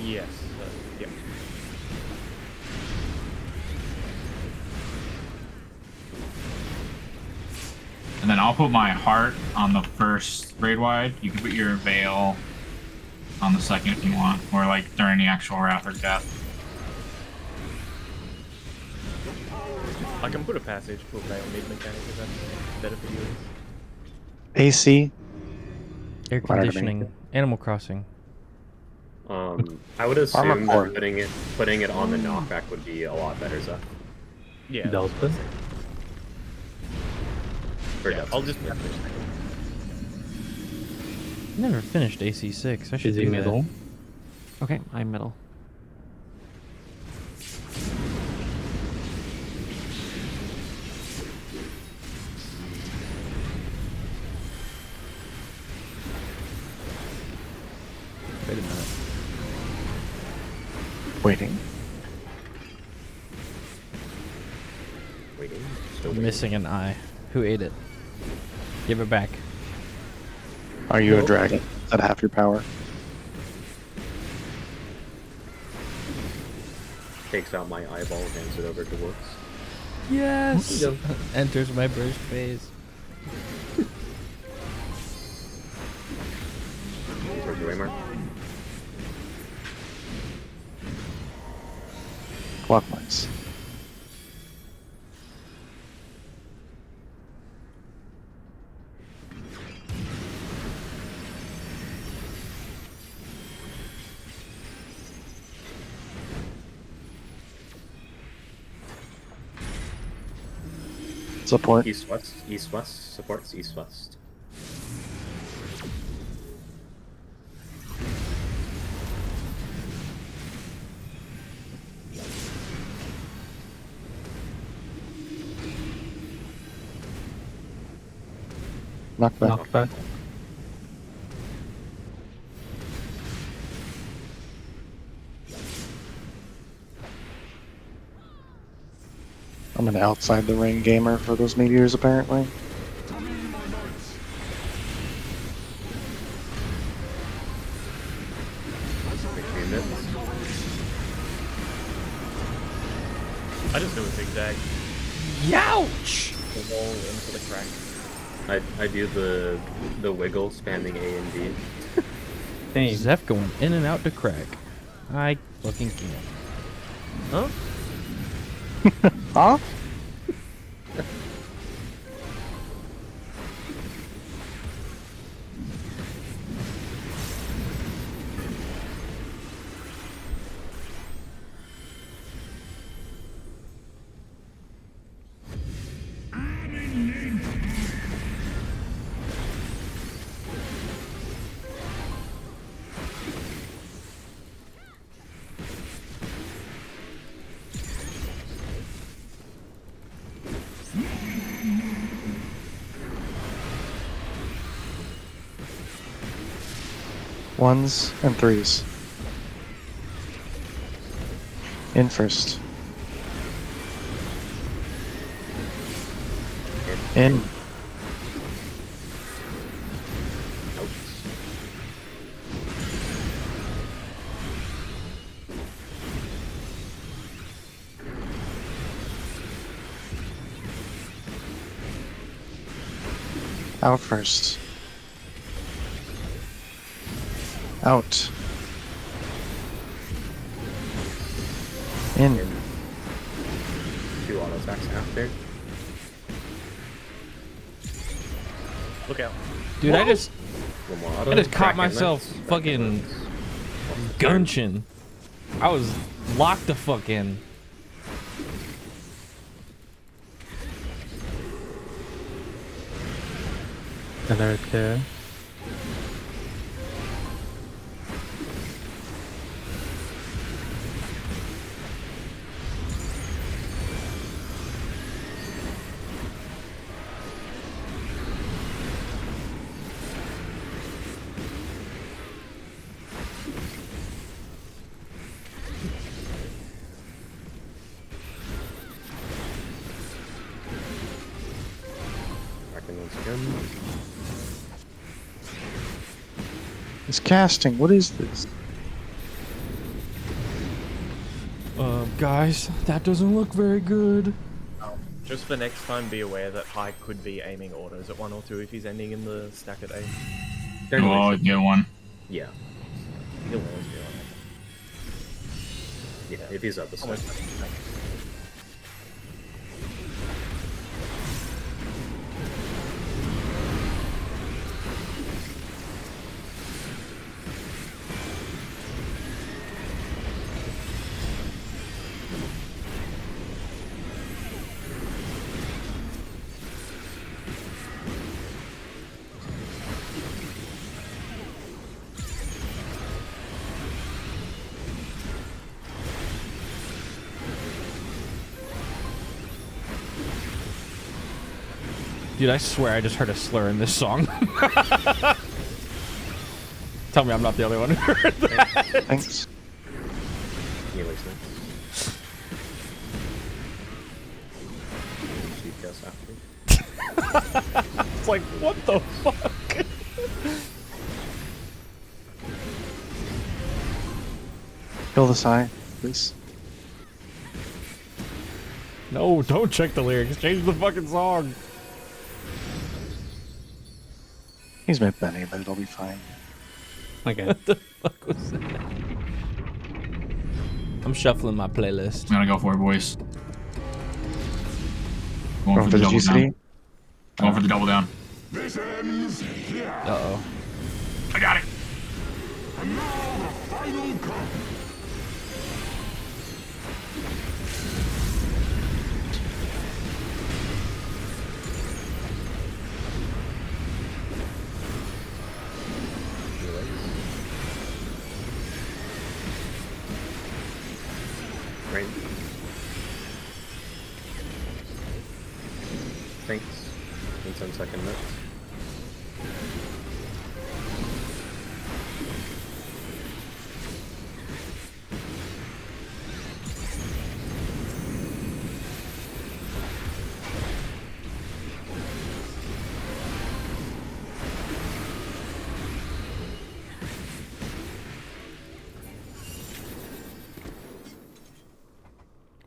Yes. Yeah.
And then I'll put my heart on the first raid wide. You can put your veil on the second if you want, or like during the actual wrath or death.
I can put a passage, put veil mid mechanic if that's better for you.
AC?
Air
Why not
conditioning. Animal Crossing.
I would assume
Armor
that
core.
putting it on the knockback would be a lot better, Zeph.
Yeah.
Delta.
For
Yeah,
depth.
I'll just
Never finished AC6. I should
Is he
do
middle?
that.
Okay, I'm middle.
Wait a minute.
Waiting.
Waiting. Still
I'm
waiting.
missing an eye. Who ate it? Give it back.
Are you a dragon? Is that half your power?
Takes out my eyeball and hands it over to Woods.
Yes! Enters my burst phase.
Towards the Waymar.
Clockwise. Support.
East west. East west. Supports east west.
Knock back.
Knock back.
I'm an outside the ring gamer for those meteors, apparently.
I just do a zigzag.
Youch!
The wall into the crack.
I do the wiggle spamming A and D.
Same.
Zeph going in and out to crack. I fucking can't.
Huh?
Huh? Ones and threes. In first. In. Out first. Out. In.
2 auto attacks after.
Look out.
Dude,
Whoa!
I just caught myself fucking gunching. I was locked the fuck in.
Another two.
It's casting. What is this?
Guys, that doesn't look very good.
Just for next time, be aware that Pike could be aiming autos at 1 or 2 if he's ending in the stack at 8.
We'll always get one.
Yeah. He'll always be on it. Yeah, if he's up the stack.
Dude, I swear I just heard a slur in this song. Tell me I'm not the only one who heard that.
Thanks.
It's like, what the fuck?
Kill the side, please.
No, don't check the lyrics. Change the fucking song.
He's made Benny, but it'll be fine.
Okay.
What the fuck was that? I'm shuffling my playlist.
I'm gonna go for it, boys.
Going for the
double
GCD?
down. Going for the double down.
This ends here.
Uh-oh.
I got it.
And now the final cut.
range. Thanks. In 10 second minutes.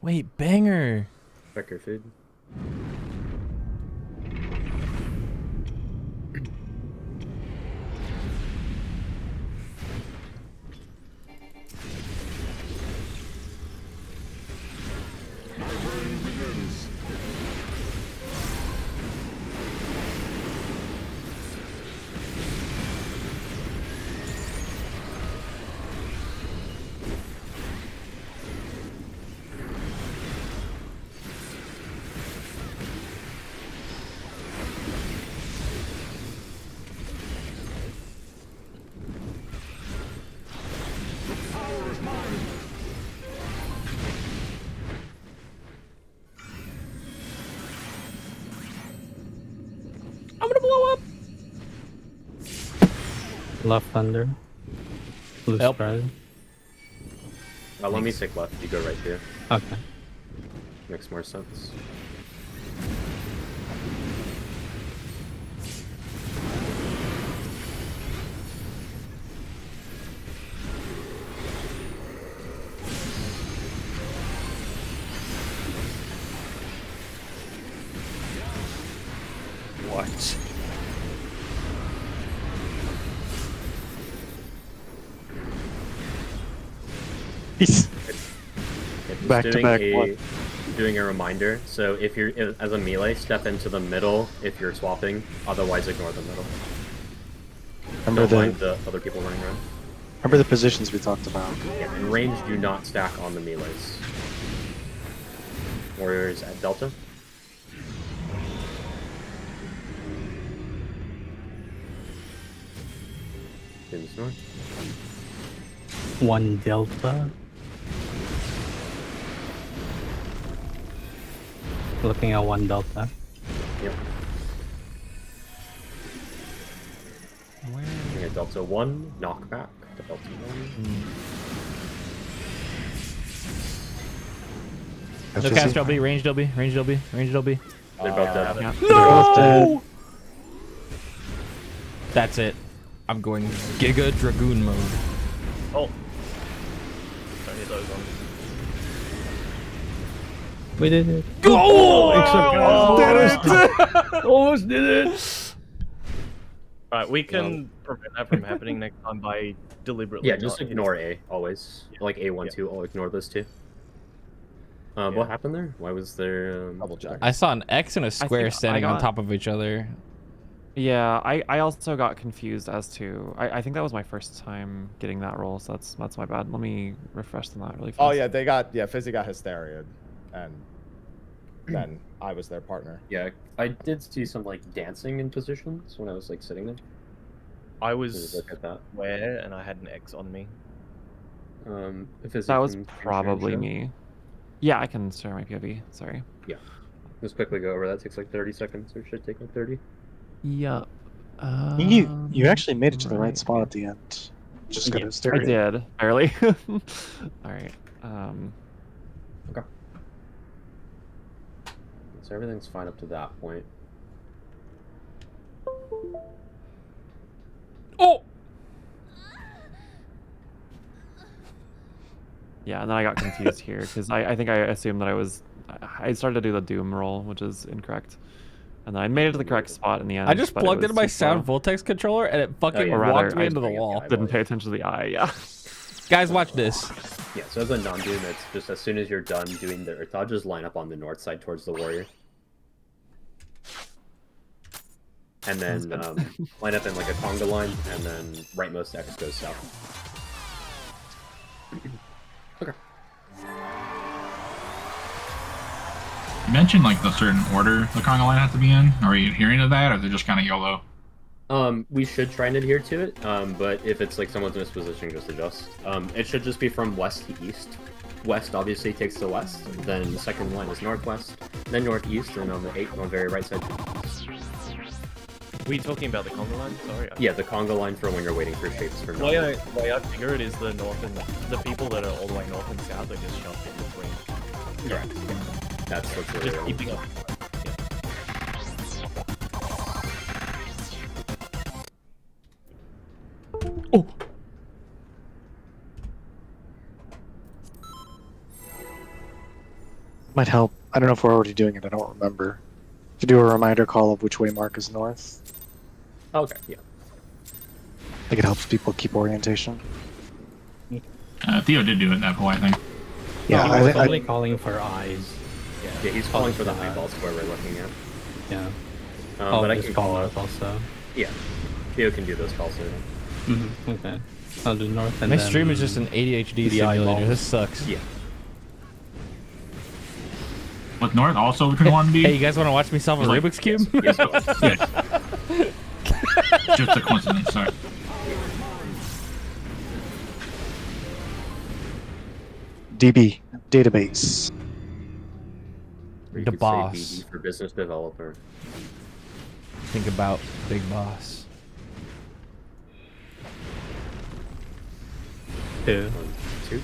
Wait, banger.
Check your food.
I'm gonna blow up.
Left thunder. Blue spread.
Let me stick left. You go right here.
Okay.
Makes more sense.
What?
Back to back.
Doing a reminder. So if you're as a melee, step into the middle if you're swapping. Otherwise, ignore the middle.
Remember
Don't mind the other people running around.
Remember the positions we talked about.
Yeah, in range, do not stack on the melees. Warriors at Delta. Students north.
1 delta. Looking at 1 delta.
Yep. Looking at Delta 1, knockback to Delta 1.
No cast LB, ranged LB, ranged LB, ranged LB.
They're both dead.
No!
They're both dead.
That's it. I'm going Giga Dragoon mode.
Oh. Don't hit those ones.
We did it.
Oh!
Almost did it.
Right, we can prevent that from happening next time by deliberately.
Yeah, just
not
ignore
hitting.
A always. Like A1, 2, I'll ignore those two. What happened there? Why was there?
Double check.
I saw an X and a square standing on top of each other.
Yeah, I also got confused as to I think that was my first time getting that roll, so that's my bad. Let me refresh on that really fast.
Oh yeah, they got Fizzy got Hysteria, and then I was their partner.
Yeah, I did see some like dancing in positions when I was like sitting there.
I was
Look at that.
where, and I had an X on me.
That was probably me. Yeah, I can share my POV. Sorry.
Yeah. Just quickly go over that. Takes like 30 seconds, or should take like 30.
Yep.
You actually made it to the right spot at the end. Just got
I did, barely. Alright.
Okay. So everything's fine up to that point.
Oh!
Yeah, and then I got confused here because I think I assumed that I started to do the Doom roll, which is incorrect. And then I made it to the correct spot in the end.
I just plugged into my sound Voltex controller and it fucking walked me into the wall.
Didn't pay attention to the eye, yeah.
Guys, watch this.
Yeah, so as a non-Doom, it's just as soon as you're done doing the Earth, I'll just line up on the north side towards the warrior. And then line up in like a conga line, and then rightmost X goes south. Okay.
You mentioned like the certain order the conga line has to be in. Are you adhering to that, or is it just kind of YOLO?
We should try and adhere to it, but if it's like someone's misposition, just adjust. It should just be from west to east. West obviously takes the west, then the second line is northwest, then northeast, and on the very right side.
Were you talking about the conga line? Sorry.
Yeah, the conga line for when you're waiting for shapes for
The way I figure it is the north and the people that are all the way north and south are just shoved in between.
Correct. Yeah. That's really
just keeping up.
Oh.
Might help. I don't know if we're already doing it. I don't remember. To do a reminder call of which way mark is north.
Okay, yeah.
I think it helps people keep orientation.
Theo did do it that way, I think.
Yeah,
Yeah,
I was
I-
only calling for eyes.
Yeah, he's calling for the eyeballs where we're looking at.
Yeah.
But I
just
can
call
call
north also.
Yeah, Theo can do those calls later.
Okay. I'll do north and
My
then
stream is just an ADHD
the
simulator.
eyeballs.
This sucks.
Yeah.
With north also between 1 and B?
Hey, you guys want to watch me solve a
Like-
Rubik's Cube?
Yes. Just a coincidence, sorry.
DB database.
Or you
The
could say
boss.
BD for business developer.
Think about Big Boss.
2.
2.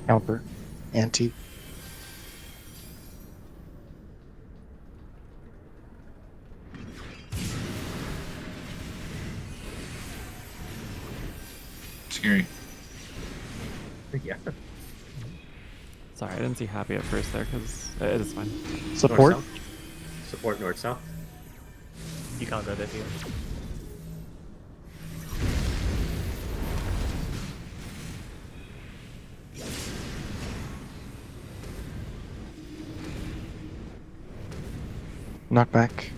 Counter. Anti.
Scary.
Yeah.
Sorry, I didn't see happy at first there because it is fine.
Support.
North-south. Support north-south.
You can't go there, Theo.
Knockback.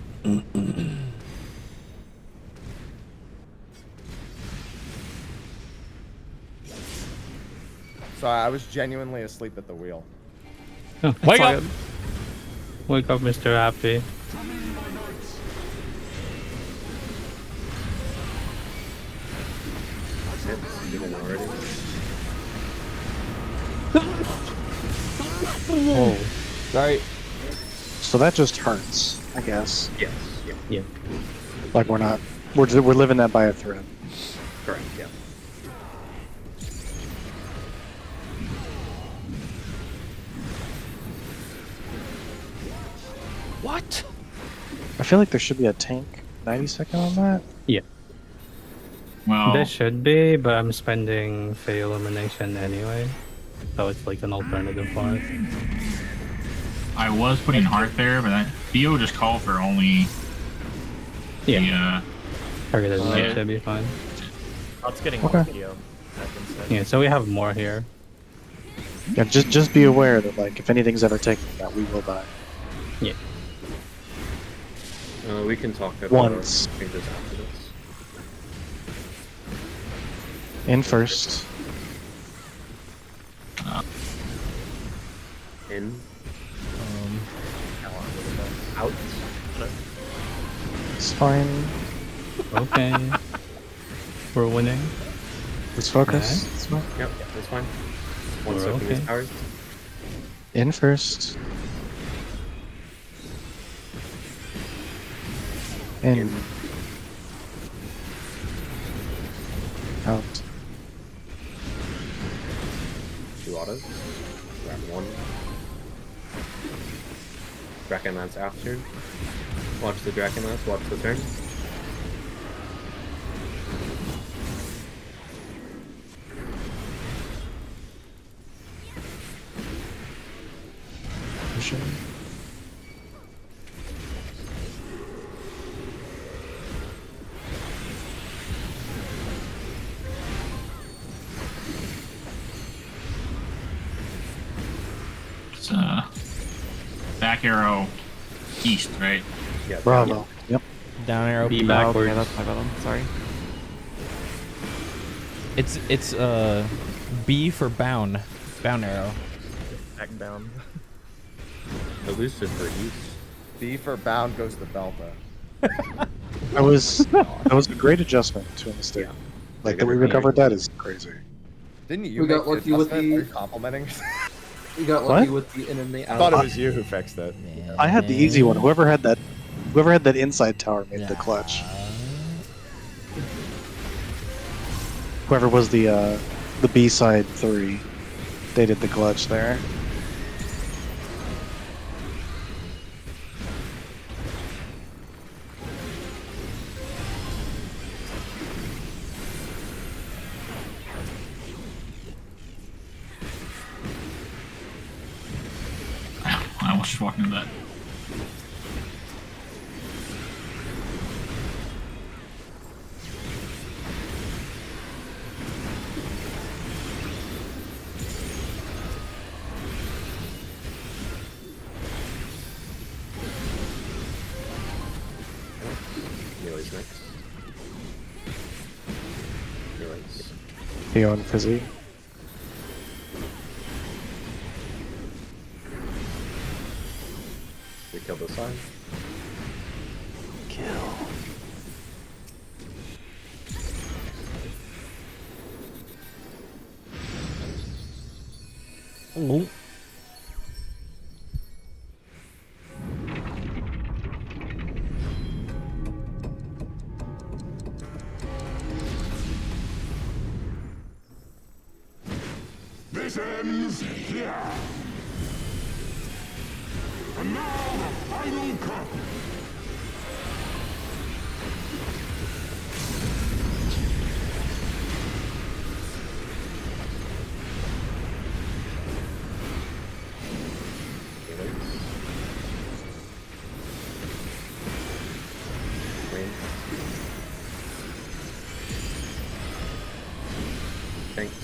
Sorry, I was genuinely asleep at the wheel.
Wake up!
Wake up, Mr. Happy.
Oh.
Sorry.
So that just hurts, I guess.
Yes. Yeah.
Yeah.
Like we're living that by a thread.
Correct. Yeah.
What?
I feel like there should be a tank 90-second on that.
Yeah.
Well,
There should be, but I'm spending fail elimination anyway. So it's like an alternative part.
I was putting heart there, but Theo just called for only
Yeah. Targeted
yeah.
mid should be fine.
That's getting
Okay.
lucky,
Yeah, so we have more here.
Yeah, just be aware that like if anything's ever taken, that we will die.
Yeah.
We can talk about
Once.
changes after this.
In first.
In. Out.
It's fine.
Okay. We're winning.
Let's focus.
Okay.
It's fine.
Yep, that's fine. One
We're
soaking is
okay.
powered.
In first. In. Out.
2 autos. Dragonlance after. Watch the Dragonlance, watch the turn.
Pushing.
It's back arrow east, right?
Yeah.
Bravo. Yep.
Down arrow.
Be
Oh,
backwards.
okay, that's my bad. Sorry.
It's B for bound. Bound arrow.
Back down.
Elusive for east.
B for bound goes to Delta.
That was a great adjustment to a mistake. Like that we recovered that is crazy.
Didn't you
We
make
got
the
lucky with
adjustment?
the-
Are you complimenting?
We got
What?
lucky with the enemy
I thought it
out.
was you who fixed it.
I had the easy one. Whoever had that inside tower made the clutch. Whoever was the B side 3, they did the clutch there.
I almost just walked into that.
Melee's next. Melee's.
Theo and Fizzy.
We killed the sign.
Kill.
Oh.
This ends here. And now the final cup.
Thanks.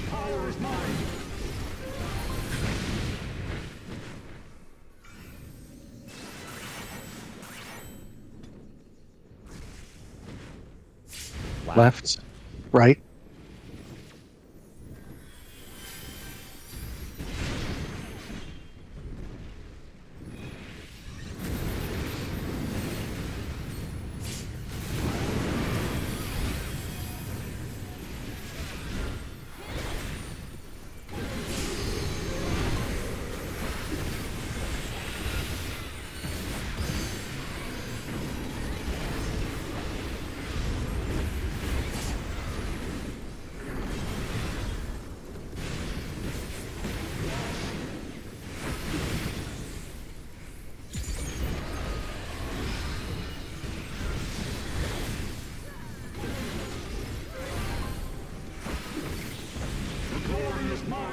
Power is mine.
Left. Right.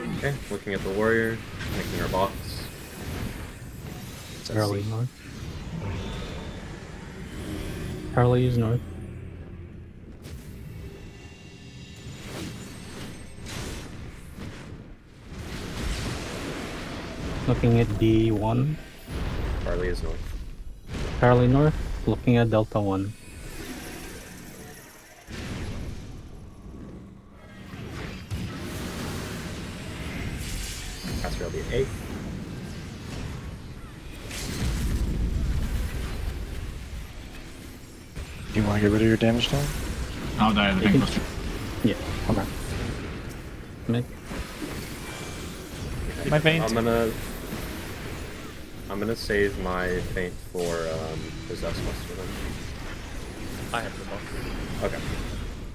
Okay, looking at the warrior, making our box.
Harley north. Harley is north. Looking at D1.
Harley is north.
Harley north. Looking at Delta 1.
Caster will be 8.
Do you want to get rid of your damage time?
I'll die at the thing first.
Yeah.
Okay.
Mid.
My feint.
I'm gonna save my feint for possess most for them.
I have the boss.
Okay.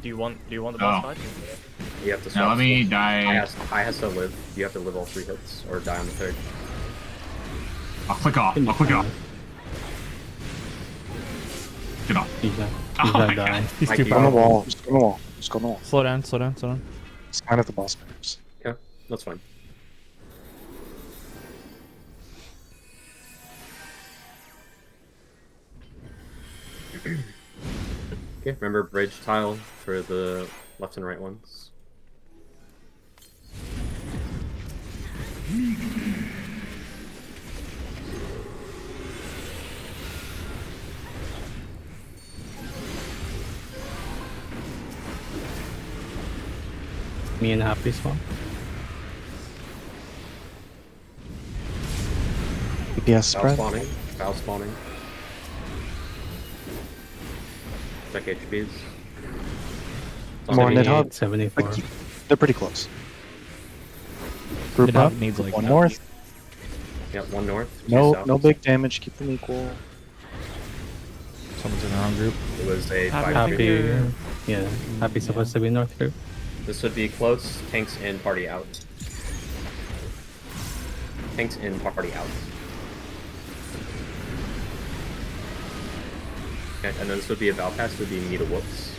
Do you want the boss fight?
You have to
Now
stop.
let me die.
I has to live. You have to live all 3 hits or die on the 3rd.
I'll click off. I'll click off. Get off.
He's not
Oh my
dying.
God.
He's too
Just go on the
powerful.
wall. Just go on the wall. Just go on the wall.
Slow down, slow down, slow down.
It's kind of the boss matters.
Okay, that's fine. Okay, remember bridge tile for the left and right ones.
Me and Happy swap.
DPS
Foul
spread.
spawning. Foul spawning. Check HPs.
More Nidhogg.
74.
Like, they're pretty close. Group
Nidhogg
up.
needs, like,
one
no-
north.
Yep, 1 north. 2
No,
south.
no big damage. Keep them equal.
Someone's in the wrong group.
It was a
Happy.
5
Yeah. Happy supposed to be north group.
This would be close. Tanks in, party out. Tanks in, party out. Okay, and then this would be a Valpass, would be me to Woops.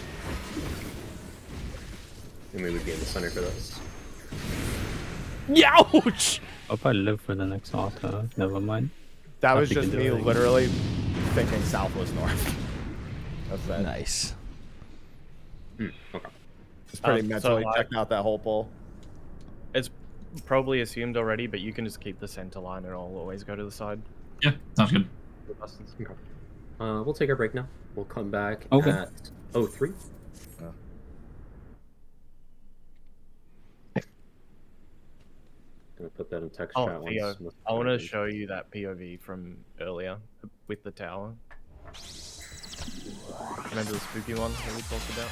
And we would be in the center for this.
Youch!
I'll probably live for the next auto. Never mind.
That was
Nothing
just
can
me
do it.
literally thinking south was north. That's it.
Nice.
Okay.
It's pretty mentally
so
checked out that whole pull.
It's probably assumed already, but you can just keep the center line and I'll always go to the side.
Yeah, sounds good.
Okay. We'll take our break now. We'll come back
Okay.
at 03. Gonna put that in text
Oh,
chat
Theo,
once.
I want to show you that POV from earlier with the tower. Remember the spooky one that we talked about?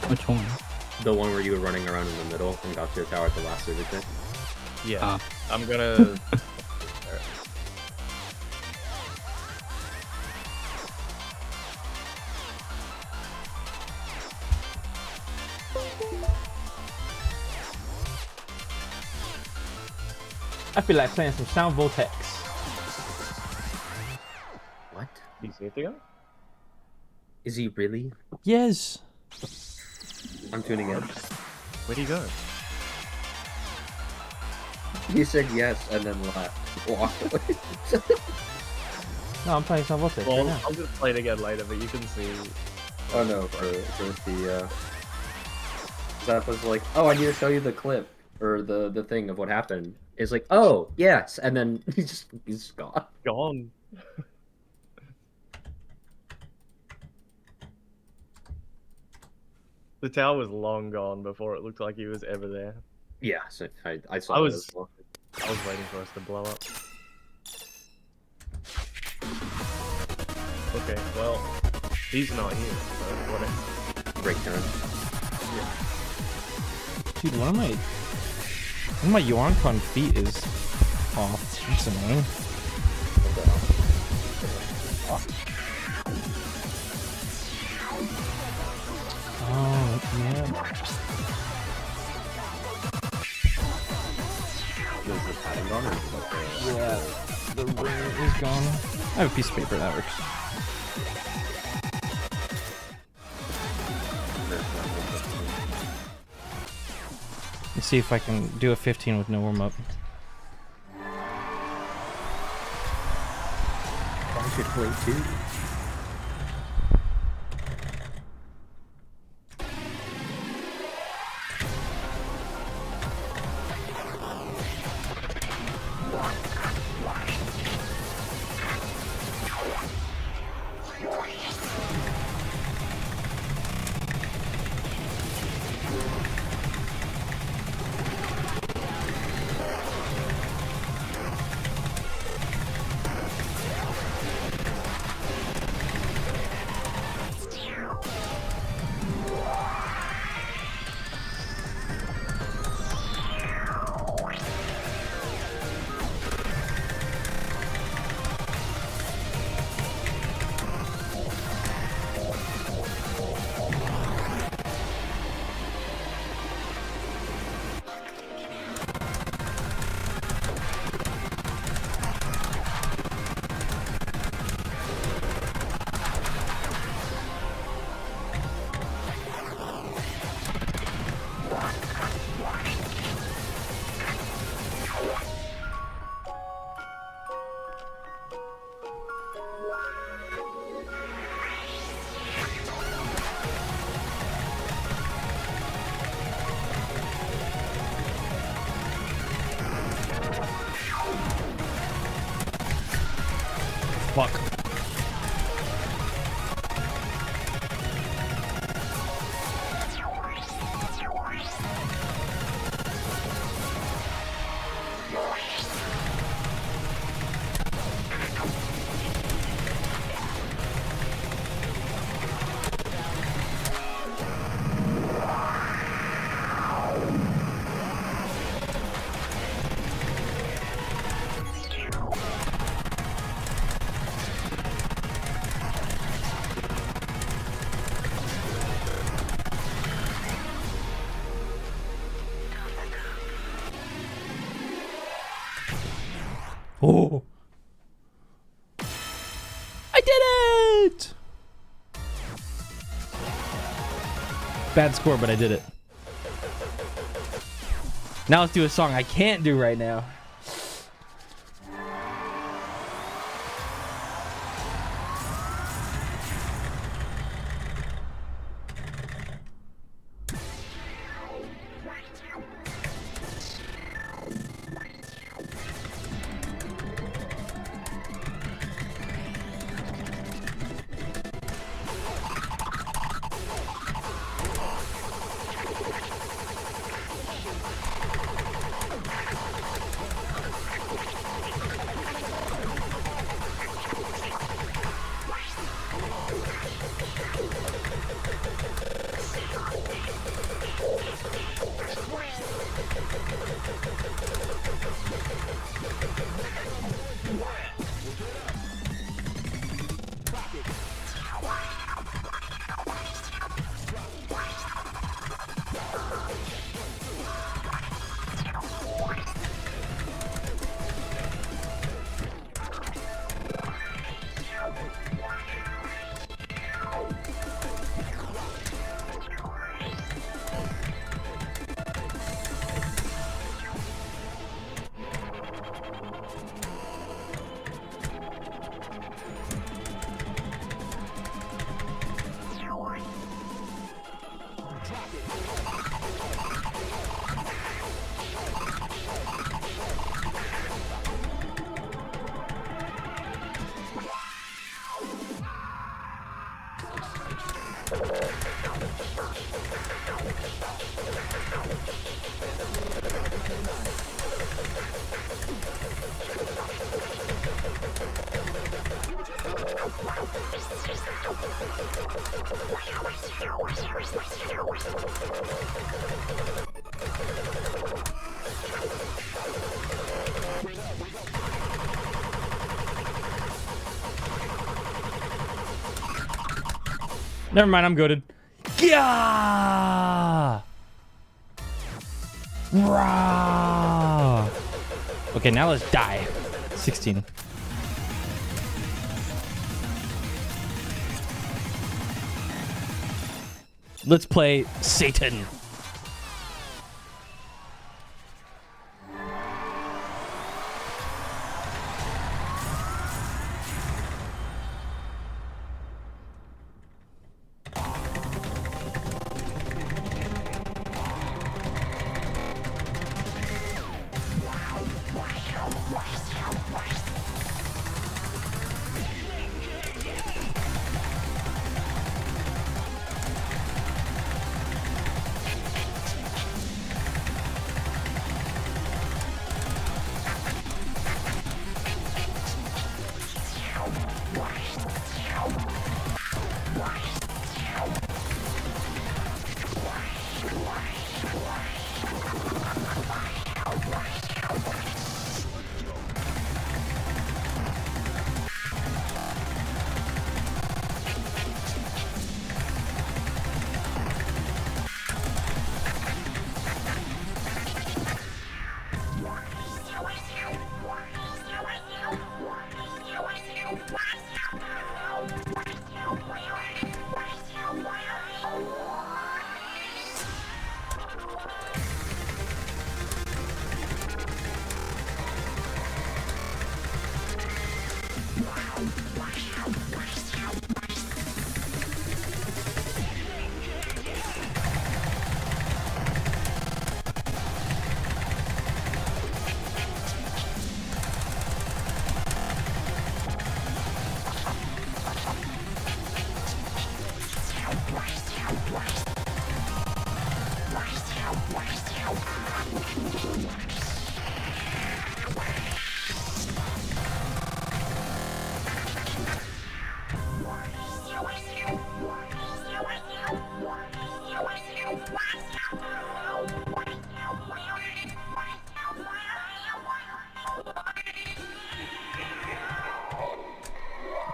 Which one?
The one where you were running around in the middle and got to your tower at the last of it.
Yeah. I'm gonna...
I feel like playing some Sound Vortex.
What?
Do you see it again?
Is he really?
Yes.
I'm tuning in.
Where'd he go?
He said yes and then left. Walked away.
No, I'm playing Sound Vortex right
Well,
now.
I'll just play it again later, but you can see...
Oh no, for the that was like, oh, I need to show you the clip or the thing of what happened. It's like, oh yes, and then he's gone.
Gone. The tower was long gone before it looked like he was ever there.
Yeah, so I saw
I
that
was
as well.
waiting for us to blow up. Okay, well, he's not here, so whatever.
Breakdown.
Dude, one of my Yorancon feet is off. That's annoying. Oh, man.
Is the padding gone? Or is it
Yeah, the ring is gone. I have a piece of paper that works. Let's see if I can do a 15 with no warm-up.
I should play too.
Fuck. Oh. I did it! Bad score, but I did it. Now let's do a song I can't do right now. Never mind, I'm goated. Yeah! Rah! Okay, now let's die. 16. Let's play Satan.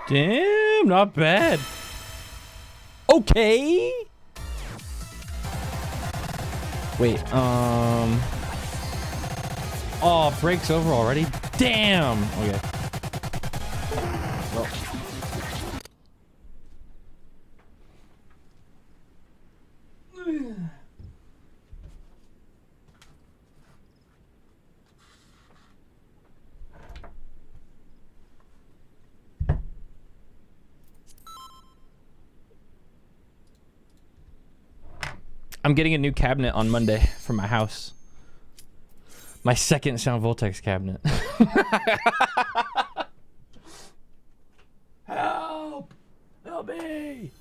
Damn, not bad. Okay. Wait, oh, breaks over already? Damn. Okay. Well. I'm getting a new cabinet on Monday for my house. My second Sound Voltex cabinet. Help! Help me!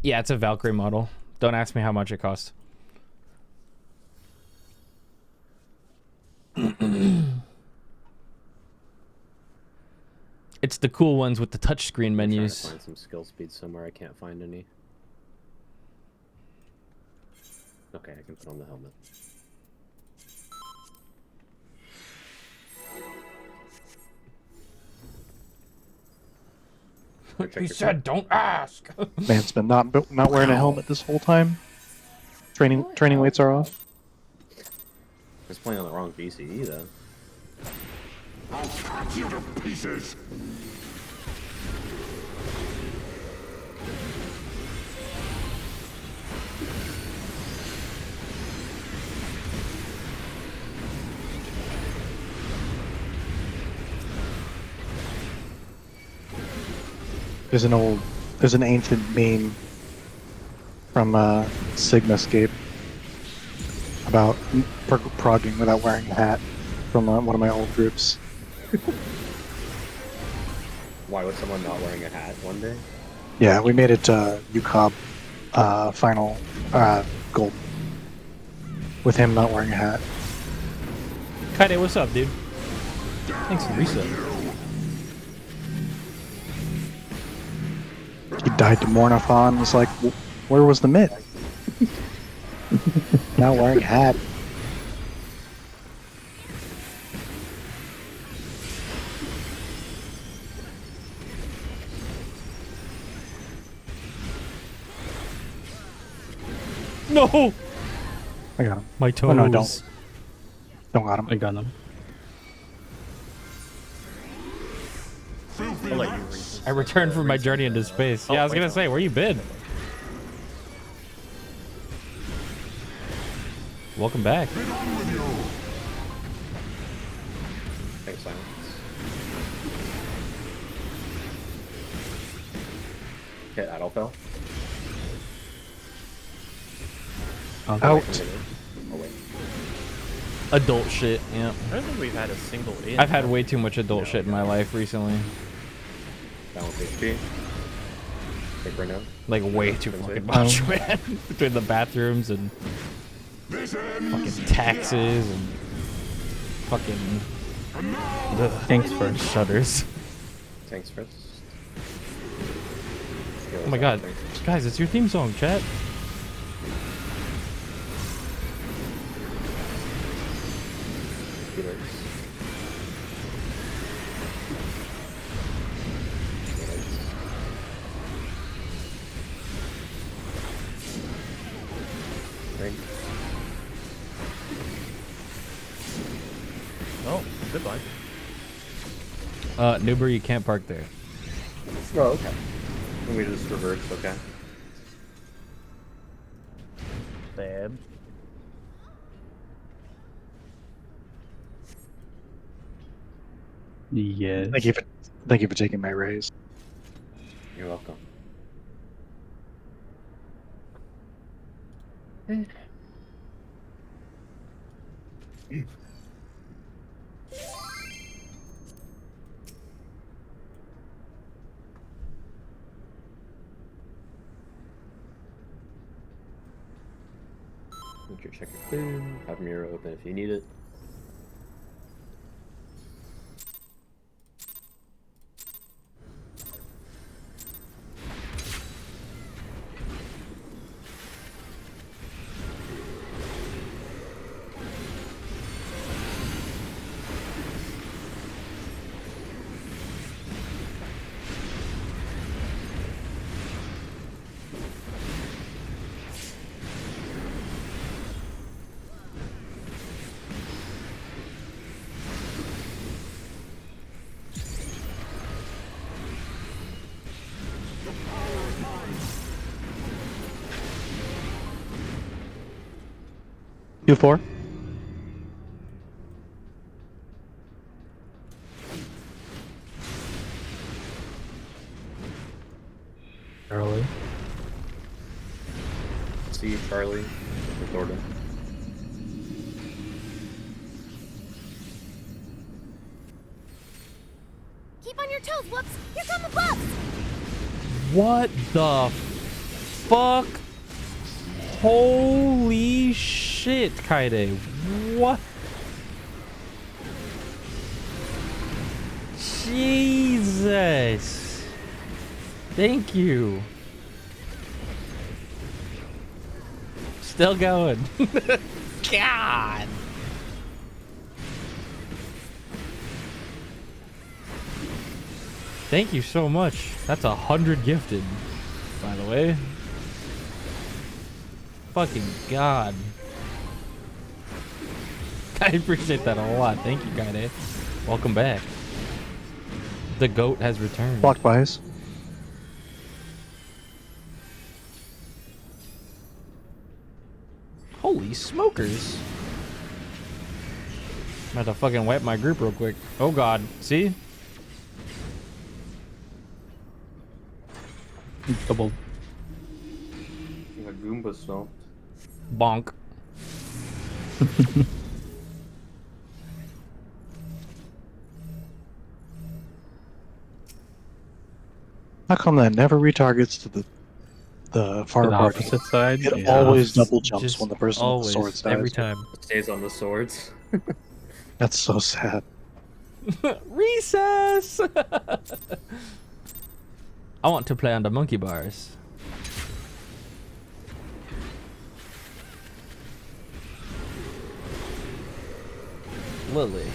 Yeah, it's a Valkyrie model. Don't ask me how much it costs. It's the cool ones with the touchscreen menus.
I'm trying to find some skill speed somewhere. I can't find any. Okay, I can put on the helmet.
He said, "Don't ask."
Man's been not wearing a helmet this whole time. Training weights are off.
Just playing on the wrong VCE though.
I'll cut you to pieces.
There's an ancient meme from Sigmascape about progging without wearing a hat from one of my old groups.
Why was someone not wearing a hat one day?
Yeah, we made it UCOB final gold with him not wearing a hat.
Kaide, what's up, dude? Thanks for the reset.
He died to Mornathon. Was like, where was the myth? Not wearing a hat.
No!
I got him.
My toes.
Oh, no, don't. Don't got him.
I got him.
I'll let you read.
I returned from my journey into space. Yeah, I was gonna say, where you been? Welcome back.
Thanks, Silence. Hit Adolfel.
Out.
Oh, wait.
Adult shit, yeah.
I don't think we've had a single in.
I've had way too much adult shit in my life recently.
Balance HP. Take right now.
Like way too fucking much, man. Between the bathrooms and fucking taxes and fucking
Thanks first.
shutters.
Thanks first.
Oh my god. Guys, it's your theme song, chat.
Oh, goodbye.
Newbury, you can't park there.
Oh, okay. We just reverse, okay.
Bam.
Yes.
Thank you for taking my raise.
You're welcome. Make sure to check your food. Have mirror open if you need it.
Q4.
Charlie.
See Charlie with Thornton.
Keep on your toes, Whoops! Here come the bugs!
What the fuck? Holy shit, Kaide. What? Jesus. Thank you. Still going. God. Thank you so much. That's 100 gifted, by the way. Fucking God. I appreciate that a lot. Thank you, Kaide. Welcome back. The goat has returned.
Clockwise.
Holy smokers. I'm about to fucking wipe my group real quick. Oh God. See?
Double.
A Goomba snow.
Bonk.
How come that never retargets to the far
To the
party?
opposite side?
It
Yeah.
always double jumps
Just
when the person with the swords dies.
every time.
It stays on the swords.
That's so sad.
Recess! I want to play on the monkey bars. Lily.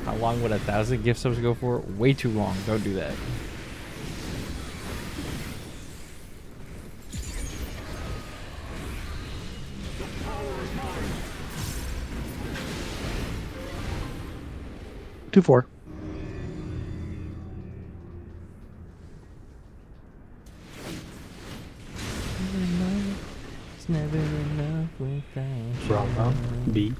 How long would 1,000 gift subs go for? Way too long. Don't do that.
Two, 4.
It's never enough without you.
Wrong. B.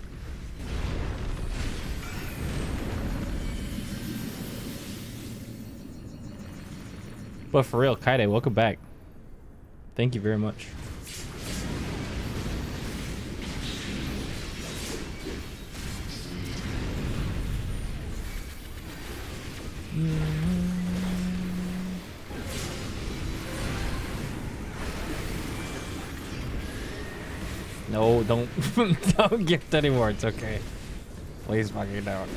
But for real, Kaide, welcome back. Thank you very much. No, don't don't gift anymore. It's okay. Please fucking don't.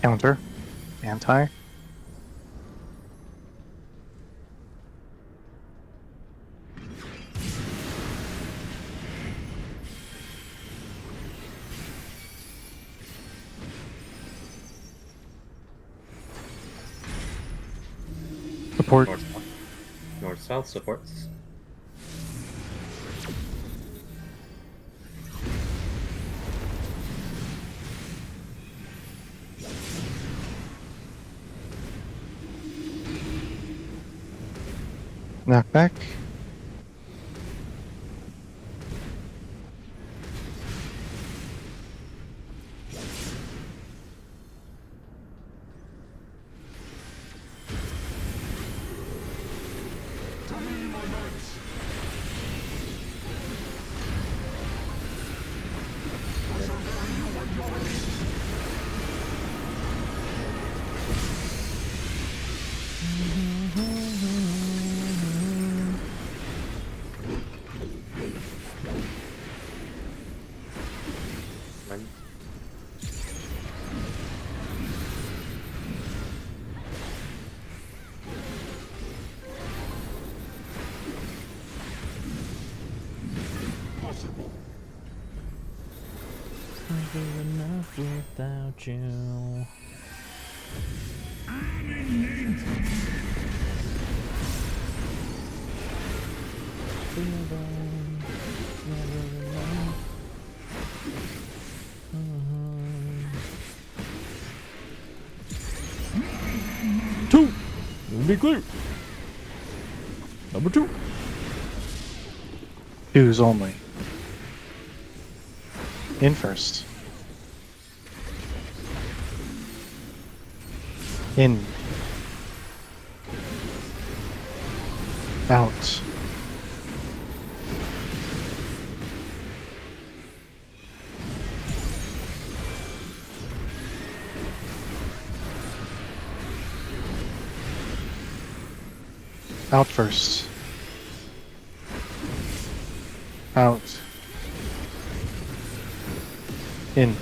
Counter. Anti. Support.
North-south supports.
Knockback.
Enough without you.
Two. Be clear. Number 2.
Twos only. In first. In. Out. Out first. Out. In.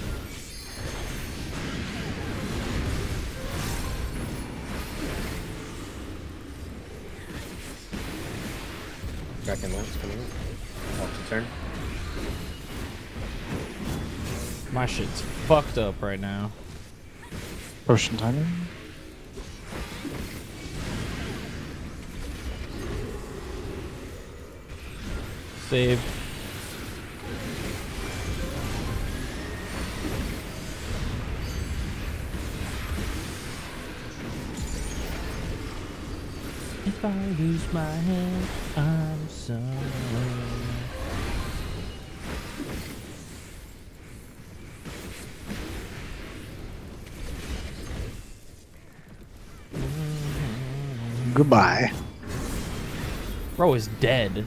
Dragon Lance coming in. Off the turn.
My shit's fucked up right now.
Potion timing.
Save. If I lose my head, I'm sorry.
Goodbye.
Bro is dead.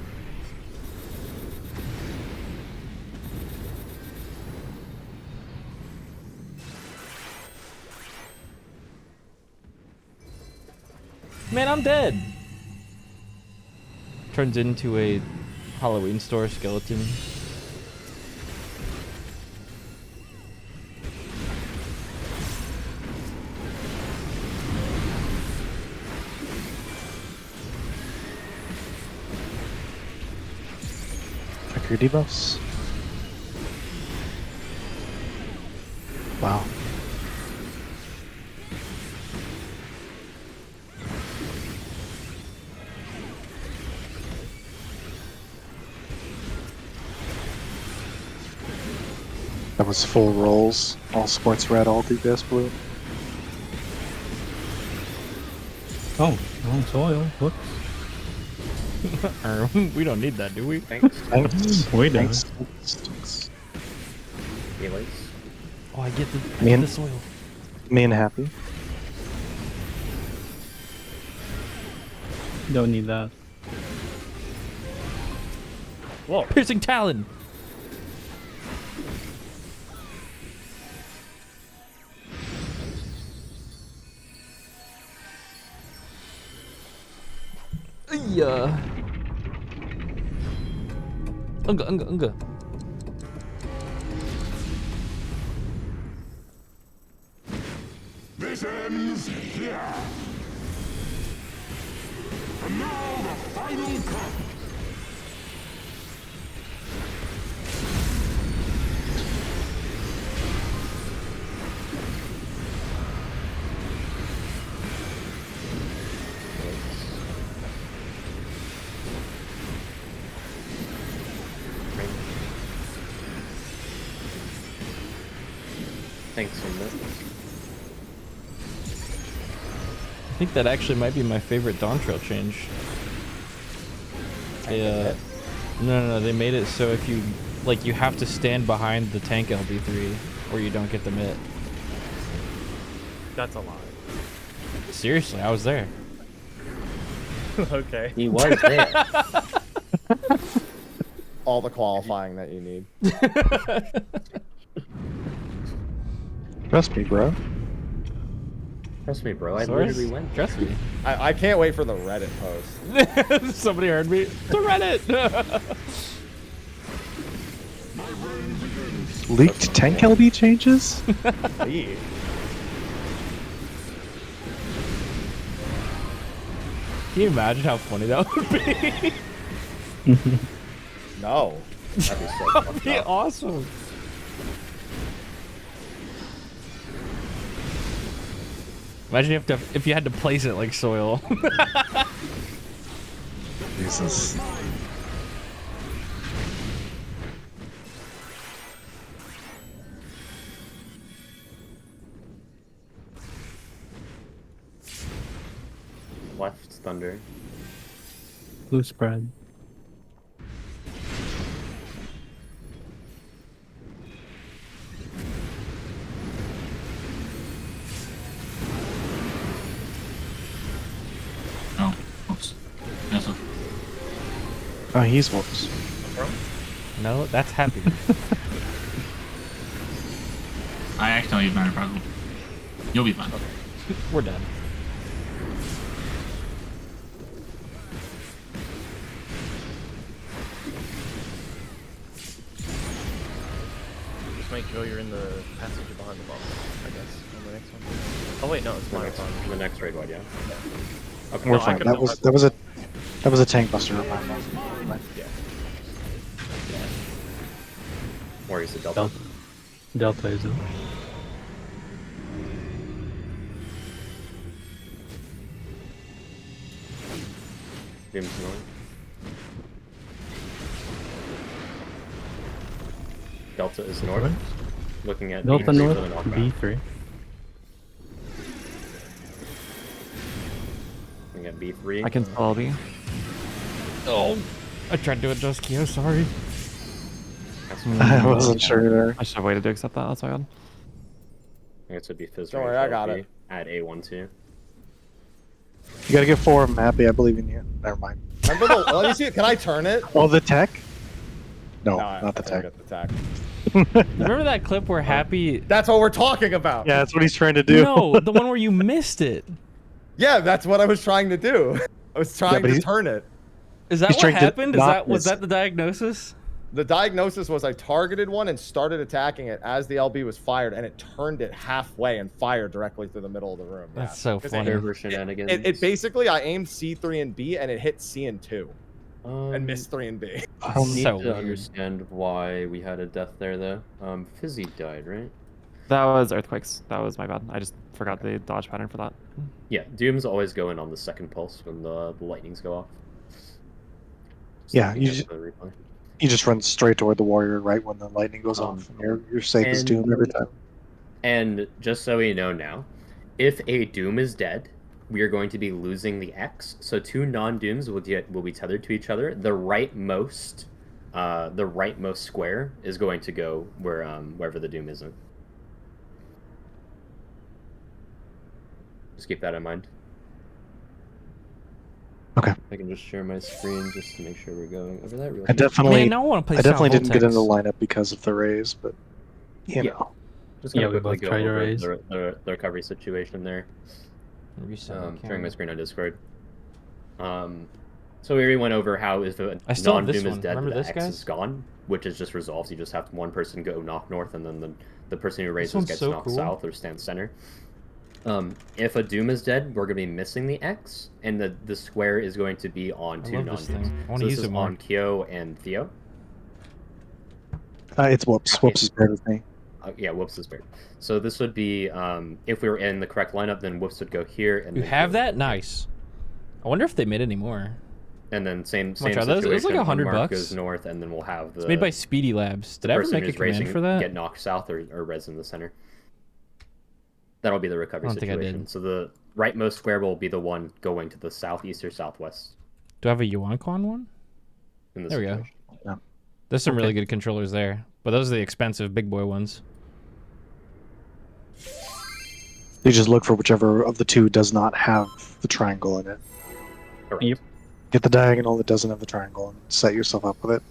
Man, I'm dead. Turns into a Halloween store skeleton.
Check your debuffs. Wow. That was full rolls. All sports red, all DPS blue.
Oh, wrong soil. Whoops.
We don't need that, do we?
Thanks.
Thanks.
We don't.
Thanks.
Melees.
Oh, I get the,
Me and-
the soil.
Me and happy.
Don't need that.
Whoa. Piercing Talon. Yeah. Unga.
This ends here. And now the final cut.
tank some mits.
I think that actually might be my favorite Dawn Trail change. Yeah. No, they made it so if you like, you have to stand behind the tank LB3 or you don't get the mitt.
That's a lie.
Seriously, I was there.
Okay.
He was there.
All the qualifying that you need.
Trust me, bro.
Trust me, bro. I
Sorry?
literally went.
Trust me.
I can't wait for the Reddit post.
Somebody heard me. The Reddit.
Leaked tank LB changes?
Leak.
Can you imagine how funny that would be?
No.
That'd be so
That'd
fucked
be
up.
awesome. Imagine if you had to place it like soil.
Jesus.
Left thunder.
Blue spread.
Oh, oops. Yes, sir.
Oh, he's Woops.
No, that's happy.
I accidentally used minor puzzle. You'll be fine.
We're done.
Just make sure you're in the passage behind the box, I guess, on the next one. Oh wait, no, it's minor fun.
The next raid one, yeah. Okay.
We're
No, I
fine.
could-
That was a tank buster.
Yeah.
Or is it Delta?
Delta is it.
Doom's north. Delta is north. Looking at
Delta
B3
north,
for the knockback.
B3.
Looking at B3.
I can still be.
Oh, I tried to adjust Kyo, sorry.
I wasn't sure there.
I should have waited to accept that. That's my bad.
I guess it'd be Fizz
Don't
range
worry, I got
LP
it.
at A12.
You gotta get 4 of them happy. I believe in you. Never mind.
Remember the? Let me see. Can I turn it?
Oh, the tech? No,
No,
not the
I
tech.
get the tech.
Remember that clip where Happy...
That's what we're talking about.
Yeah, that's what he's trying to do.
No, the one where you missed it.
Yeah, that's what I was trying to do. I was trying
but
to
he's-
turn it.
Is that
He's
what
trying to
happened?
not
Was
miss
that the diagnosis?
The diagnosis was I targeted one and started attacking it as the LB was fired, and it turned it halfway and fired directly through the middle of the room.
That's so
'Cause
funny.
Server shenanigans.
It basically, I aimed C3 and B, and it hit C and 2, and missed 3 and B.
I
That's
need
so
to
weird.
understand why we had a death there, though. Fizzy died, right?
That was earthquakes. That was my bad. I just forgot the dodge pattern for that.
Yeah, Doom's always going on the second pulse when the lightnings go off. Just
Yeah,
looking
you
at
just,
the replay.
you just run straight toward the warrior right when the lightning goes off. And you're safe as
and-
Doom every time.
And just so we know now, if a Doom is dead, we are going to be losing the X. So 2 non-Dooms will be tethered to each other. The rightmost square is going to go wherever the Doom isn't. Just keep that in mind.
Okay.
I can just share my screen just to make sure we're going over that real
I
quick.
definitely,
Man, now I wanna play
I definitely
Sound
didn't get in the
Voltex.
lineup because of the raise, but you
Yeah.
know.
Just gonna
Yeah, we
quickly
both
go
tried to
over
raise.
the recovery situation there.
Reset my
Sharing
camera.
my screen on Discord. So we already went over how if a
I still have this
non-Doom is
one.
dead,
Remember
the
this,
X
guys?
is gone, which is just resolves. You just have one person go knock north, and then the person who raises
one's
gets
so
knocked
cool.
south or stands center. If a Doom is dead, we're gonna be missing the X, and the square is going to be on
I
2
love this
non-Dooms.
thing. I wanna
So this
use
is
it more.
on Kyo and Theo.
It's Whoops. Whoops is better with me.
Yeah, Whoops is paired. So this would be, if we were in the correct lineup, then Whoops would go here. And
You
then
have
Kyo would
that? Nice. I wonder if they made any more.
And then same
much
same
are those?
situation.
It was like
when
$100
Mark
bucks.
goes north, and then we'll have the.
It's made by Speedy Labs. Did
the
I ever
person
make a
who's
command
racing
for that?
Get knocked south or res in the center. That'll be the recovery
I don't think I
situation.
did.
So the rightmost square will be the one going to the southeast or southwest.
Do I have a YuanCon one?
In this
There we go.
situation.
Yeah.
There's some really good controllers there, but those are the expensive big boy ones.
You just look for whichever of the two does not have the triangle in it.
Correct.
Yep.
Get the diagonal that doesn't have the triangle and set yourself up with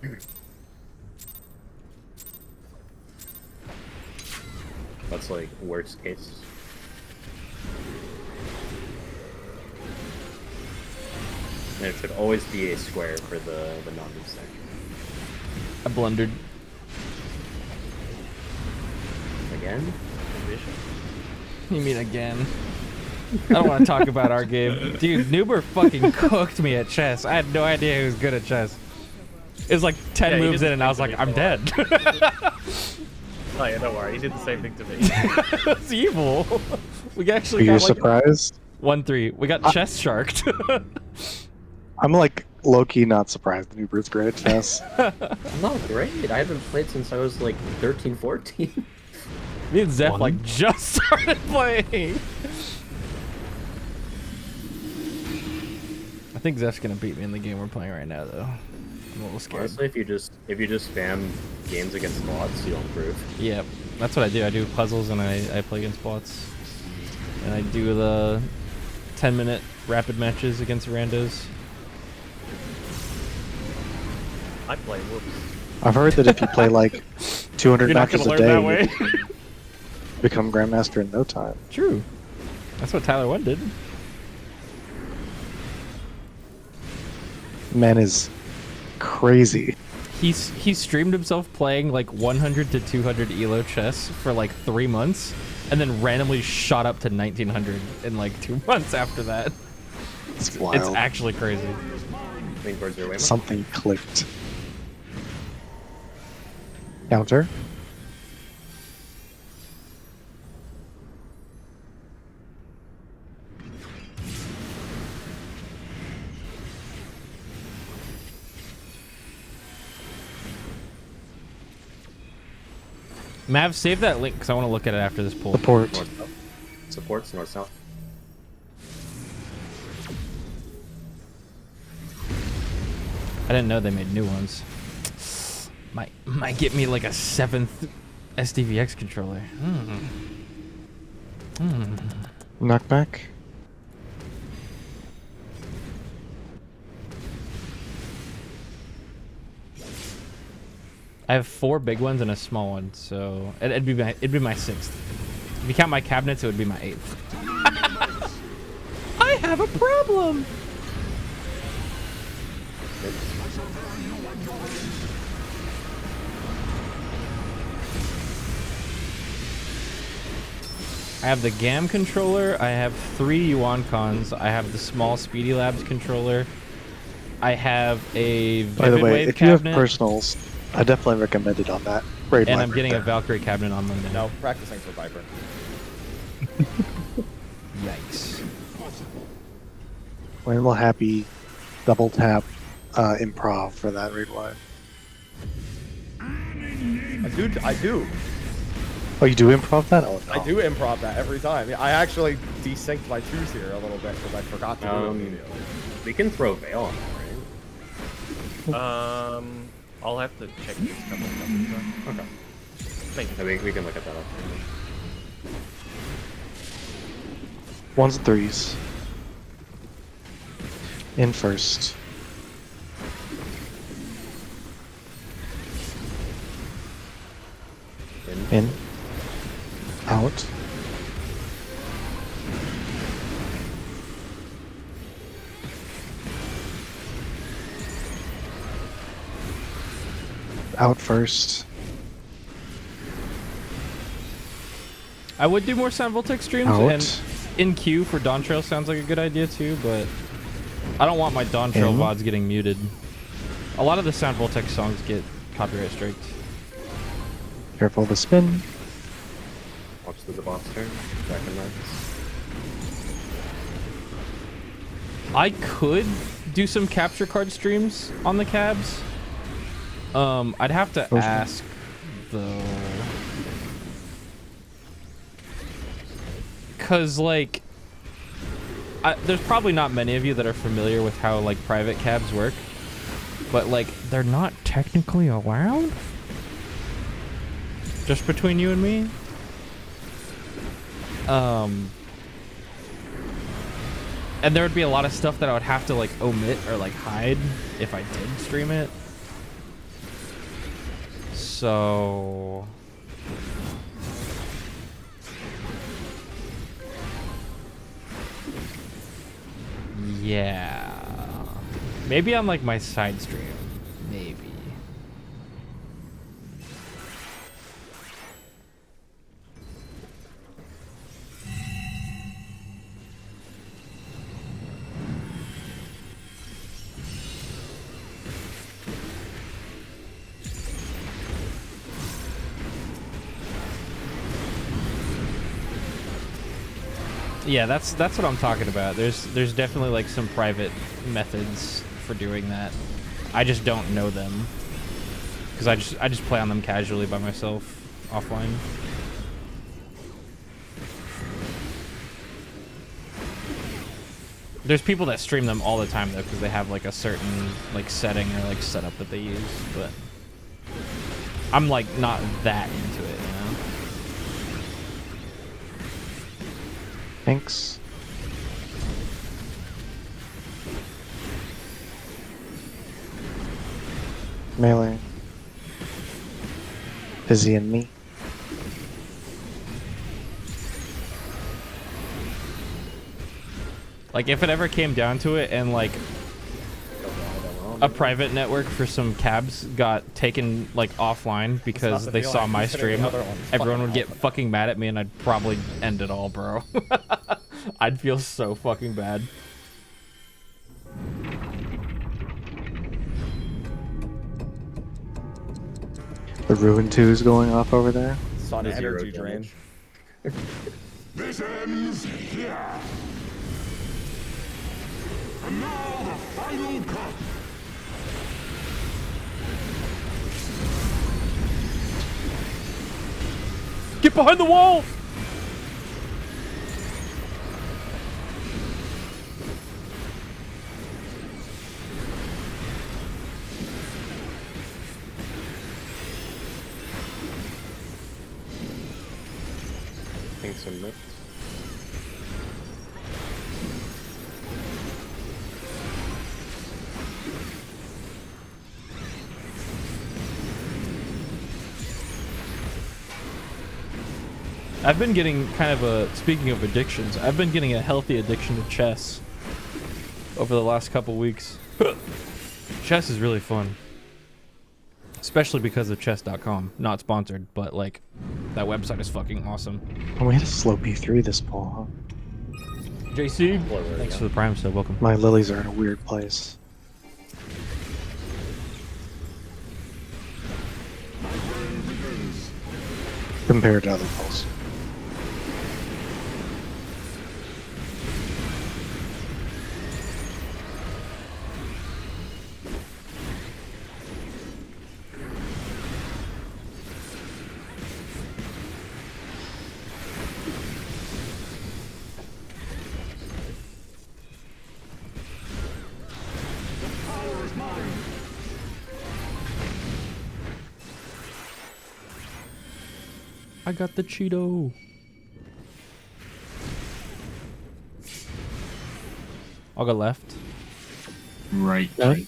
it.
That's like worst case. And it should always be a square for the non-move stack.
I blundered.
Again?
You mean again? I don't want to talk about our game. Dude, Noober fucking cooked me at chess. I had no idea he was good at chess. It was like 10 moves in and I was like, I'm dead.
Oh yeah, don't worry. He did the same thing to me.
That's evil. We actually
Are you
got like
surprised?
1-3. We got chess sharked.
I'm like low-key not surprised the new Brute's great at chess.
I'm not great. I haven't played since I was like 13, 14.
Me and Zeph like just started playing. I think Zeph's gonna beat me in the game we're playing right now, though. I'm a little scared.
Honestly, if you just spam games against bots, you don't improve.
Yeah, that's what I do. I do puzzles and I play against bots, and I do the 10-minute rapid matches against randos.
I play Woops.
I've heard that if you play like 200
You're not
matches
gonna
a
learn that
day,
way.
you can become Grandmaster in no time.
True. That's what Tyler 1 did.
Man is crazy.
He streamed himself playing like 100 to 200 elo chess for like 3 months, and then randomly shot up to 1900 in like 2 months after that.
It's wild.
It's actually crazy.
Lean towards your way, Mark.
Something clicked. Counter.
Mav, save that link because I want to look at it after this poll.
Support.
North-south. Supports north-south.
I didn't know they made new ones. Might get me like a 7th SDVX controller.
Knockback.
I have 4 big ones and a small one, so it'd be my 6th. If you count my cabinets, it would be my 8th. I have a problem. I have the GAM controller, I have 3 YuanCons, I have the small Speedy Labs controller, I have a
By the
Vivid
way,
Wave
if you have
cabinet,
personals, I definitely recommend it on that. Raid
and I'm
library
getting a
there.
Valkyrie cabinet on Monday.
No, practicing for Viper.
Yikes.
Randall Happy, double tap, improv for that raid live.
I do.
Oh, you do improv that? Oh, no.
I do improv that every time. Yeah, I actually desynced my twos here a little bit because I forgot to do it immediately.
We can throw Veil on that, right?
I'll have to check this couple of times.
Okay.
Thank you.
We can look at that after.
Ones and threes. In first. In. Out. Out first.
I would do more Sound Voltec streams,
Out.
and in queue for Dawn Trail sounds like a good idea too, but I don't want my Dawn Trail
In.
VODs getting muted. A lot of the Sound Voltec songs get copyright striked.
Careful of the spin.
Watch the boss turn. Back in that.
I could do some capture card streams on the cabs. I'd have to ask though. Cause like, there's probably not many of you that are familiar with how like private cabs work, but like they're not technically allowed. Just between you and me. And there would be a lot of stuff that I would have to like omit or like hide if I did stream it. So yeah, maybe on like my side stream, maybe. Yeah, that's what I'm talking about. There's definitely like some private methods for doing that. I just don't know them because I just play on them casually by myself offline. There's people that stream them all the time though because they have like a certain like setting or like setup that they use, but I'm like not that into it, you know.
Thanks. Melee. Fizzy and me.
Like if it ever came down to it and like a private network for some cabs got taken like offline because they saw my stream, everyone would get fucking mad at me and I'd probably end it all, bro. I'd feel so fucking bad.
The Ruin 2 is going off over there.
Sun energy drain.
This ends here. And now the final cut.
Get behind the wall!
Thanks so much.
I've been getting kind of a, speaking of addictions, I've been getting a healthy addiction to chess over the last couple weeks. Chess is really fun. Especially because of chess.com. Not sponsored, but like, that website is fucking awesome.
Oh, we had a slow P3 this poll, huh?
JC, thanks for the prime sub, welcome.
My lilies are in a weird place. Compared to other polls.
I got the Cheeto. I'll go left.
Right.
Right.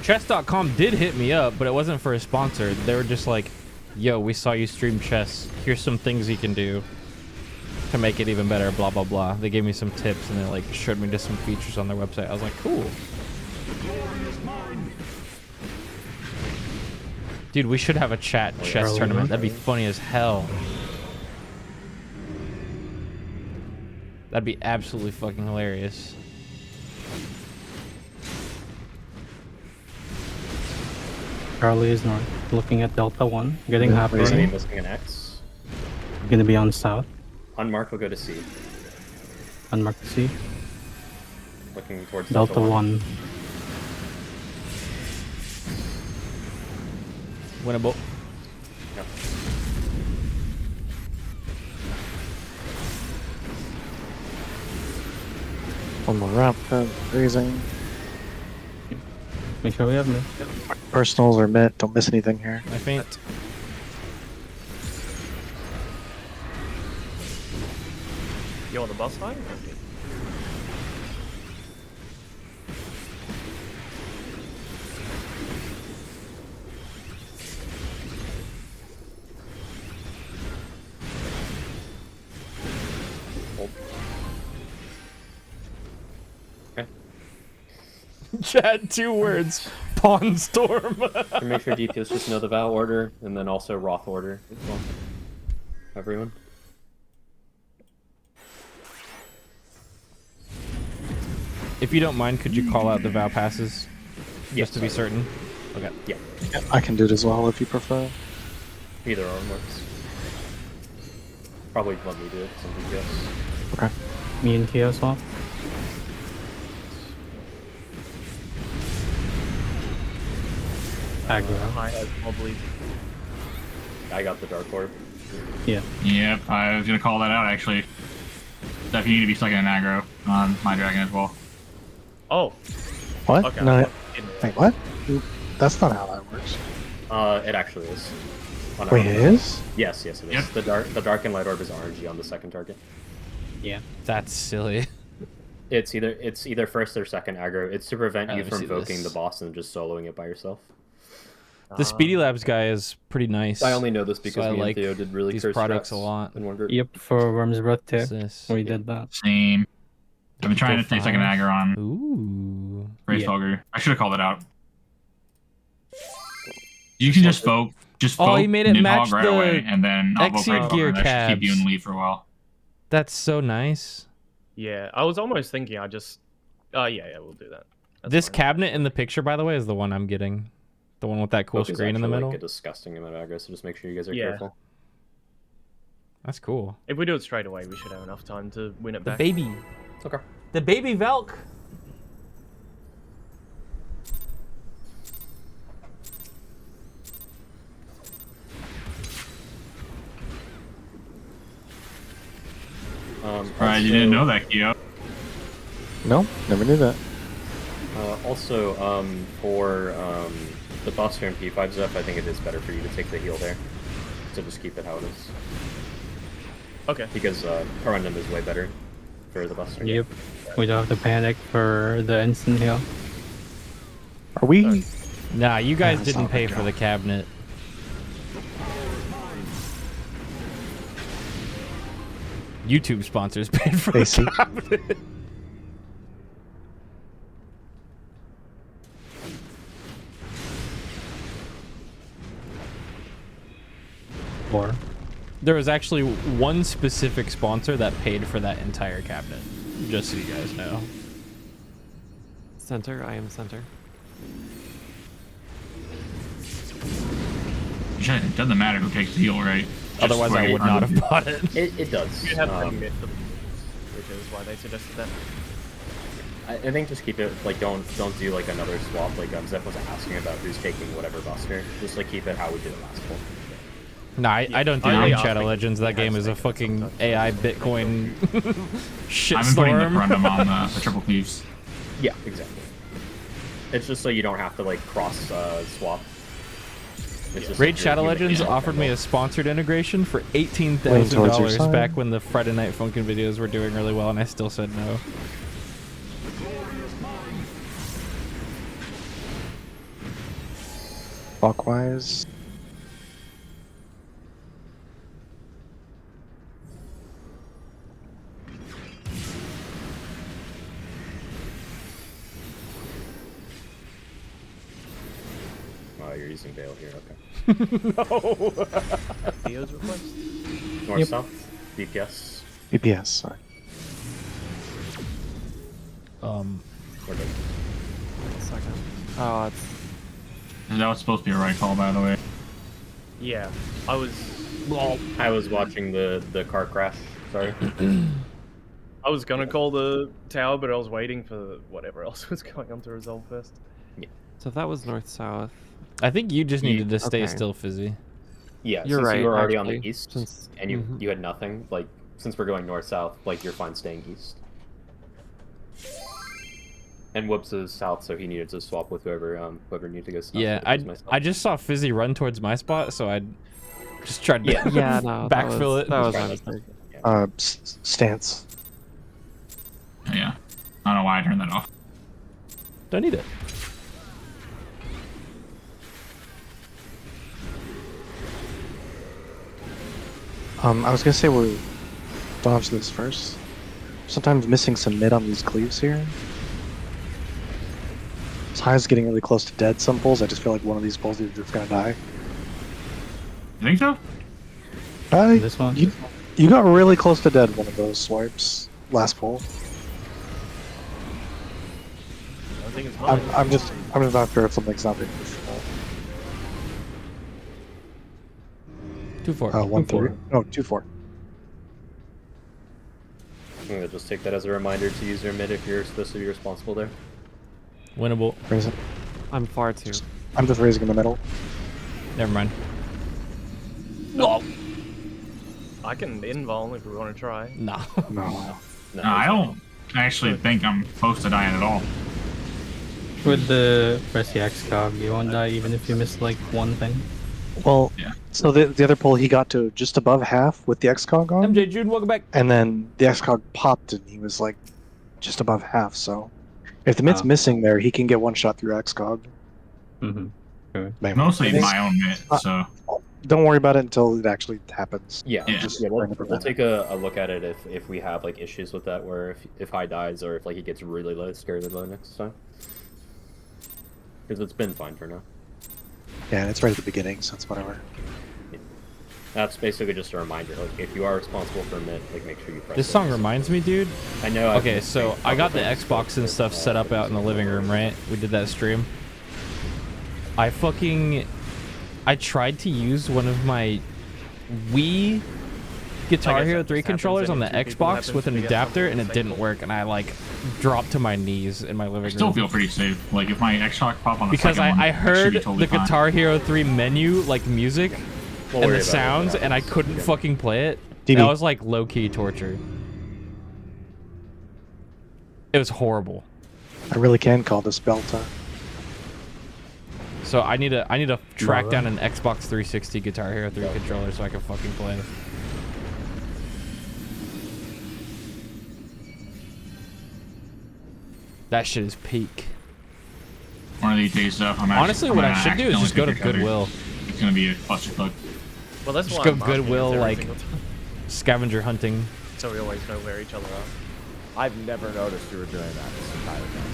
Chess.com did hit me up, but it wasn't for a sponsor. They were just like, yo, we saw you stream chess. Here's some things you can do to make it even better, blah, blah, blah. They gave me some tips and they like showed me just some features on their website. I was like, cool. Dude, we should have a chat chess tournament. That'd be funny as hell. That'd be absolutely fucking hilarious.
Charlie is north, looking at Delta 1, getting happy.
Missing an X.
Gonna be on south.
Unmarked will go to C.
Unmarked C.
Looking towards
Delta 1.
Winnable.
Yep.
One more wrap, raising.
Make sure we have me.
Personals are mid. Don't miss anything here.
I faint.
You on the bus line?
Chat, 2 words. Pawn storm.
And make sure DPS just know the Vow order, and then also Roth order as well. Everyone.
If you don't mind, could you call out the Vow passes? Just to be certain. Okay.
Yeah.
I can do it as well if you prefer.
Either arm works. Probably let me do it, some DPS.
Okay.
Me and Chaos off.
Aggro. Probably.
I got the Dark Orb.
Yeah.
Yep, I was gonna call that out actually. Definitely need to be stuck in an aggro on my dragon as well.
Oh.
What?
Okay.
No. Wait, what? That's not how that works.
It actually is.
Wait, it is?
Yes, yes, it is.
Yep.
The dark and light orb is RNG on the second target.
Yeah.
That's silly.
It's either first or second aggro. It's to prevent you
let me
from
see
invoking
this.
the boss and just soloing it by yourself.
The Speedy Labs guy is pretty nice.
I only know this because
so I
me
like
and Theo did really
these
curse
products
strats
a lot.
in one group.
Yep, for Worm's Breath too.
What's this?
We did that.
Same. I've been trying to take second aggro on
Ooh.
Race
Yeah.
Fogger. I should have called it out. You can just folk
Oh, he made it
Nidhogg
match
right
the
away, and then I'll vote
Exceed
Race
gear
Fogger. That should keep you in
cabs.
the lead for a while.
That's so nice.
Yeah, I was almost thinking I just... yeah, we'll do that. That's
This
fine.
cabinet in the picture, by the way, is the one I'm getting. The one with that cool
Folk is
screen in the
actually,
middle.
Like a disgusting amount of aggro, so just make sure you guys are
Yeah.
careful.
That's cool.
If we do it straight away, we should have enough time to win it
The
back.
baby.
Okay.
The baby Velk.
Alright, you didn't know that, Kyo.
No, never knew that.
Also, for the Buster and P5 Zeph, I think it is better for you to take the heal there. So just keep it how it is.
Okay.
Because Corundum is way better for the Buster.
Yep. We don't have to panic for the instant heal.
Are we?
Nah, you guys
Yeah,
didn't
that's
pay
not
for
good.
the cabinet. YouTube sponsors paid for
AC.
the cabinet.
Or
There was actually one specific sponsor that paid for that entire cabinet. Just so you guys know.
Center, I am center.
It doesn't matter who takes the heal, right? Just
Otherwise, I
wait
would
for
not
the-
have bought it.
It does.
You have to admit the... which is why they suggested that.
I think just keep it like don't do like another swap like Zeph was asking about who's taking whatever Buster. Just like keep it how we did it last one.
Nah, I don't do
I-
Raid
I
Shadow
think
Legends. That
it has
game
to
is a
make it
fucking
sometimes.
AI Bitcoin
I've been putting the
shitstorm.
Corundum on the triple cleaves.
Yeah, exactly. It's just so you don't have to like cross swap. It's just,
Raid
like,
Shadow
you're
Legends
using it
offered me a sponsored integration for
Lean towards your
$18,000
side.
back when the Friday Night Funkin' videos were doing really well, and I still said no.
Clockwise.
Oh, you're using Veil here. Okay.
No.
Theo's request?
North
Yep.
south. DPS.
BPS, sorry.
We're good.
Second. Oh, it's.
That was supposed to be a right call, by the way.
Yeah, I was
watching the car crash. Sorry.
I was gonna call the tower, but I was waiting for whatever else was going on to resolve first.
Yeah.
So if that was north-south.
I think you just needed to stay
okay.
still, Fizzy.
Yeah,
You're
since
right,
you were already on
actually,
the east,
since-
and you had nothing, like, since we're going north-south, like, you're fine staying east. And Whoops is south, so he needed to swap with whoever needed to go south.
Yeah, I just saw Fizzy run towards my spot, so I just tried to
Yeah, no,
backfill it.
That was my mistake.
Stance.
Yeah. I don't know why I turned that off.
Don't need it.
I was gonna say we'll dodge this first. Sometimes missing some mid on these cleaves here. Ty's getting really close to dead some pulls. I just feel like one of these pulls is just gonna die.
You think so?
This one?
You got really close to dead one of those swipes last pull.
I think it's mine.
I'm just not sure if something's not being pushed.
2-4.
1-3. No, 2-4.
I'm gonna just take that as a reminder to use your mid if you're supposed to be responsible there.
Winnable.
Raise it.
I'm far too.
I'm just raising in the middle.
Never mind.
No. I can invuln if we want to try.
No.
No.
No, I don't actually think I'm close to dying at all.
With the press the X cog, you won't die even if you miss like one thing.
Well,
yeah.
So the other pull, he got to just above half with the X-Cog on.
MJ June, welcome back.
And then the X-Cog popped and he was like just above half, so if the mid's missing there, he can get one shot through X-Cog.
Okay.
Mostly my own mid, so...
Don't worry about it until it actually happens.
Yeah,
Just
we'll take a look at it if we have like issues with that, where if High dies or if like he gets really low, scared low next time. Because it's been fine for now.
Yeah, and it's right at the beginning, so it's whatever.
Yeah. That's basically just a reminder. Like if you are responsible for mid, like make sure you press.
This song reminds me, dude.
I know.
Okay, so I got the Xbox and stuff set up out in the living room, right? We did that stream. I tried to use one of my Wii Guitar Hero 3 controllers on the Xbox with an adapter, and it didn't work, and I like dropped to my knees in my living room.
I still feel pretty safe. Like if my X-Shock pop on the
because
second one,
I heard
should be totally
the
fine.
Guitar Hero 3 menu, like music,
We'll
and
worry
the
about it
sounds,
when it
and I
happens.
couldn't fucking play it.
DB.
That was like low-key torture. It was horrible.
I really can call this Belta.
So I need to track down an Xbox 360 Guitar Hero 3 controller so I can fucking play. That shit is peak.
One of these days, though,
Honestly, what I should do is just go to Goodwill.
It's gonna be a clusterfuck.
Well, that's
Just
why
go
I'm asking
Goodwill,
every
like
single time.
scavenger hunting.
So we always know where each other are.
I've never noticed you were doing that this entire time.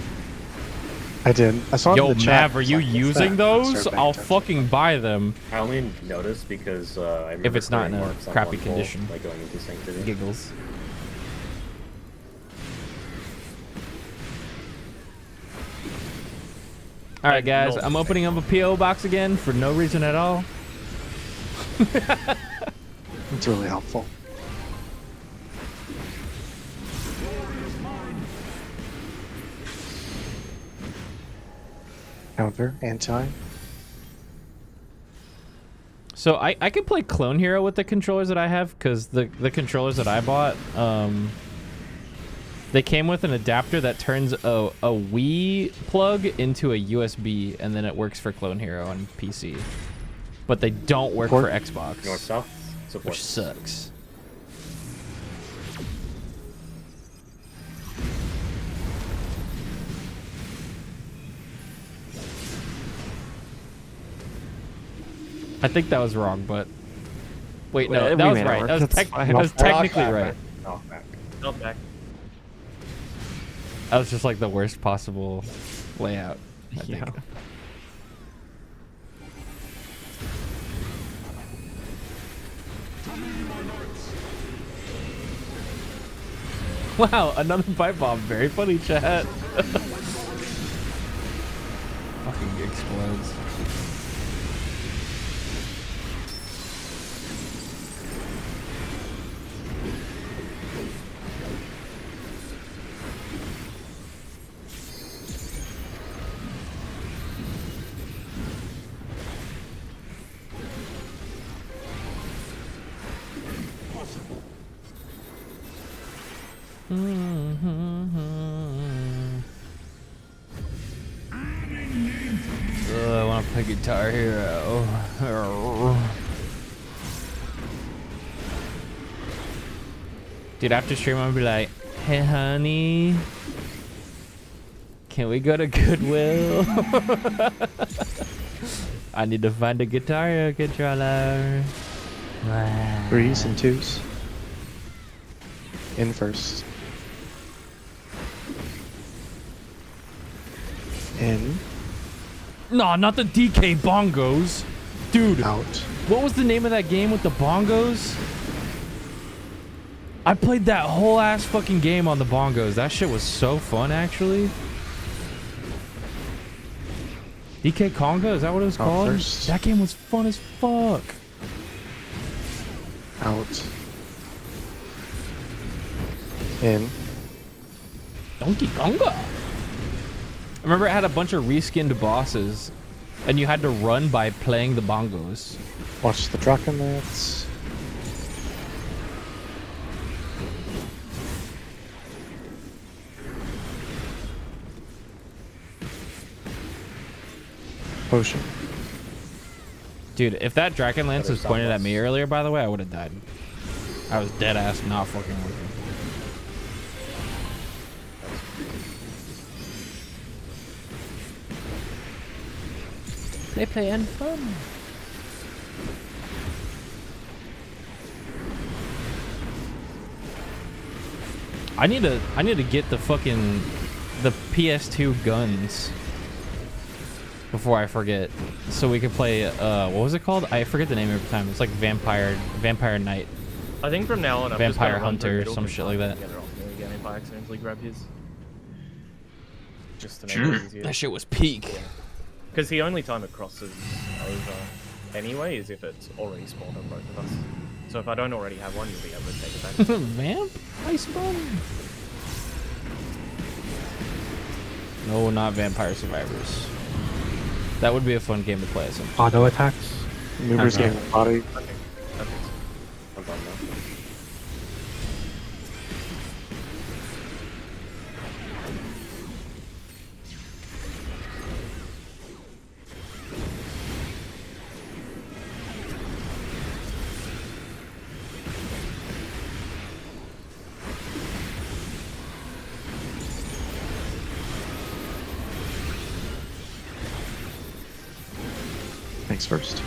I did. I saw it
Yo,
in the chat.
Mav, are you
It's like, what's
using
that? I
those?
started paying
I'll
attention.
fucking buy them.
I only noticed because I remember
If it's not in
creating
a
marks on
crappy
one pull,
condition.
like going into Sanctity.
Giggles. Alright guys, I'm opening up a PO box again for no reason at all.
It's really helpful. Counter, anti.
So I could play Clone Hero with the controllers that I have, because the controllers that I bought, they came with an adapter that turns a Wii plug into a USB, and then it works for Clone Hero on PC. But they don't work for Xbox,
North-south support.
which sucks. I think that was wrong, but wait, no,
We
that was
made it
right.
work.
That was,
That's fine.
that was technically right.
Not back.
That was just like the worst possible layout, I think. Wow, another pipe bomb. Very funny, chat. Fucking explodes. I want to play Guitar Hero. Dude, after stream, I'm gonna be like, hey, honey, can we go to Goodwill? I need to find a Guitar Hero controller.
Threes and twos. In first. In.
No, not the DK bongos. Dude.
Out.
What was the name of that game with the bongos? I played that whole ass fucking game on the bongos. That shit was so fun, actually. DK Conga, is that what it was called?
First.
That game was fun as fuck.
Out. In.
Donkey Konga. I remember it had a bunch of reskinned bosses, and you had to run by playing the bongos.
Watch the Draconites. Potion.
Dude, if that Dragon Lance was pointed at me earlier, by the way, I would have died. I was dead ass not fucking working. They play and fun. I need to get the PS2 guns before I forget, so we could play what was it called? I forget the name every time. It's like Vampire Knight.
I think from now on, I'm just
Vampire
gonna run through
Hunter,
middle
some shit like that.
get it off me again if I accidentally grab his. Just to make
Sure.
it easier.
That shit was peak.
Because the only time it crosses over anyway is if it's already spawned on both of us. So if I don't already have one, you'll be able to take advantage.
Vamp? Ice bomb? No, not Vampire Survivors. That would be a fun game to play at some point.
Auto attacks.
Numerous game body.
I think so. I'm done now.
Thanks first.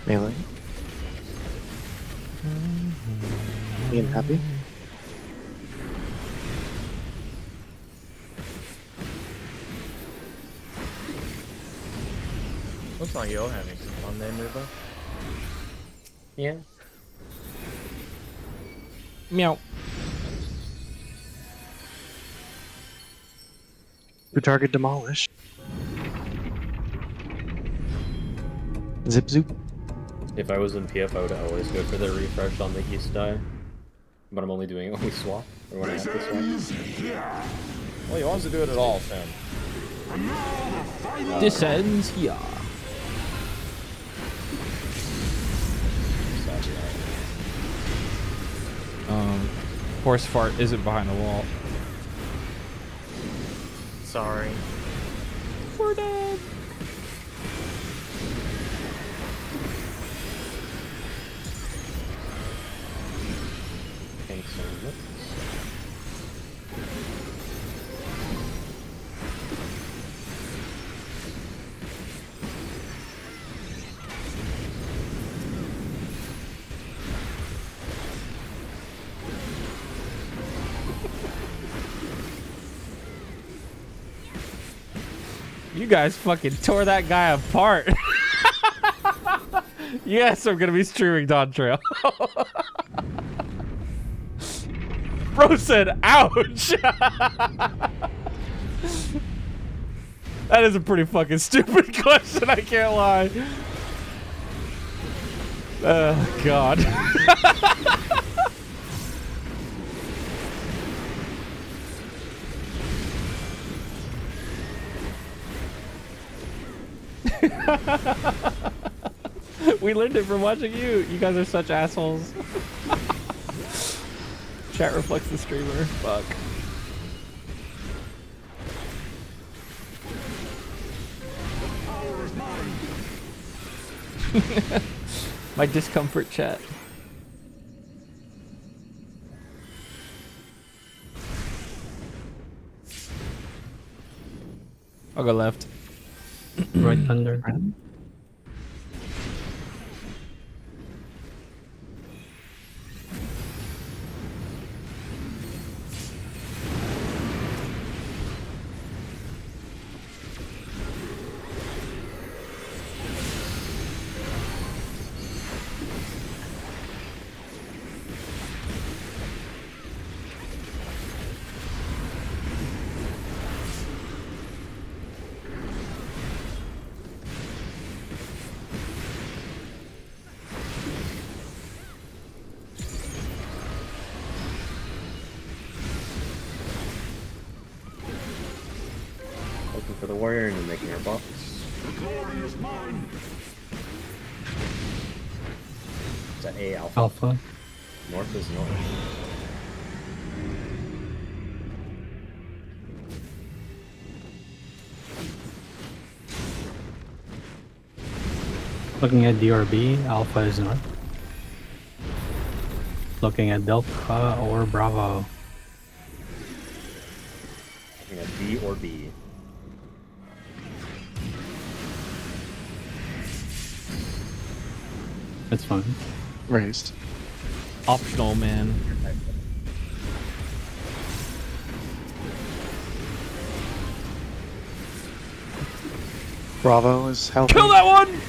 Melee. Being happy.
Looks like you're having some fun there, Nuba.
Yeah.
Meow.
Your target demolish. Zip zoop.
If I was in PF, I would always go for the refresh on the east die. But I'm only doing only swap, or when I have to swap.
Well, he wants to do it at all, Sam.
Descends here. Horse fart isn't behind the wall.
Sorry.
We're dead.
Thanks so much.
You guys fucking tore that guy apart. Yes, I'm gonna be streaming Dawn Trail. Bro said, ouch! That is a pretty fucking stupid question, I can't lie. Oh, God. We learned it from watching you. You guys are such assholes. Chat reflects the streamer. Fuck. My discomfort chat. I'll go left.
Right thunder.
Looking for the warrior and making our box.
The glory is mine.
Is that A alpha?
Alpha.
North is north.
Looking at DRB, Alpha is north. Looking at Delta or Bravo.
Looking at D or B.
That's fine.
Raised.
Optional, man.
Bravo is healthy.
Kill that one!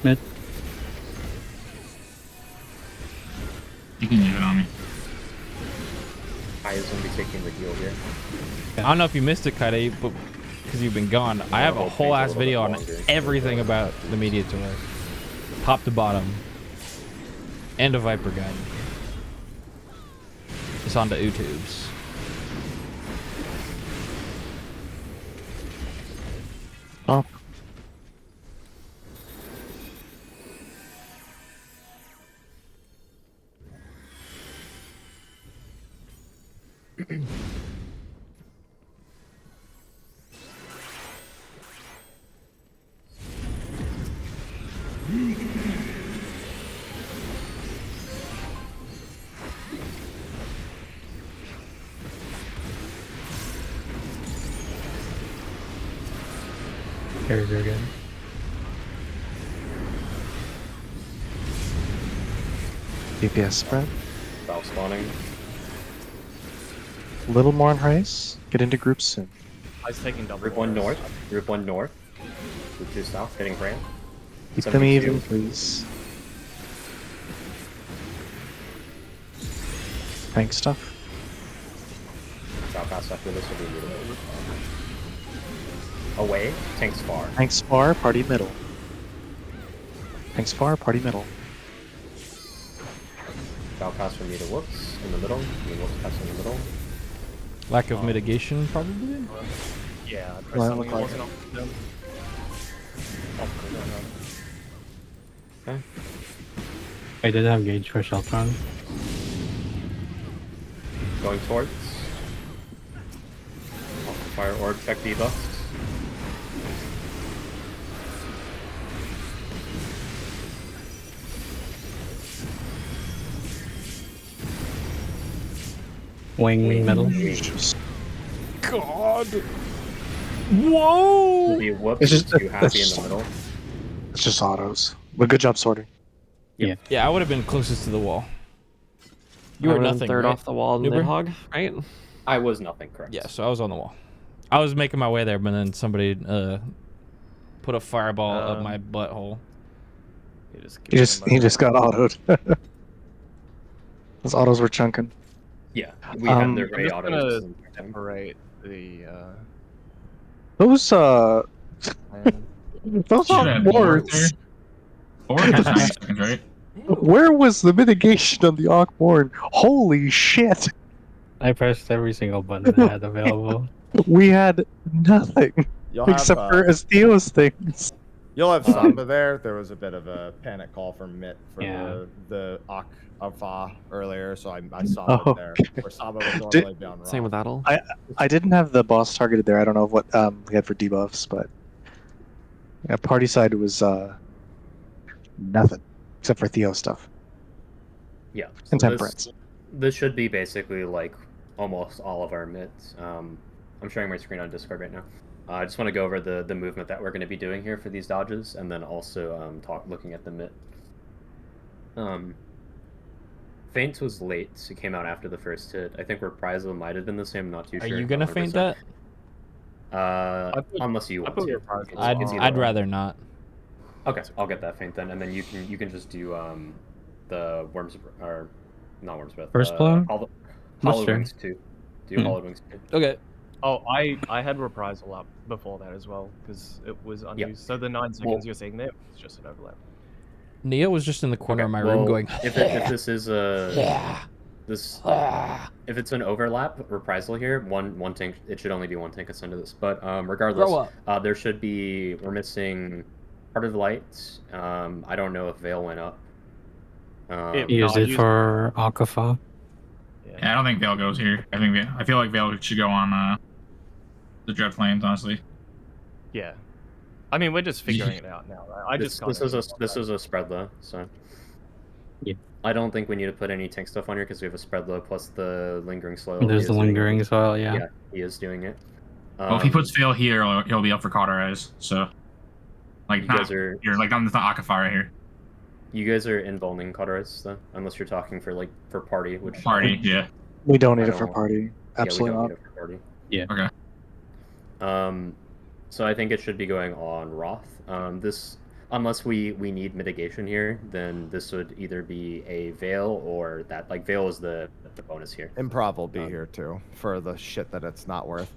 Mid.
You can leave it on me.
I is going to be taking the heal here.
I don't know if you missed it, Kaide, but because you've been gone, I have a whole ass video on everything about the media tour. Top to bottom. And a Viper guide. It's on the YouTubes.
Oh.
Very, very good.
DPS spread.
Valve spawning.
A little more on race. Get into groups soon.
I was taking double.
Group 1 north. Group 1 north. Group 2 south. Hitting Fran.
Keep them even, please. Tank stuff.
South pass after this will be beautiful. Away. Tanks far.
Tanks far, party middle. Tanks far, party middle.
Val pass from me to Whoops in the middle. Me Whoops pass in the middle.
Lack of mitigation, probably?
Yeah, I pressed
Well,
something that
like-
wasn't off them.
Okay.
I did have gauge for Sheltron.
Going towards. Fire orb tech debuffs.
Wing middle.
God. Whoa!
Will be Whoops
It's just
too happy in the middle.
It's just autos. But good job sorting.
Yeah.
Yeah, I would have been closest to the wall. You
I
were
would've been
nothing,
third
right?
off the wall in
Newbern?
Nidhogg, right?
I was nothing, correct.
Yeah, so I was on the wall. I was making my way there, but then somebody put a fireball up my butthole.
He just got autoed. Those autos were chunking.
Yeah, we had their
I'm
very
just
autos.
gonna
and-
separate the.
Those those
Should
are
have more there.
boards.
Or has 90 seconds, right?
Where was the mitigation on the Awkborn? Holy shit!
I pressed every single button I had available.
We had nothing
You'll have,
except for Estio's things.
You'll have Samba there. There was a bit of a panic call from Mitt for
Yeah.
the Ak Afa earlier, so I saw it there. Where Samba would normally be on Roth.
Same with Adel.
I didn't have the boss targeted there. I don't know what we had for debuffs, but yeah, party side was nothing except for Theo stuff.
Yeah.
And temperance.
This should be basically like almost all of our mids. I'm sharing my screen on Discord right now. I just want to go over the movement that we're going to be doing here for these dodges, and then also looking at the mid. Feint was late. It came out after the first hit. I think Reprisal might have been the same. I'm not too
Are
sure.
you gonna feint that?
Unless you want to.
I'd rather not.
Okay, I'll get that feint then, and then you can just do the worms or not worms breath.
First blow?
Hollow Wings too. Do Hollow Wings too.
Okay.
Oh, I had Reprisal up before that as well because it was unused. So the 9 seconds you're seeing there was just an overlap.
Nia was just in the corner of my room going.
If this is a if it's an overlap reprisal here, one tank, it should only be one tank assigned to this. But regardless, there should be, we're missing Heart of Light. I don't know if Veil went up.
Use it for Akafa.
Yeah, I don't think Veil goes here. I feel like Veil should go on the Dread Flames, honestly.
Yeah. I mean, we're just figuring it out now, right?
This is a spread low, so
yeah.
I don't think we need to put any tank stuff on here because we have a spread low plus the lingering soil.
There's the lingering soil, yeah.
Yeah, he is doing it.
Well, if he puts Veil here, he'll be up for Cauterize. So, like, you're like on the Akafa right here.
You guys are invulning Cauterize though, unless you're talking for party, which
yeah.
We don't need it for party. Absolutely
yeah, we don't
not.
need it for party.
Yeah.
Okay. So I think it should be going on Roth. This, unless we need mitigation here, then this would either be a Veil or that. Like Veil is the bonus here.
Improv will be here too for the shit that it's not worth.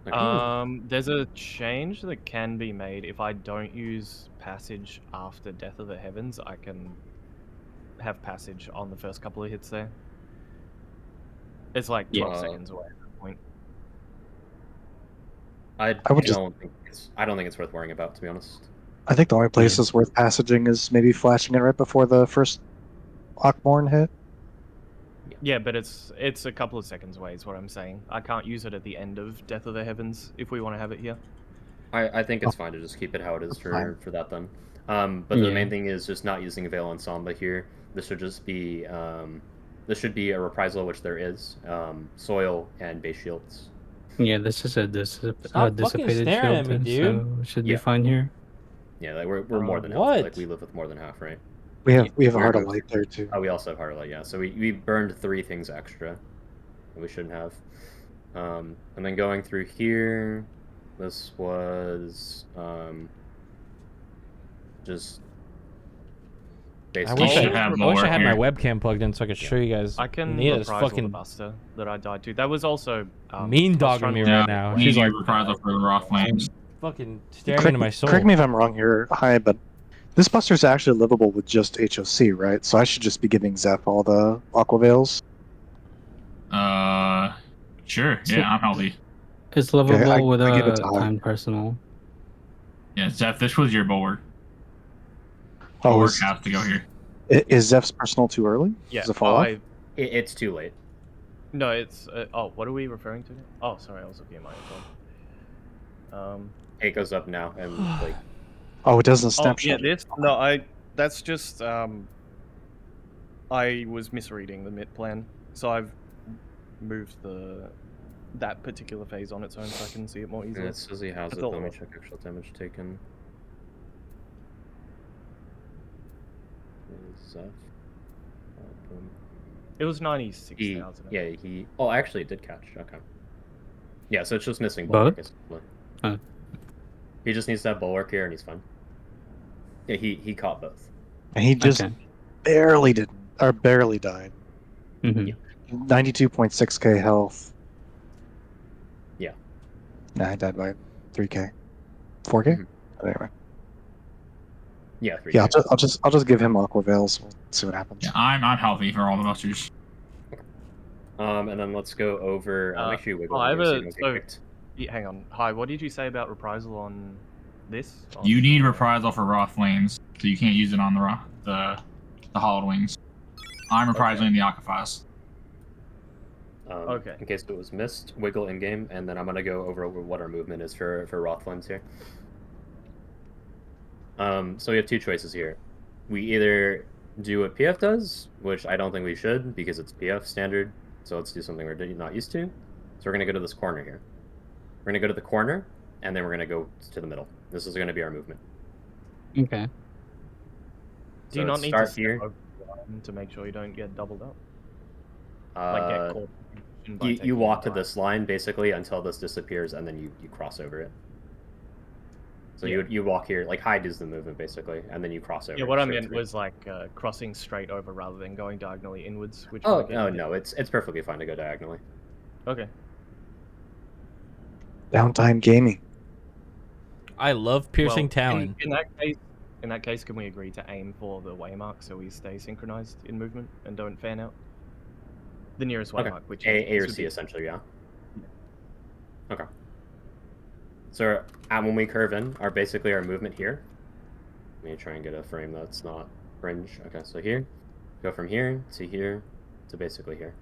Okay.
There's a change that can be made if I don't use passage after Death of the Heavens. I can have passage on the first couple of hits there. It's like 12 seconds away at that point.
I don't think it's worth worrying about, to be honest.
I think the only place that's worth passaging is maybe flashing it right before the first Awkborn hit.
Yeah, but it's a couple of seconds away is what I'm saying. I can't use it at the end of Death of the Heavens if we want to have it here.
I think it's fine to just keep it how it is for that then. But the main thing is just not using Veil on Samba here. This should just be this should be a reprisal, which there is. Soil and base shields.
Yeah, this is a dissipated
staring at
shield,
me,
so
dude.
it should be fine here.
Yeah, like we're more than half.
What?
Like we live with more than half, right?
We have a Heart of Light there too.
Oh, we also have Heart of Light, yeah. So we burned 3 things extra that we shouldn't have. And then going through here, this was just
I
basically.
wish I had my webcam plugged in so I could show you guys.
I can
Nia's
reprisal
fucking
the Buster that I died to. That was also
mean dogging me right now. She's like
reprisal for the Raw Flames.
Fucking staring into my soul.
Correct me if I'm wrong here, Hi, but this Buster's actually livable with just HOC, right? So I should just be giving Zeph all the Aqua Veils.
Sure. Yeah, I'm healthy.
It's livable with
I give it
a
to Hi.
time personal.
Yeah, Zeph, this was your bulwark.
Oh,
Bulwark has to go here.
Is Zeph's personal too early?
Yeah.
Does it fall off?
It's too late.
No, it's what are we referring to? Oh, sorry, I was looking at my phone.
It goes up now and like.
Oh, it doesn't snapshot.
Yeah, this no, that's just I was misreading the MIT plan, so I've moved that particular phase on its own so I can see it more easily.
Yeah, it says he has it. Let me check actual damage taken.
It was 96,000.
Yeah, he. Oh, actually, it did catch. Okay. Yeah, so it's just missing
Both?
bulwark. He just needs to have bulwark here, and he's fine. Yeah, he caught both.
And he just barely died.
Mm-hmm.
92.6k health.
Yeah.
Nah, I died by 3k. 4k?
Mm-hmm.
Anyway.
Yeah, 3k.
Yeah, I'll just give him Aqua Veils. We'll see what happens.
Yeah, I'm healthy for all the busters.
And then let's go over. Make sure you wiggle
I
in
have
here so you
a
don't get
so.
kicked.
Hang on. Hi. What did you say about reprisal on this?
You need reprisal for Raw Flames, so you can't use it on the Hollowed Wings. I'm reprisaling the Akafas.
Okay.
In case it was missed, wiggle in game, and then I'm gonna go over what our movement is for Rothlands here. So we have two choices here. We either do what PF does, which I don't think we should because it's PF standard. So let's do something we're not used to. So we're gonna go to this corner here. We're gonna go to the corner, and then we're gonna go to the middle. This is gonna be our movement.
Okay.
Do you
So
not need
start
to step
here
over the line to make sure you don't get doubled up? Like get caught.
You walk to this line basically until this disappears, and then you cross over it. So you walk here, like hide is the movement basically, and then you cross over.
Yeah, what I meant was like crossing straight over rather than going diagonally inwards. Which
oh no, it's perfectly fine to go diagonally.
Okay.
Downtime gaming.
I love piercing talon.
In that case, can we agree to aim for the waymark so we stay synchronized in movement and don't fan out? The nearest waymark, which
A or C essentially, yeah. Okay. So when we curve in, basically our movement here. Let me try and get a frame that's not fringe. Okay, so here, go from here to basically here.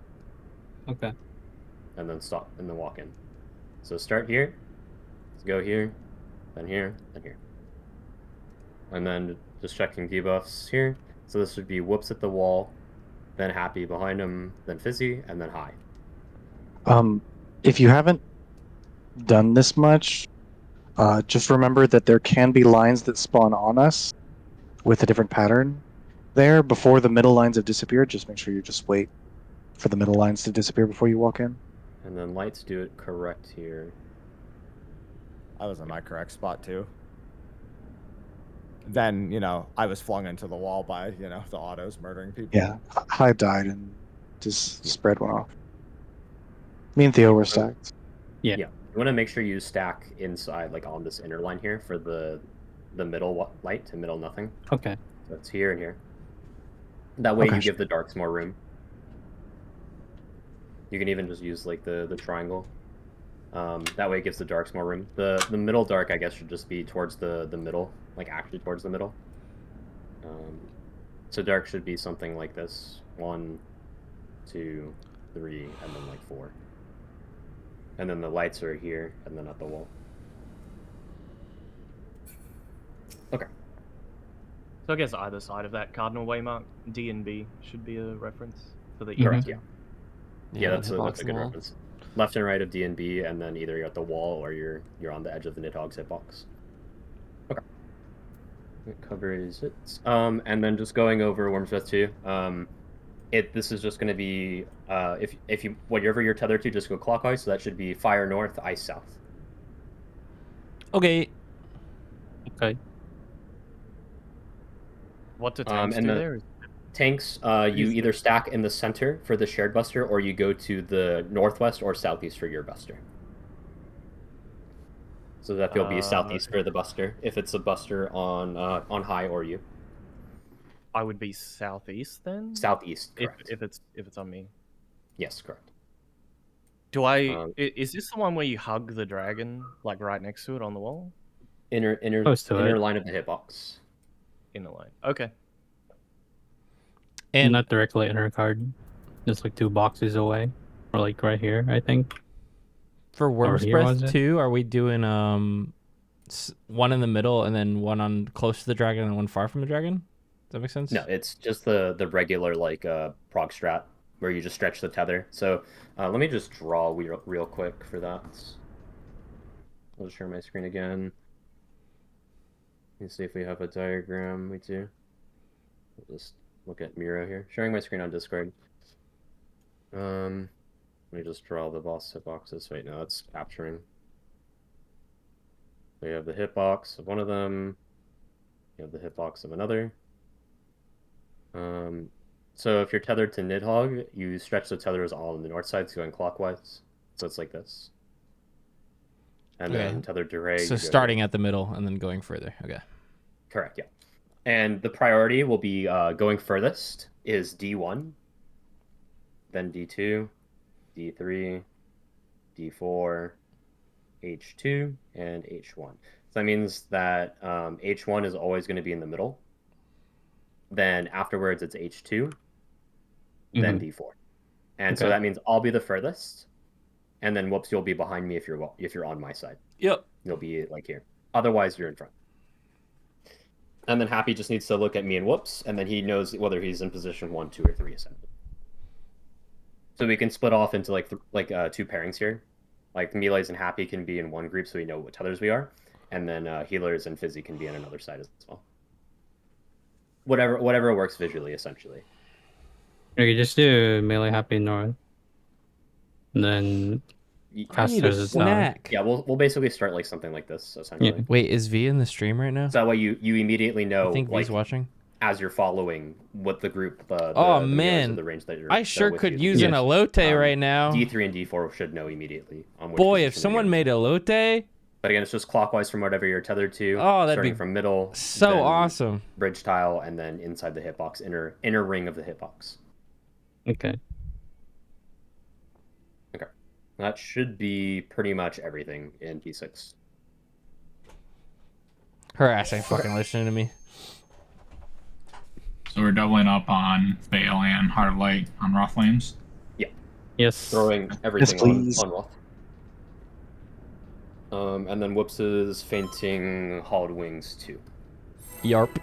Okay.
And then stop, and then walk in. So start here, let's go here, then here, then here. And then just checking debuffs here. So this would be Whoops at the wall, then Happy behind him, then Fizzy, and then High.
If you haven't done this much, just remember that there can be lines that spawn on us with a different pattern there before the middle lines have disappeared. Just make sure you just wait for the middle lines to disappear before you walk in.
And then lights do it correct here.
I was in my correct spot too. Then, I was flung into the wall by, the autos murdering people.
Yeah, High died and just spread went off. Me and Theo were stacked.
Yeah.
You want to make sure you stack inside, like on this inner line here for the middle light to middle nothing.
Okay.
So it's here and here. That way you give the darks more room. You can even just use like the triangle. That way it gives the darks more room. The middle dark, I guess, should just be towards the middle, like actually towards the middle. So dark should be something like this: 1, 2, 3, and then like 4. And then the lights are here, and then at the wall. Okay.
So I guess either side of that cardinal waymark, D and B should be a reference for the
Correct.
E.
Yeah, that's a good reference. Left and right of D and B, and then either you're at the wall or you're on the edge of the Nidhogg's hitbox. Okay. It covers it. And then just going over Worm's Breath 2. This is just going to be if you whatever you're tethered to, just go clockwise. So that should be fire north, ice south.
Okay.
Okay.
What do tanks do there?
Tanks, you either stack in the center for the shared buster, or you go to the northwest or southeast for your buster. So that will be southeast for the buster if it's a buster on High or you.
I would be southeast then.
Southeast, correct.
If it's on me.
Yes, correct.
Do I? Is this the one where you hug the dragon like right next to it on the wall?
Inner line of the hitbox.
Inner line. Okay.
And not directly in her card, just like 2 boxes away, or like right here, I think.
For Worm's Breath 2, are we doing one in the middle and then one on close to the dragon and one far from the dragon? Does that make sense?
No, it's just the regular like prog strat where you just stretch the tether. So let me just draw real quick for that. I'll just share my screen again. Let me see if we have a diagram. We do. We'll just look at Miro here. Sharing my screen on Discord. Let me just draw the boss hitboxes. Wait, no, it's capturing. We have the hitbox of one of them. You have the hitbox of another. So if you're tethered to Nidhogg, you stretch the tethers all on the north side, so going clockwise. So it's like this. And then tethered to Ray.
So starting at the middle and then going further. Okay.
Correct, yeah. And the priority will be going furthest is D1, then D2, D3, D4, H2, and H1. So that means that H1 is always going to be in the middle. Then afterwards it's H2, then D4. And so that means I'll be the furthest. And then Whoops, you'll be behind me if you're on my side.
Yep.
You'll be like here. Otherwise, you're in front. And then Happy just needs to look at me and Whoops, and then he knows whether he's in position 1, 2, or 3, essentially. So we can split off into two pairings here. Like Melees and Happy can be in one group, so we know what tethers we are, and then Healers and Fizzy can be on another side as well. Whatever works visually, essentially.
Okay, just do melee Happy north. And then faster is
snack.
Yeah, we'll basically start like something like this, essentially.
Yeah.
Wait, is V in the stream right now?
So that way you immediately know.
I think V's watching.
As you're following what the group, the
man,
the range that you're.
I sure could use an elote right now.
D3 and D4 should know immediately. On which
boy, if someone made elote.
But again, it's just clockwise from whatever you're tethered to.
Oh, that'd
starting
be
from middle.
So awesome.
Bridge tile, and then inside the hitbox, inner ring of the hitbox.
Okay.
Okay. That should be pretty much everything in P6.
Her ass ain't fucking listening to me.
So we're doubling up on Bale and Heart of Light on Roth Flames?
Yeah.
Yes.
Throwing everything on Roth. And then Whoops is fainting Hauled Wings too.
Yarp.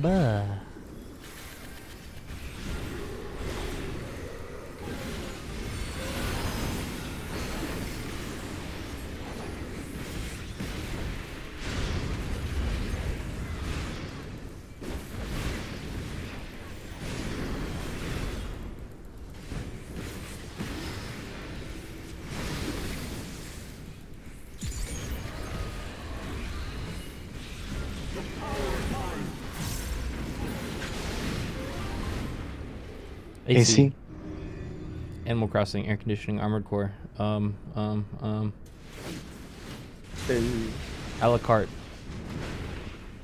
Buh. AC. Animal Crossing, air conditioning, armored core. A la carte.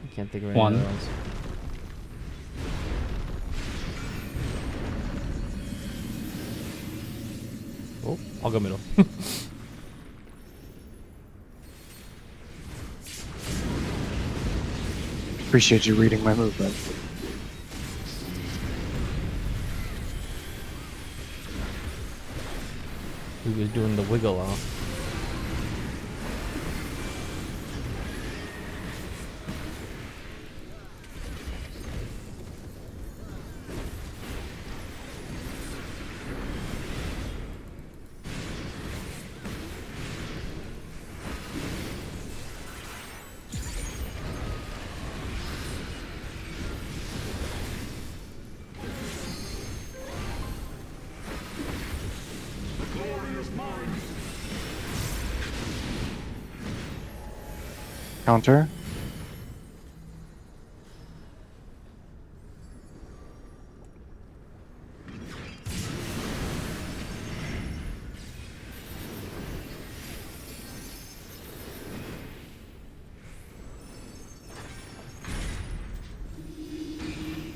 I can't think of any other ones. Oh, I'll go middle.
Appreciate you reading my movement.
He was doing the wiggle off.
Counter.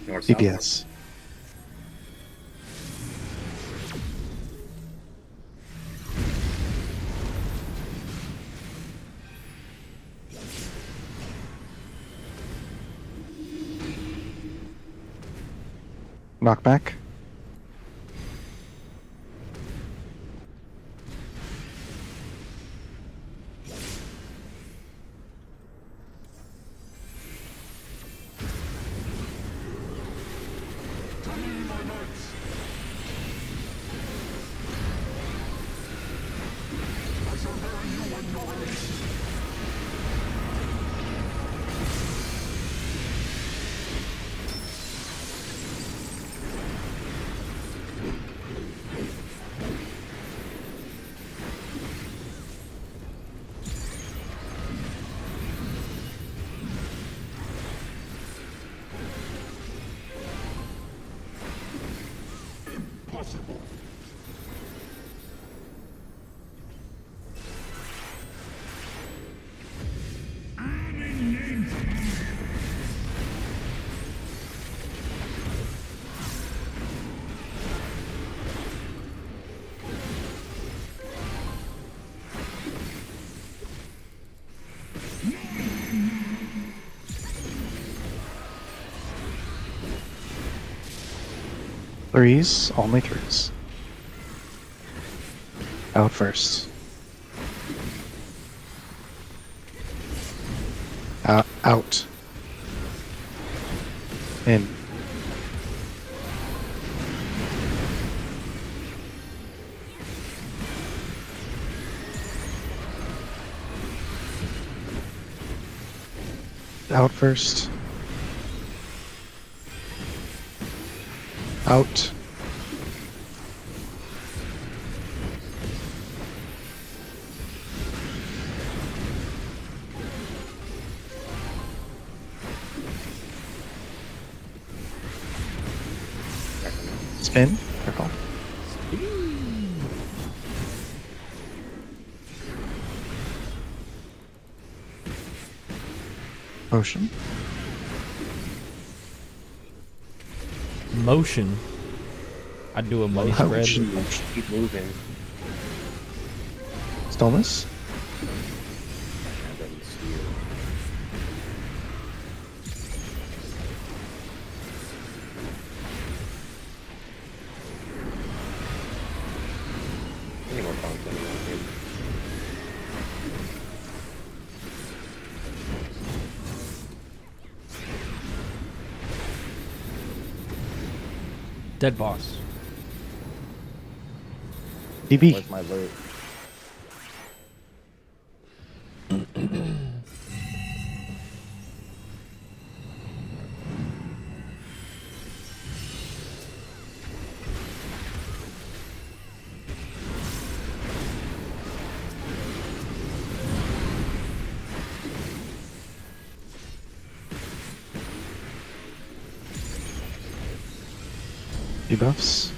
DPS. Knockback. Threes, only threes. Out first. Out. In. Out first. Out. Spin. Careful. Motion.
Motion. I'd do a money spread.
Motion.
Keep moving.
Stillness.
Any more content in that game?
Dead boss.
DB.
Where's my loot?
Debuffs.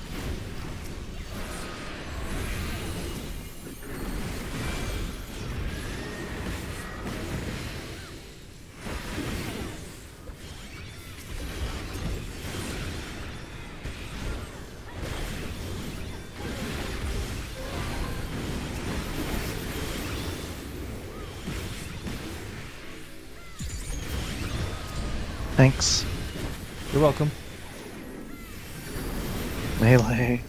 Thanks.
You're welcome.
Melee.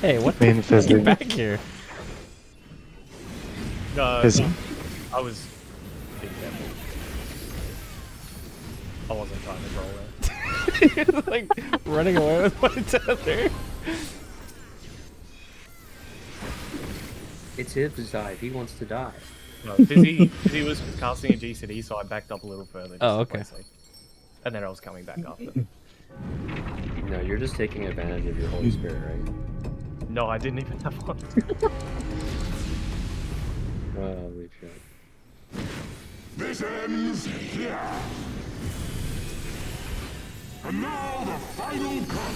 Hey, what
Main
the
fizzy.
Get back here.
Fizzy.
I was being careful. I wasn't trying to roll it.
Like running away with my tether.
It's his side. He wants to die.
No, Fizzy was casting a GCD, so I backed up a little further. Just
Oh,
to
okay.
play safe. And then I was coming back after.
No, you're just taking advantage of your Holy Spirit, right?
No, I didn't even have one.
Holy shit.
This ends here. And now the final cut.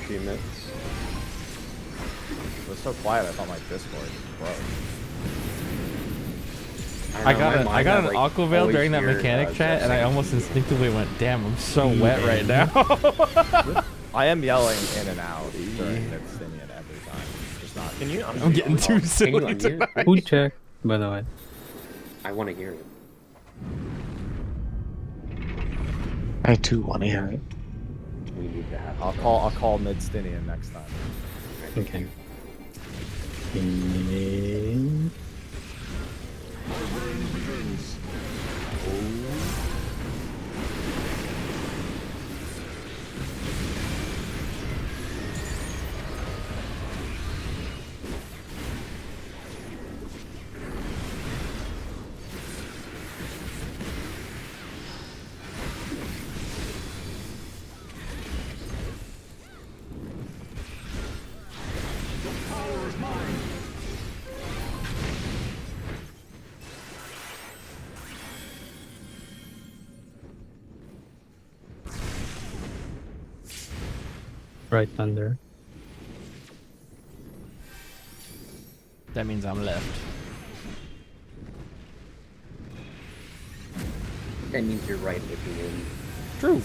Minutes.
It was so quiet. I thought my Discord broke.
I got an aqua veil during that mechanic chat, and I almost instinctively went, "Damn, I'm so wet right now."
I am yelling in and out during Mid-Sinian every time. Just not.
Can you?
I'm getting too silly.
Who check, by the way?
I want to hear it.
I too want to hear it.
We need to have.
I'll call Mid-Stinian next time.
Okay. Right thunder.
That means I'm left.
That means you're right looking in.
True.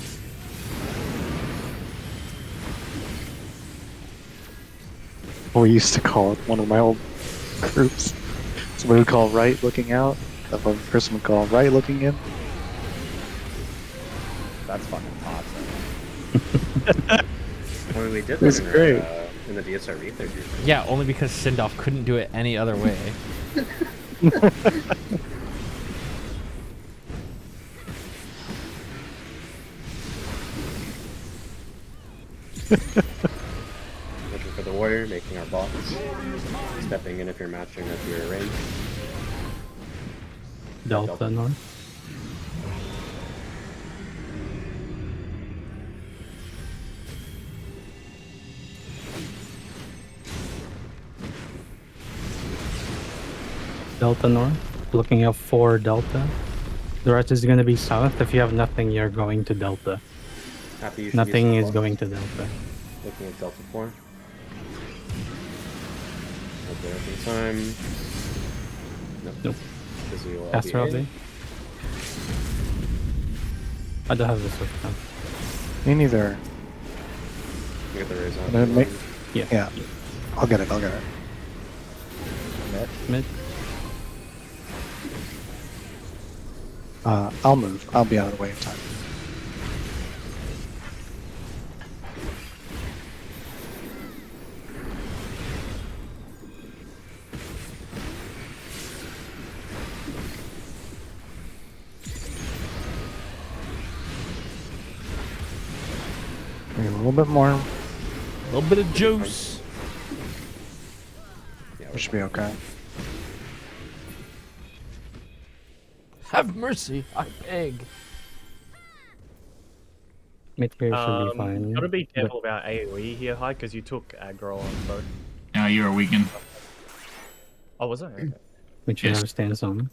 We used to call it one of my old groups. Somebody would call right looking out. That one person would call right looking in.
That's fucking toxic.
Well, we did
It was
that
great.
in the DSR research.
Yeah, only because Sindoff couldn't do it any other way.
Looking for the warrior, making our box. Stepping in if you're matching if you're range.
Delta North. Delta North. Looking at 4 Delta. The rest is going to be south. If you have nothing, you're going to Delta.
Happy you should
Nothing
use
is
the
going to Delta.
Looking at Delta 4. Okay, open time.
Nope.
Busy will
Caster
LBA.
LB. I don't have this with them.
Me neither.
You get the raise on.
No, ma-
Yeah.
Yeah. I'll get it. I'll get it.
Mid.
I'll move. I'll be out of the way in time. Maybe a little bit more.
A little bit of juice.
We should be okay.
Have mercy, I beg.
Mid here should be fine.
Gotta be careful about AoE here, High, because you took aggro on both.
Yeah, you were weakened.
Oh, was I? Okay.
Which you
Yes.
have stance on.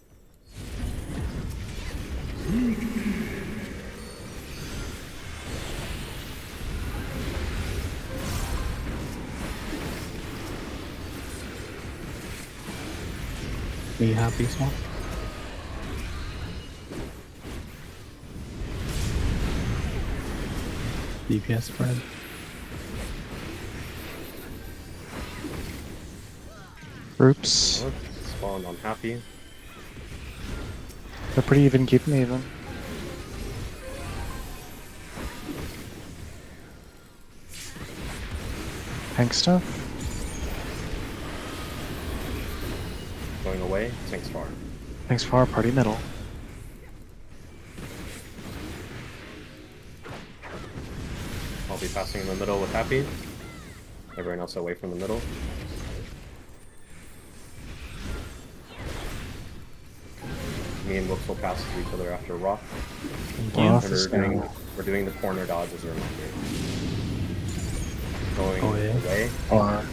Be happy, Swamp. DPS spread.
Groups.
Spawned on happy.
They're pretty even, keeping even. Tank stuff.
Going away. Thanks far.
Thanks for our party middle.
I'll be passing in the middle with happy. Everyone else away from the middle. Me and Woops will pass to each other after rock.
Rock
And
is
we're doing the corner dodge as a reminder. Going away.
Or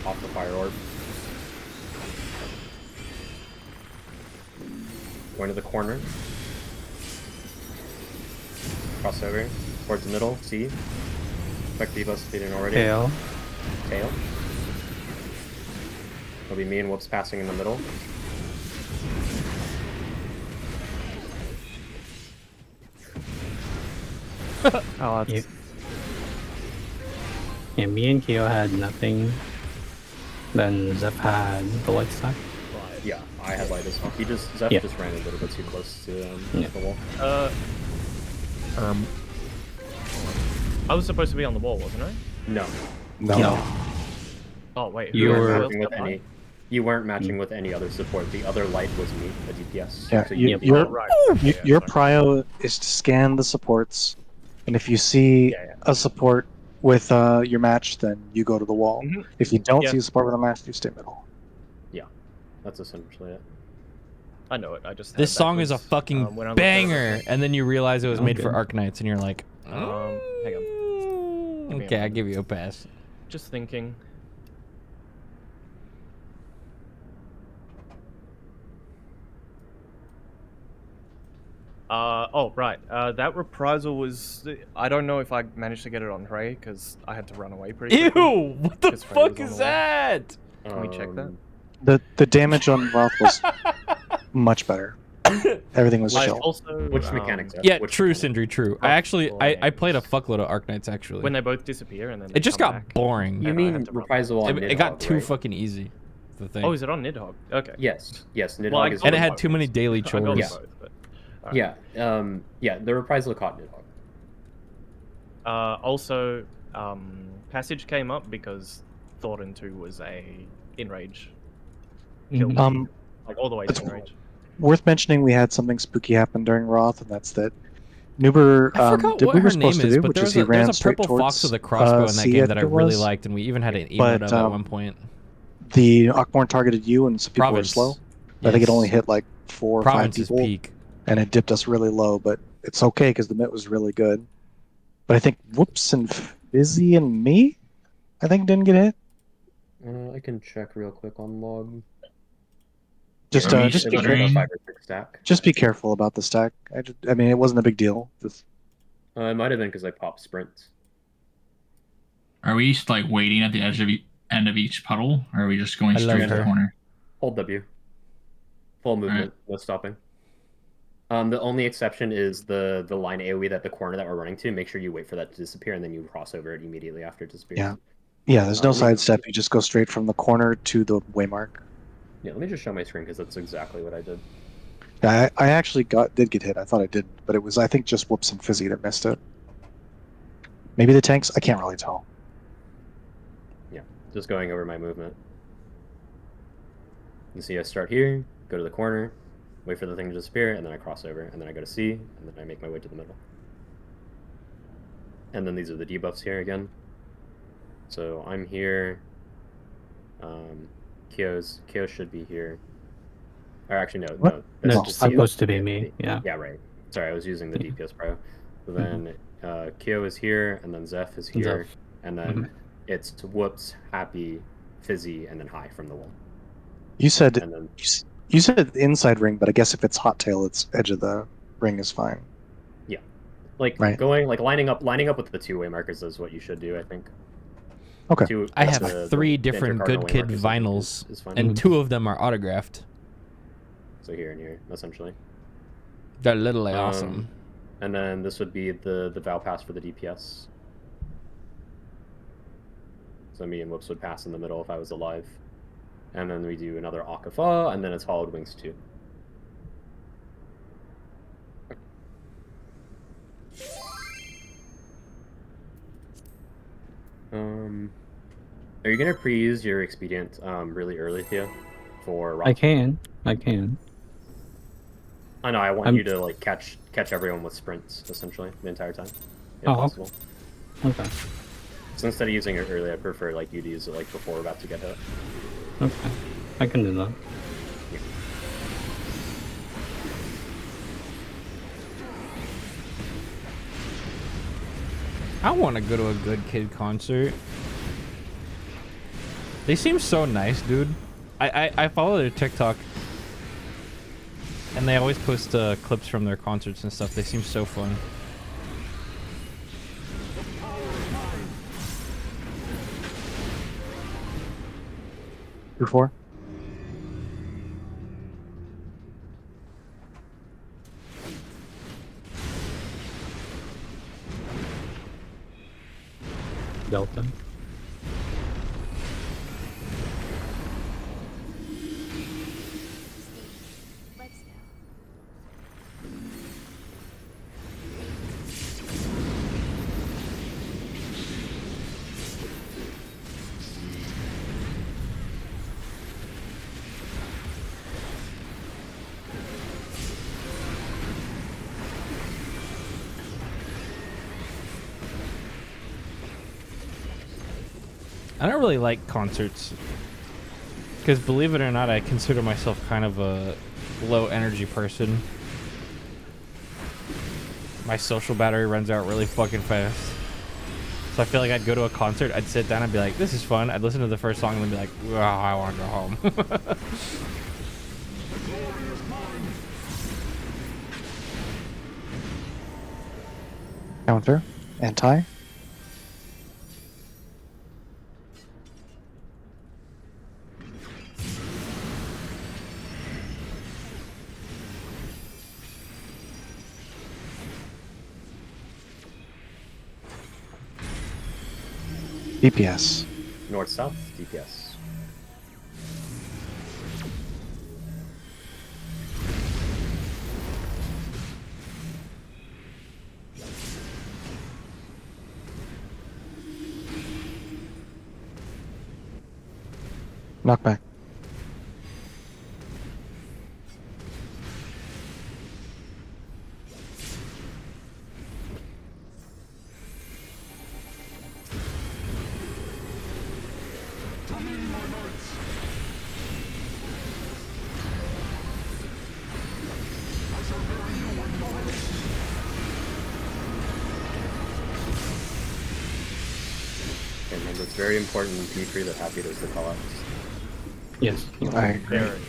Off the fire orb. Going to the corner. Crossover. Towards the middle. C. Expect debuffs if you didn't already.
Tail.
Tail. It'll be me and Whoops passing in the middle.
Oh, that's...
Yeah, me and Keo had nothing. Then Zeph had the light stack.
Yeah, I had light as well. Zeph just ran a little bit too close to the wall.
I was supposed to be on the wall, wasn't I?
No.
no.
Oh, wait.
You
who
weren't
else
matching with
got mine?
any. You weren't matching with any other support. The other light was me, the DPS.
Yeah,
So
your
right.
your prio is to scan the supports, and if you see a support with your match, then you go to the wall. If you don't see a support with a match, you stay middle.
Yeah, that's essentially it.
I know it. I just.
This
had
song is a
backwards,
fucking
when I looked at
banger, and then you realize it was made for Arknights, and you're like,
it. Hang on. Give me a
okay, I
moment.
give you a pass.
Just thinking. Oh, right. That reprisal was... I don't know if I managed to get it on Ray, because I had to run away pretty quickly.
Ew! What the
'cause Ray
fuck
was on
is
the wall.
that?
Can we check that?
The damage on Roth was much better. Everything was chill.
Also,
Which mechanics?
Yeah,
Which
true,
mechanics?
Sindri, true. I played a fuckload of Arknights actually.
When they both disappear and then
it just got boring.
You mean Reprisal on
it got
Nidhogg,
too
right?
fucking easy. The thing.
Oh, is it on Nidhogg? Okay.
Yes, Nidhogg
Well,
is.
And it had too many daily
I got
chores.
both, but,
yeah. The Reprisal caught Nidhogg.
Also, Passage came up because Thornton 2 was a Enrage kill. Like all the way to Enrage.
Worth mentioning, we had something spooky happen during Roth, and that's that Nuber
I forgot
did
what
what we
her
were
name
supposed to
is,
do,
but
which is he
there's
ran
a
straight
purple fox
towards
with a crossbow in that
C,
game
I
that I
think it
really
was.
liked, and we even had an emote
But,
of at one point.
The Akmorn targeted you, and some people
Province.
were slow. I think it only
Yes.
hit like 4 or
Province
5
is
people,
peak.
and it dipped us really low. But it's okay because the mitt was really good. But I think Whoops and Fizzy and me, I think didn't get hit.
I can check real quick on log.
Just
Yeah,
just
it
be
was like a
careful.
5 or 6 stack.
Just be careful about the stack. I mean, it wasn't a big deal. Just
It might have been because I popped sprints.
Are we like waiting at the end of each puddle, or are we just going straight to the corner?
Hold W. Full movement, no stopping. The only exception is the line AoE that the corner that we're running to. Make sure you wait for that to disappear, and then you cross over it immediately after it disappears.
yeah. There's no sidestep. You just go straight from the corner to the waymark.
Yeah, let me just show my screen because that's exactly what I did.
I actually did get hit. I thought I didn't, but it was I think just Whoops and Fizzy that missed it. Maybe the tanks. I can't really tell.
Yeah, just going over my movement. You see, I start here, go to the corner, wait for the thing to disappear, and then I cross over, and then I go to C, and then I make my way to the middle. And then these are the debuffs here again. So I'm here. Kyo should be here. Or actually, no.
No,
That's
it's supposed to be me. Yeah.
Yeah, right. Sorry, I was using the DPS Pro. So then Kyo is here, and then Zeph is here, and then it's Whoops, Happy, Fizzy, and then High from the wall.
You said
And then,
you said inside ring, but I guess if it's hot tail, it's edge of the ring is fine.
yeah, like
Right.
going like lining up with the two-way markers is what you should do, I think.
Okay.
I have 3 different Good Kid vinyls,
is fine.
and 2 of them are autographed.
So here and here, essentially.
They're literally awesome.
And then this would be the Vow Pass for the DPS. So me and Whoops would pass in the middle if I was alive. And then we do another Akafa, and then it's Hollowed Wings 2. Are you gonna pre-use your expedient really early, Theo? For rock?
I can.
I know. I want you to like catch everyone with sprints essentially the entire time, if possible.
Okay.
So instead of using it early, I prefer like you to use it like before we're about to get hit.
Okay. I can do that.
Yeah.
I want to go to a Good Kid concert. They seem so nice, dude. I follow their TikTok, and they always post clips from their concerts and stuff. They seem so fun.
Before.
Delta.
Let's go.
I don't really like concerts because, believe it or not, I consider myself kind of a low energy person. My social battery runs out really fucking fast. So I feel like I'd go to a concert, I'd sit down and be like, this is fun. I'd listen to the first song and then be like, oh, I want to go home.
Counter. Anti. DPS.
North-south DPS.
Knockback.
And remember, it's very important in P3 that happy does the callouts.
Yes.
I agree.
Very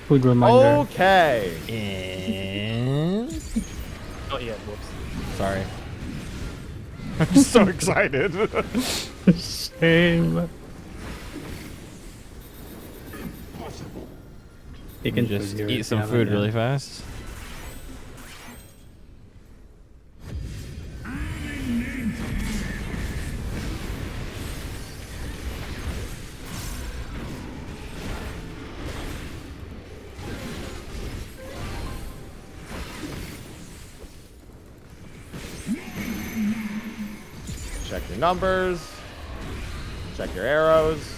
Food reminder.
Okay.
And
Oh yeah, whoops.
sorry.
I'm so excited.
Same. You can
Just
figure
eat
it
some
out,
food
yeah.
really fast.
Check your numbers. Check your arrows.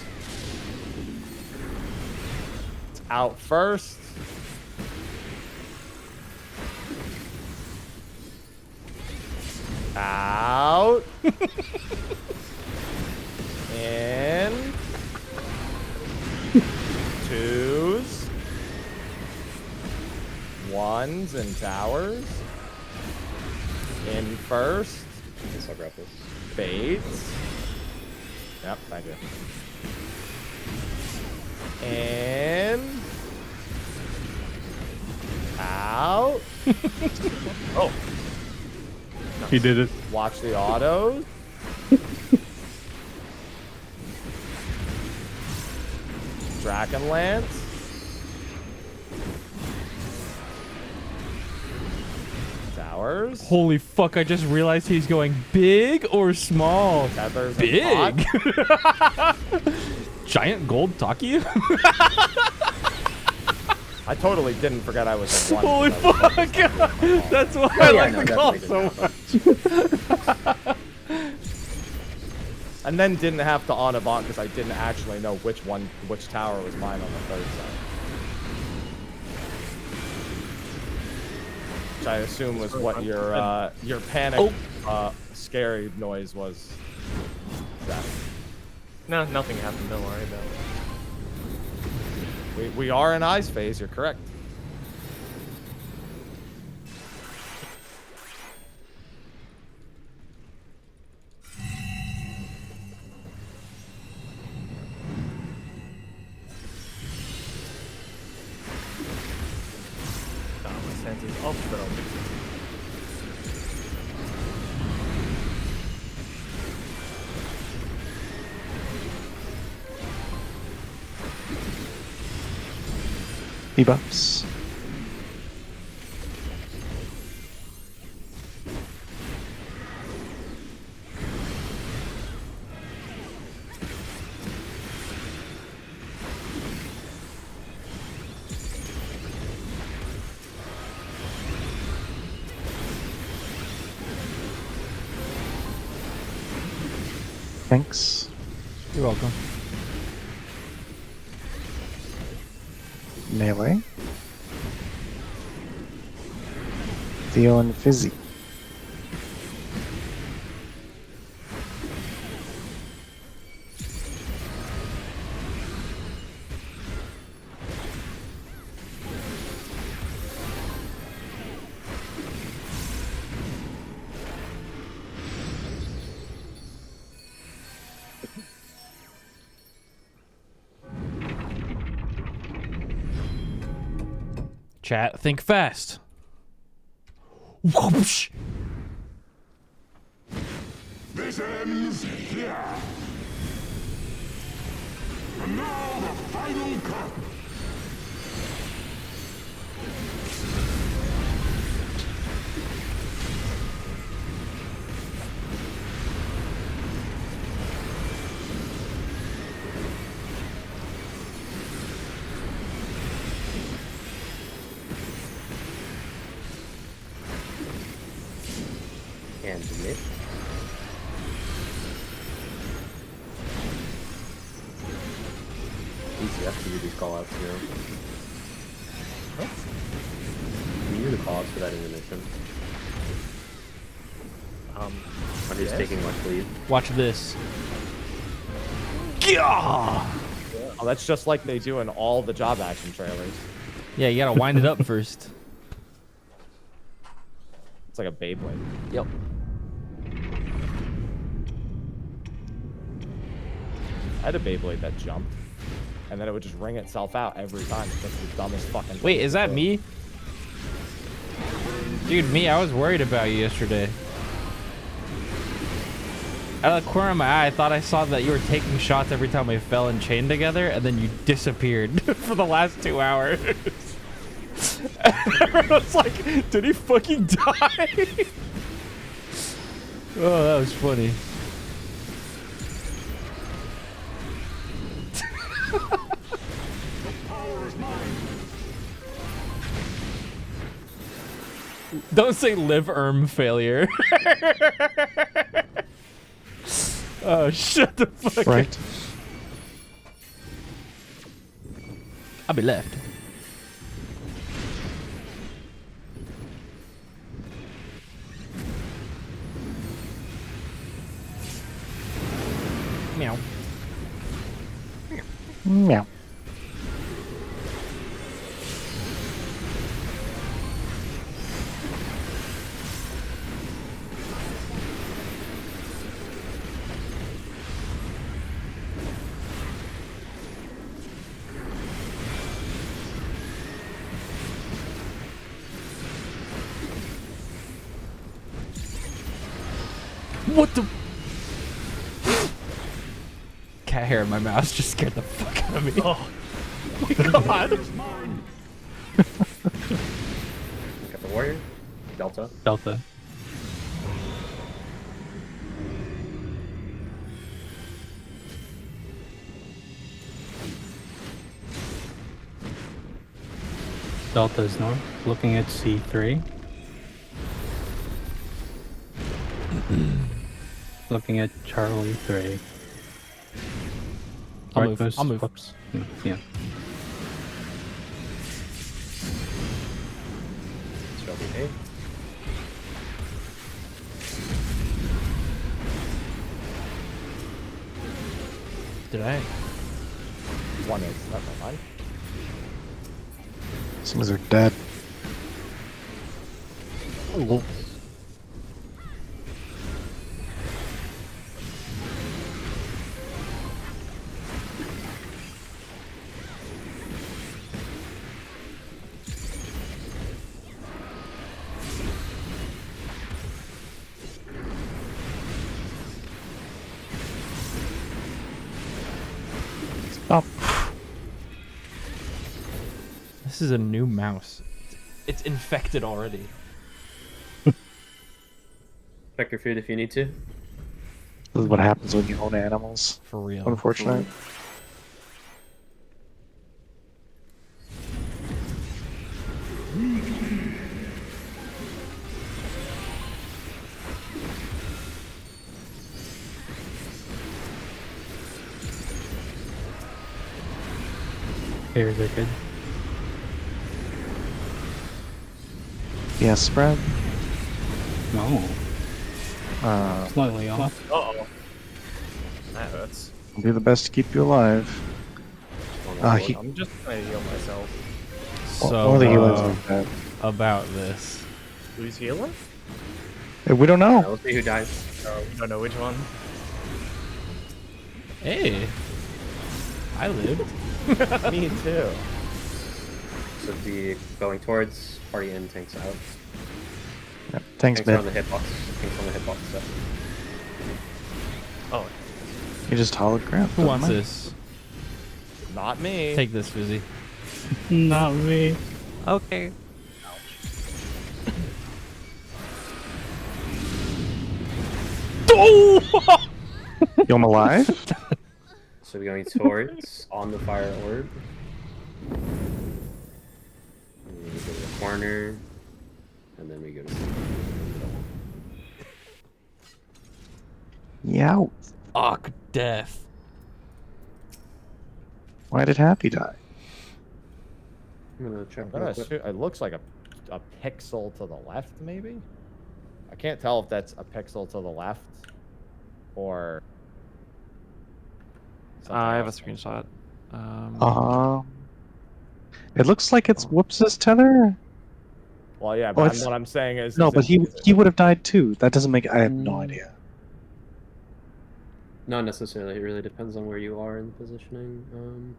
It's out first. Out. In. Twos. Ones and towers. In first.
Yes, I'll grab this.
Baits. Yep, thank you. And out. Oh.
He did it.
Watch the autos. Dragonlance. Towers.
Holy fuck, I just realized he's going big or small.
Tethers and
Big.
pot.
Giant gold Taki?
I totally didn't forget I was in one.
Holy
because I was
fuck!
focused on doing my
That's
call.
why I
Yeah,
like
no,
the call
definitely
so much.
And then didn't have to on avant because I didn't actually know which tower was mine on the third side. Which I assume was what your panic scary noise was. That.
No, nothing happened. Don't worry about it.
We are in ice phase. You're correct.
My sense is off, but I'll fix it.
Debuffs. Thanks.
You're welcome.
Melee. Theo and Fizzy.
Chat, think fast. Whoosh.
This ends here. And now the final cut.
And mid. Easy up to do these callouts, you know. You knew the callouts for that intermission. I'm just taking much lead.
Watch this.
Oh, that's just like they do in all the job action trailers.
Yeah, you gotta wind it up first.
It's like a Beyblade.
Yep.
I had a Beyblade that jumped, and then it would just ring itself out every time. It's like the dumbest fucking.
Wait, is that me? Dude, me, I was worried about you yesterday. Out of the corner of my eye, I thought I saw that you were taking shots every time we fell and chained together, and then you disappeared for the last 2 hours. I was like, did he fucking die? Oh, that was funny. Don't say live failure. Oh, shut the fuck
Right.
up. I'll be left. Meow.
Meow.
What the? Cat hair in my mouth just scared the fuck out of me. Oh my god.
Got the warrior. Delta.
Delta. Delta is north, looking at C3. Looking at Charlie 3.
I'll move. I'll move.
Whoops. Yeah.
Okay.
Did I?
One is. That's not mine.
Some of them are dead. Oh.
Oh. This is a new mouse. It's infected already.
Check your food if you need to.
This is what happens when you own animals.
For real.
Unfortunate.
Here's a good.
Yes, spread.
No.
Uh,
Slightly off.
Uh-oh. That hurts.
I'll do the best to keep you alive.
I'm just gonna heal myself.
So,
one of the healers like that.
About this.
Who's healing?
Hey, we don't know.
Let's see who dies.
Oh, we don't know which one.
Hey. I lived.
Me too.
So be going towards party in, tanks out.
Yep. Tanks
Tanks are on
mid.
the hitbox. Tanks on the hitbox. So.
Oh.
You just hologram.
Who wants this?
Not me.
Take this, Fizzy.
Not me.
Okay. Oh!
You alive?
So we're going towards on the fire orb. And we go to the corner, and then we go to the middle.
Yeah.
Fuck death.
Why did Happy die?
I'm gonna check.
I'm gonna assume it looks like a pixel to the left, maybe. I can't tell if that's a pixel to the left or.
I have a
else.
screenshot.
It looks like it's Whoops's tether.
Well, yeah,
Oh,
but
it's-
what I'm saying is.
No,
is
but
it-
he would have died too. That doesn't make. I have no idea.
Not necessarily. It really depends on where you are in the positioning.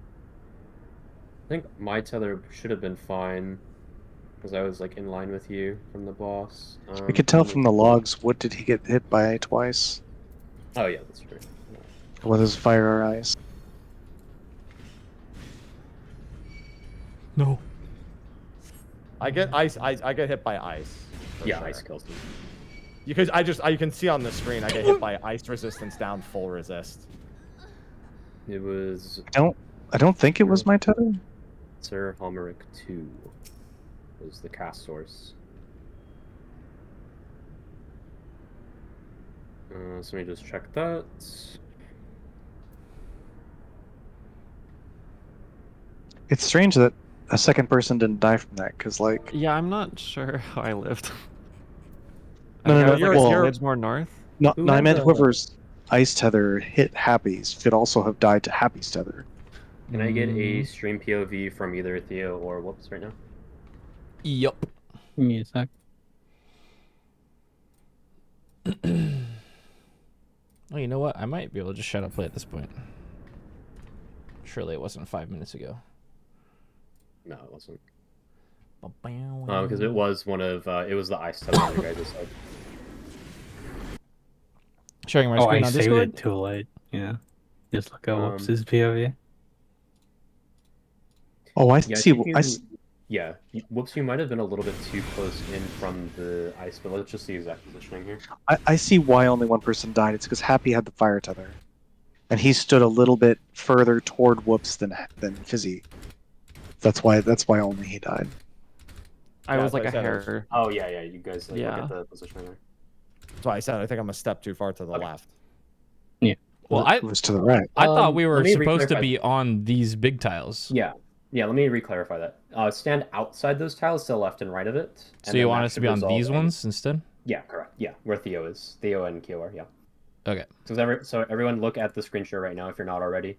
I think my tether should have been fine because I was like in line with you from the boss.
We could tell from the logs. What did he get hit by twice?
Oh yeah, that's true.
Whether it's fire or ice.
No.
I get ice. I get hit by ice. for
Yeah,
sure.
ice kills him.
Because you can see on the screen I get hit by ice resistance down full resist.
It was
I don't think it was my tether.
Sir Homeric 2 was the cast source. So let me just check that.
It's strange that a second person didn't die from that, because like.
Yeah, I'm not sure how I lived.
No,
I
no,
was
no.
like a
Well,
smidge more north.
no,
Who
no. I
had
meant
the-
whoever's ice tether hit Happy's could also have died to Happy's tether.
Can I get a stream POV from either Theo or Whoops right now?
Yup.
Give me a sec.
Oh, you know what? I might be able to just shut up play at this point. Surely it wasn't 5 minutes ago.
No, it wasn't. Because it was one of it was the ice tether on your guys' side.
Showing my
Oh,
screen
I
on
saved
Discord.
it too late. Yeah. Just look at
Um,
Whoops' POV.
Oh, I
Yeah,
see.
think
I
you-
s-
Yeah, Whoops, you might have been a little bit too close in from the ice, but let's just see exact positioning here.
I see why only one person died. It's because Happy had the fire tether, and he stood a little bit further toward Whoops than Fizzy. That's why only he died.
I
Yeah,
was
that's
like
what
a
I said, it was-
hair.
Oh yeah, you guys like, look
Yeah.
at the positioning there.
That's why I said I think I'm a step too far to the left.
Well,
It was to the right.
I thought we were
let me
supposed to
reclarify-
be on these big tiles.
Yeah, let me re-clarify that. Stand outside those tiles to the left and right of it.
So
and
you
then
want
that
us to
should
be on
resolve
these
any-
ones instead?
Yeah, correct. Yeah, where Theo is. Theo and Kyo are, yeah.
Okay.
So everyone look at the screen share right now if you're not already.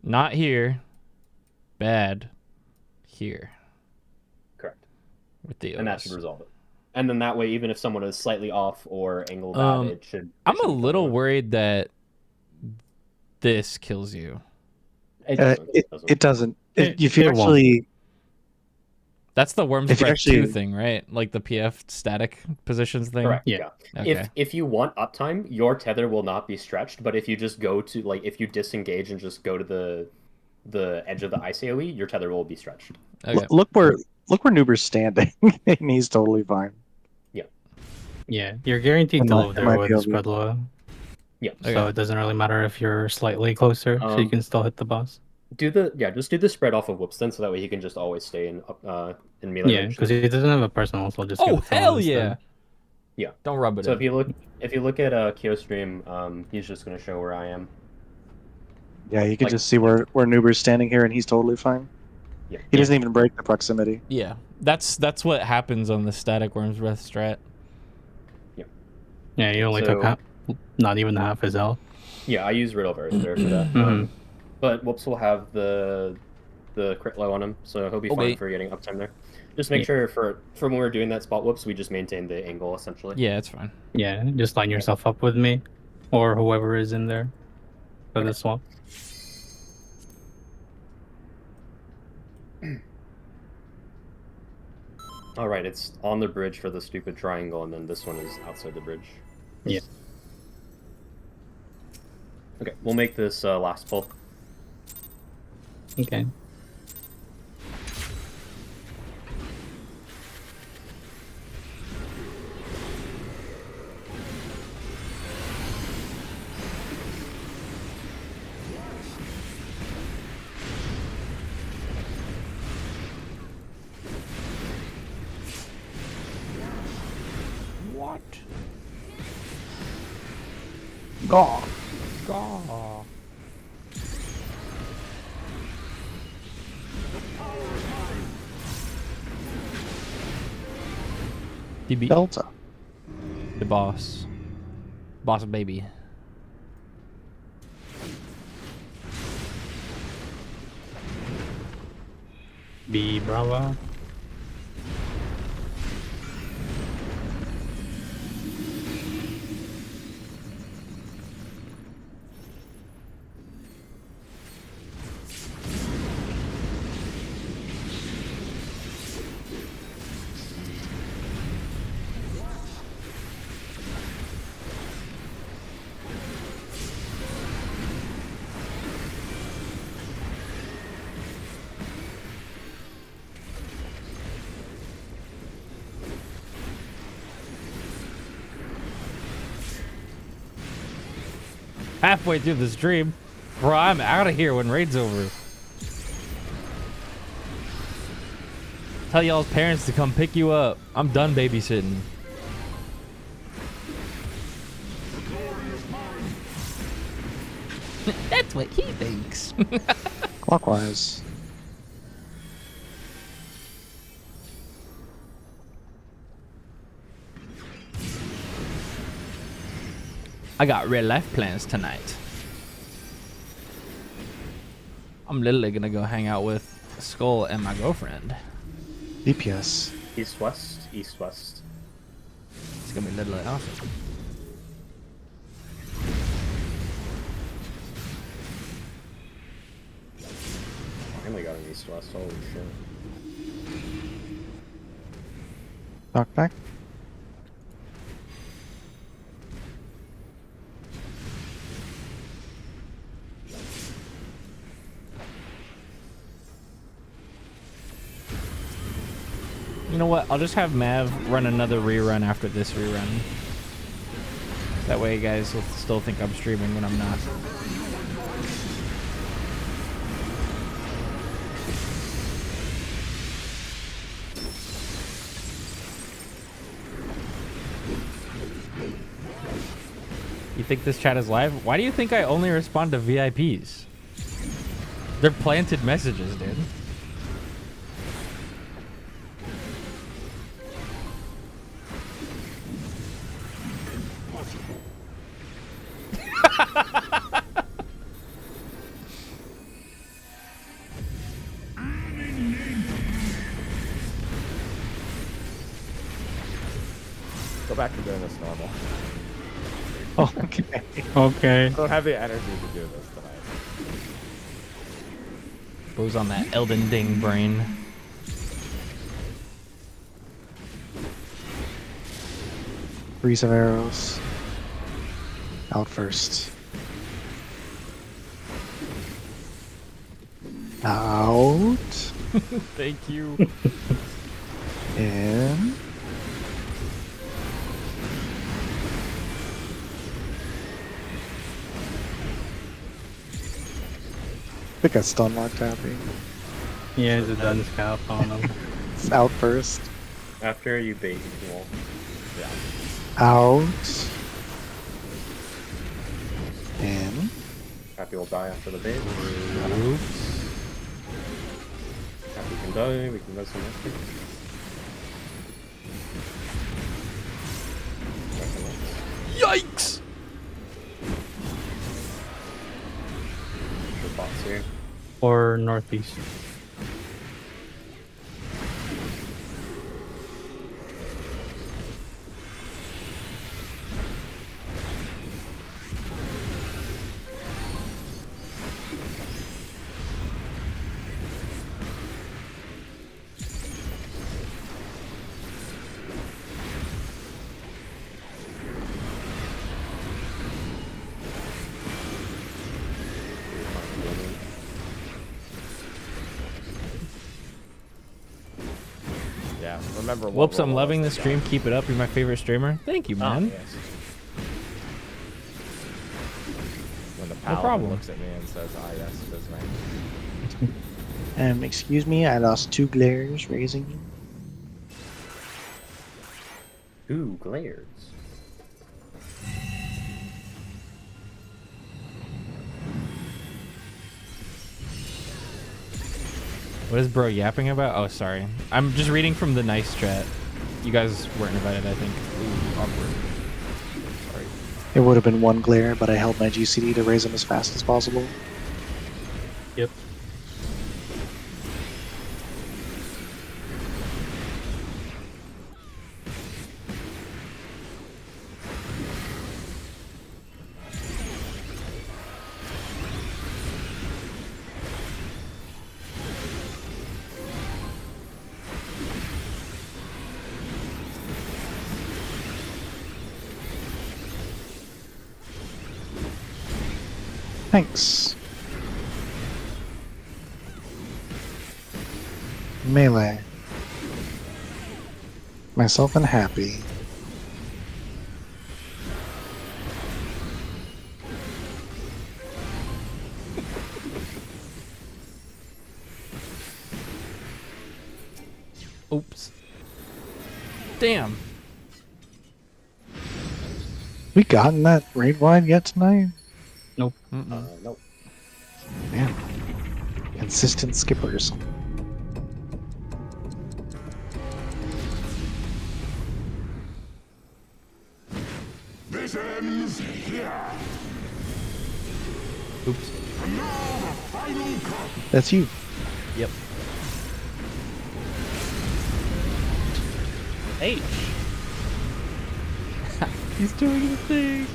Not here. Bad. Here.
Correct.
With the
And that should resolve it. And then that way, even if someone is slightly off or angled bad, it should...
I'm a little worried that this kills you.
It doesn't.
It doesn't. If you
it won't.
actually...
That's the Worm's
If you
Breath
actually-
2 thing, right? Like the PF static positions thing?
Correct, yeah.
Okay.
If you want uptime, your tether will not be stretched, but if you just go to, like, if you disengage and just go to the edge of the ice AoE, your tether will be stretched.
Okay.
Look where Nuber's standing, and he's totally fine.
Yeah, you're guaranteed
And
to
my-
live
and
there
my
with
POV.
spread low.
Yeah.
So it doesn't really matter if you're slightly closer, so you
Um,
can still hit the boss.
Just do the spread off of Whoops then, so that way he can just always stay in melee
Yeah,
range.
because he doesn't have a personal, so I'll just give
Oh,
it to him
hell
instead.
yeah!
Yeah.
Don't rub it
So
in.
if you look at Kyo stream, he's just gonna show where I am.
Yeah, you can
Like-
just see where Nuber's standing here, and he's totally fine.
Yeah.
He doesn't even break the proximity.
Yeah. That's what happens on the static Worm's Breath strat.
Yeah, you only
So-
took not even half his health.
Yeah, I use Riddle Verse there for that.
Mhm.
But Whoops will have the crit low on him, so he'll be
Okay.
fine for getting uptime there. Just make sure for when we're doing that spot Whoops, we just maintain the angle essentially.
Yeah, it's fine.
Yeah, just line yourself up with me, or whoever is in there for the swap.
All right, it's on the bridge for the stupid triangle, and then this one is outside the bridge.
Yeah.
Okay, we'll make this last pull.
Okay.
What?
Gaw.
Gaw. DB.
Delta.
The boss. Boss baby.
B Bravo.
Halfway through the stream. Bro, I'm out of here when raid's over. Tell y'all's parents to come pick you up. I'm done babysitting. That's what he thinks.
Clockwise.
I got real life plans tonight. I'm literally gonna go hang out with Skull and my girlfriend.
DPS.
East west, east west.
It's gonna be literally awesome.
Finally got an east west. Holy shit.
Knockback.
You know what? I'll just have Mav run another rerun after this rerun. That way you guys will still think I'm streaming when I'm not. You think this chat is live? Why do you think I only respond to VIPs? They're planted messages, dude.
Go back to doing this normal.
Okay.
Okay.
I don't have the energy to do this tonight.
Goes on that Elden Ding brain.
Breeze of arrows. Out first. Out.
Thank you.
In. I think I stun locked Happy.
Yeah, it's a done scalp on him.
It's out first.
After you bait the wall.
Yeah.
Out. In.
Happy will die after the bait.
Oops.
Happy can die, we can go some after.
Yikes!
Bots here.
Or northeast.
Yeah, remember.
Whoops, I'm loving the stream. Keep it up. You're my favorite streamer. Thank you, man.
Oh, yes. When the paladin
problem.
looks at me and says, "Ah, yes, it is me."
Excuse me, I lost 2 glares raising.
Ooh, glares.
What is bro yapping about? Oh, sorry. I'm just reading from the nice strat. You guys weren't invited, I think. Ooh, awkward. Sorry.
It would have been one glare, but I held my GCD to raise him as fast as possible.
Yep.
Thanks. Melee. Myself and Happy.
Oops. Damn.
We gotten that raid wide yet tonight?
Nope.
Nope.
Man. Consistent skippers.
This ends here.
Oops.
And now the final cut.
That's you.
Yep.
H.
He's doing the thing.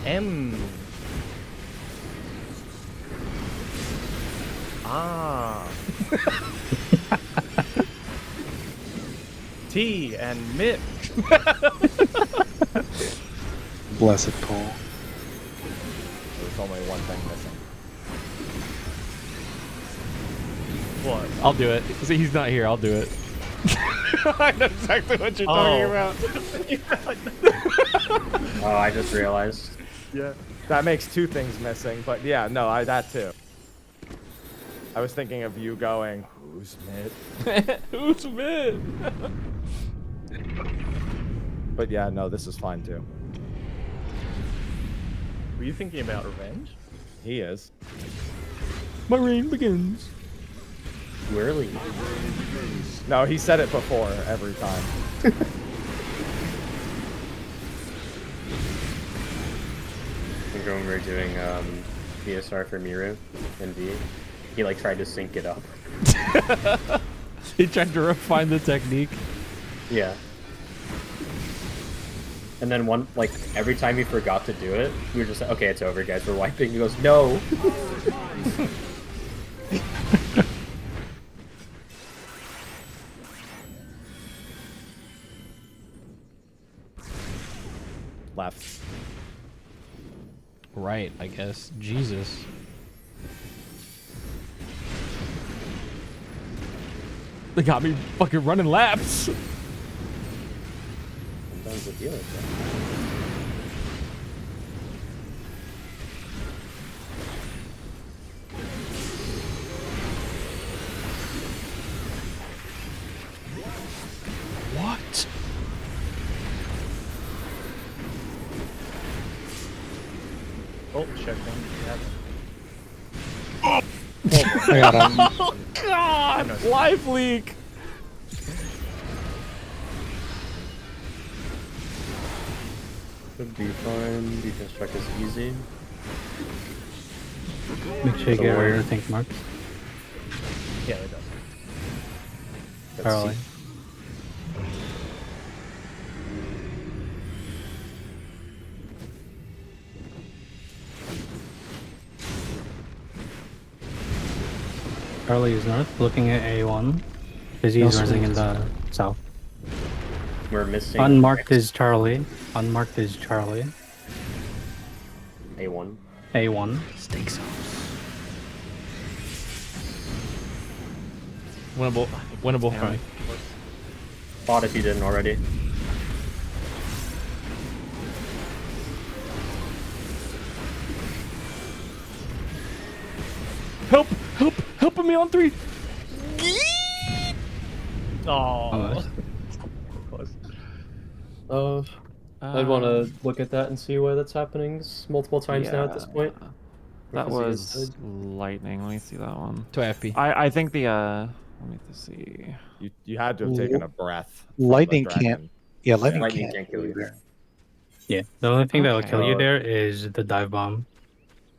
M. Ah. T and Mitt.
Blessed Paul.
There's only one thing missing.
What?
I'll do it. See, he's not here. I'll do it. I know exactly what you're talking about.
Oh, I just realized.
Yeah. That makes two things missing, but yeah, no, that too. I was thinking of you going, who's mid?
Who's mid?
But yeah, no, this is fine too.
Were you thinking about revenge?
He is.
My reign begins.
Really?
No, he said it before every time.
When we were doing DSR for Miru and V, he like tried to sync it up.
He tried to refine the technique.
Yeah. And then every time he forgot to do it, we were just like, okay, it's over, guys, we're wiping. He goes, no.
Left.
Right, I guess. Jesus. They got me fucking running laps.
Sometimes it feels like that.
What?
Oh, check them.
I got him.
Oh god! Life leak!
Should be fine. Defense check is easy.
Make sure you get your tank marks.
Yeah, it does.
Charlie. Charlie is north, looking at A1. Because he's rising in the south.
We're missing.
Unmarked is Charlie. Unmarked is Charlie.
A1.
A1.
Steak sauce. Winnable. Winnable.
Right.
Bought if you didn't already.
Help! Help! Help me on 3!
Oh.
I'd want to look at that and see why that's happening multiple times now at this point.
That was lightning. Let me see that one.
2 FP.
I think the let me see.
You had to have taken a breath. from the
Lightning
dragon.
can't. Yeah, lightning,
Lightning
can't
kill you there.
Yeah, the only thing that'll
Okay.
kill you there is the dive bomb.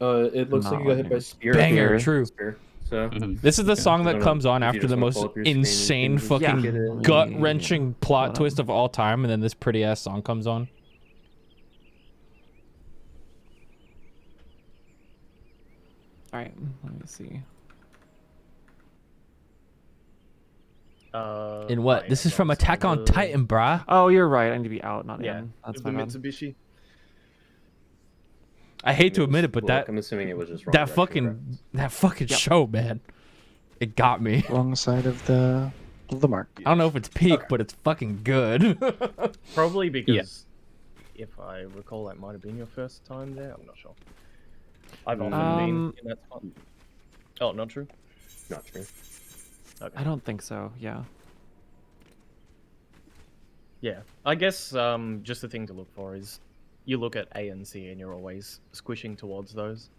It looks like you got hit by
Spear.
Banger, true.
Spear. So
This is the song that
So,
comes on
if you
after
just
the
wanna
most
pull up your screen, you
insane
can just
fucking
get it.
gut-wrenching plot twist of all time, and then this pretty ass song comes on.
All right, let me see.
In what? This is from Attack on Titan, brah.
Oh, you're right. I need to be out, not
Yeah,
in. That's
the
my bad.
Mitsubishi.
I hate to admit it, but
Look, I'm assuming it was just wrong
that
direction,
fucking show, man, it got me.
Wrong side of the mark.
I don't know if it's peak, but it's fucking good.
Probably because, if I recall, that might have been your first time there. I'm not sure. I've often been in that spot. Oh, not true?
Not true.
Okay.
I don't think so. Yeah.
Yeah, I guess just the thing to look for is you look at A and C and you're always squishing towards those.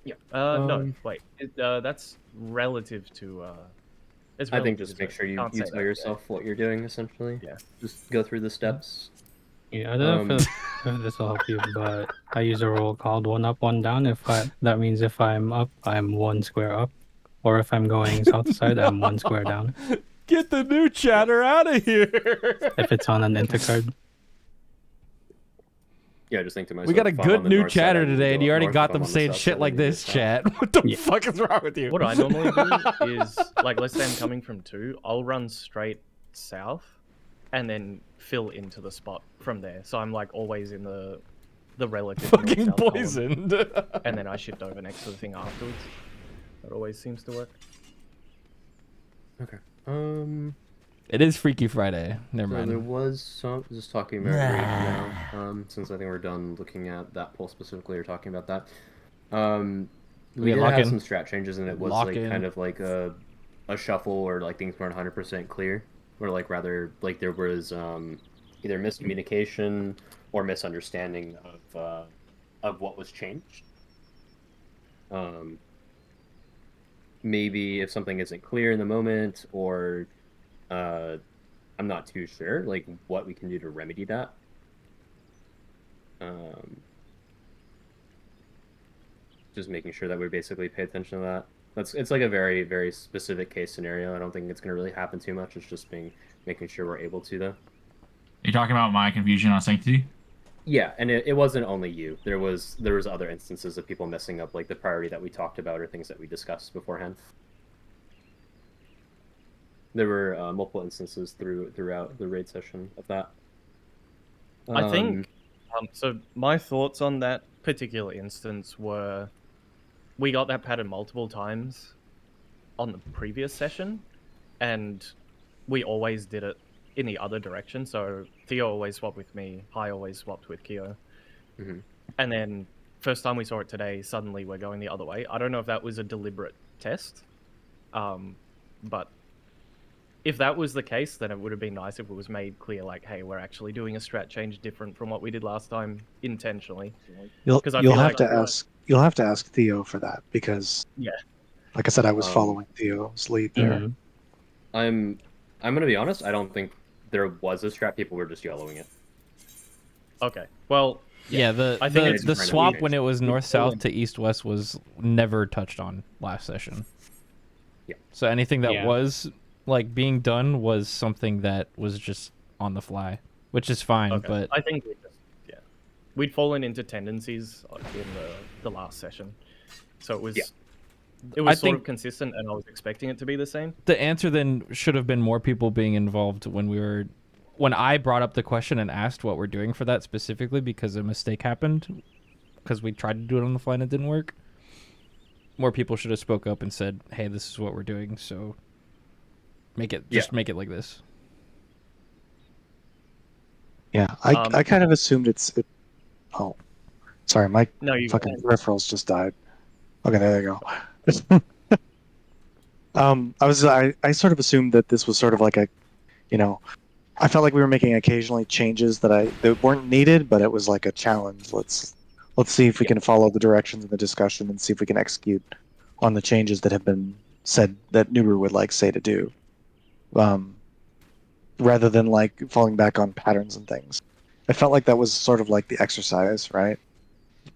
Yeah.
No, wait. That's relative to. It's
I think
relative
just
to
make
it.
sure you
Can't say
tell
that,
yourself what you're doing, essentially.
Yeah.
Just go through the steps.
Yeah, I don't know if this will help you, but I use a rule called 1 up, 1 down. That means if I'm up, I'm 1 square up, or if I'm going south side, I'm 1 square down.
Get the new chatter out of here.
If it's on an intercard.
Yeah, just think to myself.
We got a
if I'm on
good
the
new
north side, I
chatter
need to
today,
go
and you
up
already
north.
got
If I'm
them
on the
saying
south
shit
side, I
like
need to go
this,
south.
chat. What the fuck is wrong with you?
What I normally do is, like, let's say I'm coming from 2, I'll run straight south, and then fill into the spot from there. So I'm like always in the relative
Fucking
north-south column,
poisoned.
and then I shift over next to the thing afterwards. That always seems to work.
Okay.
It is Freaky Friday. Never
So
mind.
there was some just talking about raid now. Since I think we're done looking at that poll specifically or talking about that. We did
lock
have
in.
some strat changes, and it was
Lock
like
in.
kind of like a shuffle, or like things weren't 100% clear, or like rather like there was either miscommunication or misunderstanding of what was changed. Maybe if something isn't clear in the moment, or I'm not too sure, like what we can do to remedy that. Just making sure that we basically pay attention to that. It's like a very, very specific case scenario. I don't think it's going to really happen too much. It's just making sure we're able to, though.
You're talking about my confusion on Sanctity?
Yeah, and it wasn't only you. There was other instances of people messing up like the priority that we talked about or things that we discussed beforehand. There were multiple instances throughout the raid session of that.
I think so. My thoughts on that particular instance were, we got that pattern multiple times on the previous session, and we always did it in the other direction. So Theo always swapped with me, Hai always swapped with Kyo.
Mm-hmm.
And then first time we saw it today, suddenly we're going the other way. I don't know if that was a deliberate test, but if that was the case, then it would have been nice if it was made clear, like, hey, we're actually doing a strat change different from what we did last time intentionally.
You'll
like
You'll have to ask Theo for that, because
yeah,
like I said, I was following Theo's lead there.
I'm gonna be honest. I don't think there was a strat. People were just yellowing it.
Okay. Well,
Yeah,
I think
the swap when it was north-south to east-west was never touched on last session.
Yeah.
So anything that was like being done was something that was just on the fly, which is fine.
Okay.
But
I think we'd fallen into tendencies in the last session, so it was
I
sort
think
of consistent, and I was expecting it to be the same.
the answer then should have been more people being involved when I brought up the question and asked what we're doing for that specifically, because a mistake happened because we tried to do it on the fly and it didn't work. More people should have spoke up and said, "Hey, this is what we're doing." So make it like this.
Yeah, I kind of assumed oh, sorry, my fucking peripherals just died. Okay, there you go. I sort of assumed that this was sort of like a, I felt like we were making occasionally changes that weren't needed, but it was like a challenge. Let's Let's see if we can follow the directions in the discussion and see if we can execute on the changes that have been said that Nuber would like say to do, rather than like falling back on patterns and things. I felt like that was sort of like the exercise, right?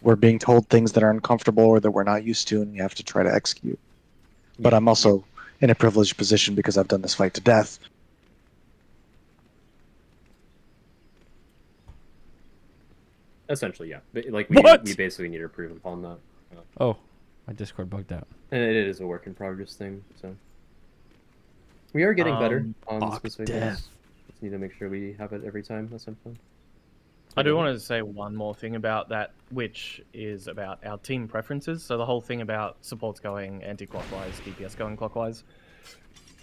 We're being told things that are uncomfortable or that we're not used to, and we have to try to execute. But I'm also in a privileged position because I've done this fight to death.
Essentially, yeah. But, like we basically need to improve upon that.
Oh, my Discord bugged out.
And it is a work in progress thing, so we are getting better on specific things. Just need to make sure we have it every time at some point.
I do want to say one more thing about that, which is about our team preferences. So the whole thing about supports going anti-clockwise, DPS going clockwise.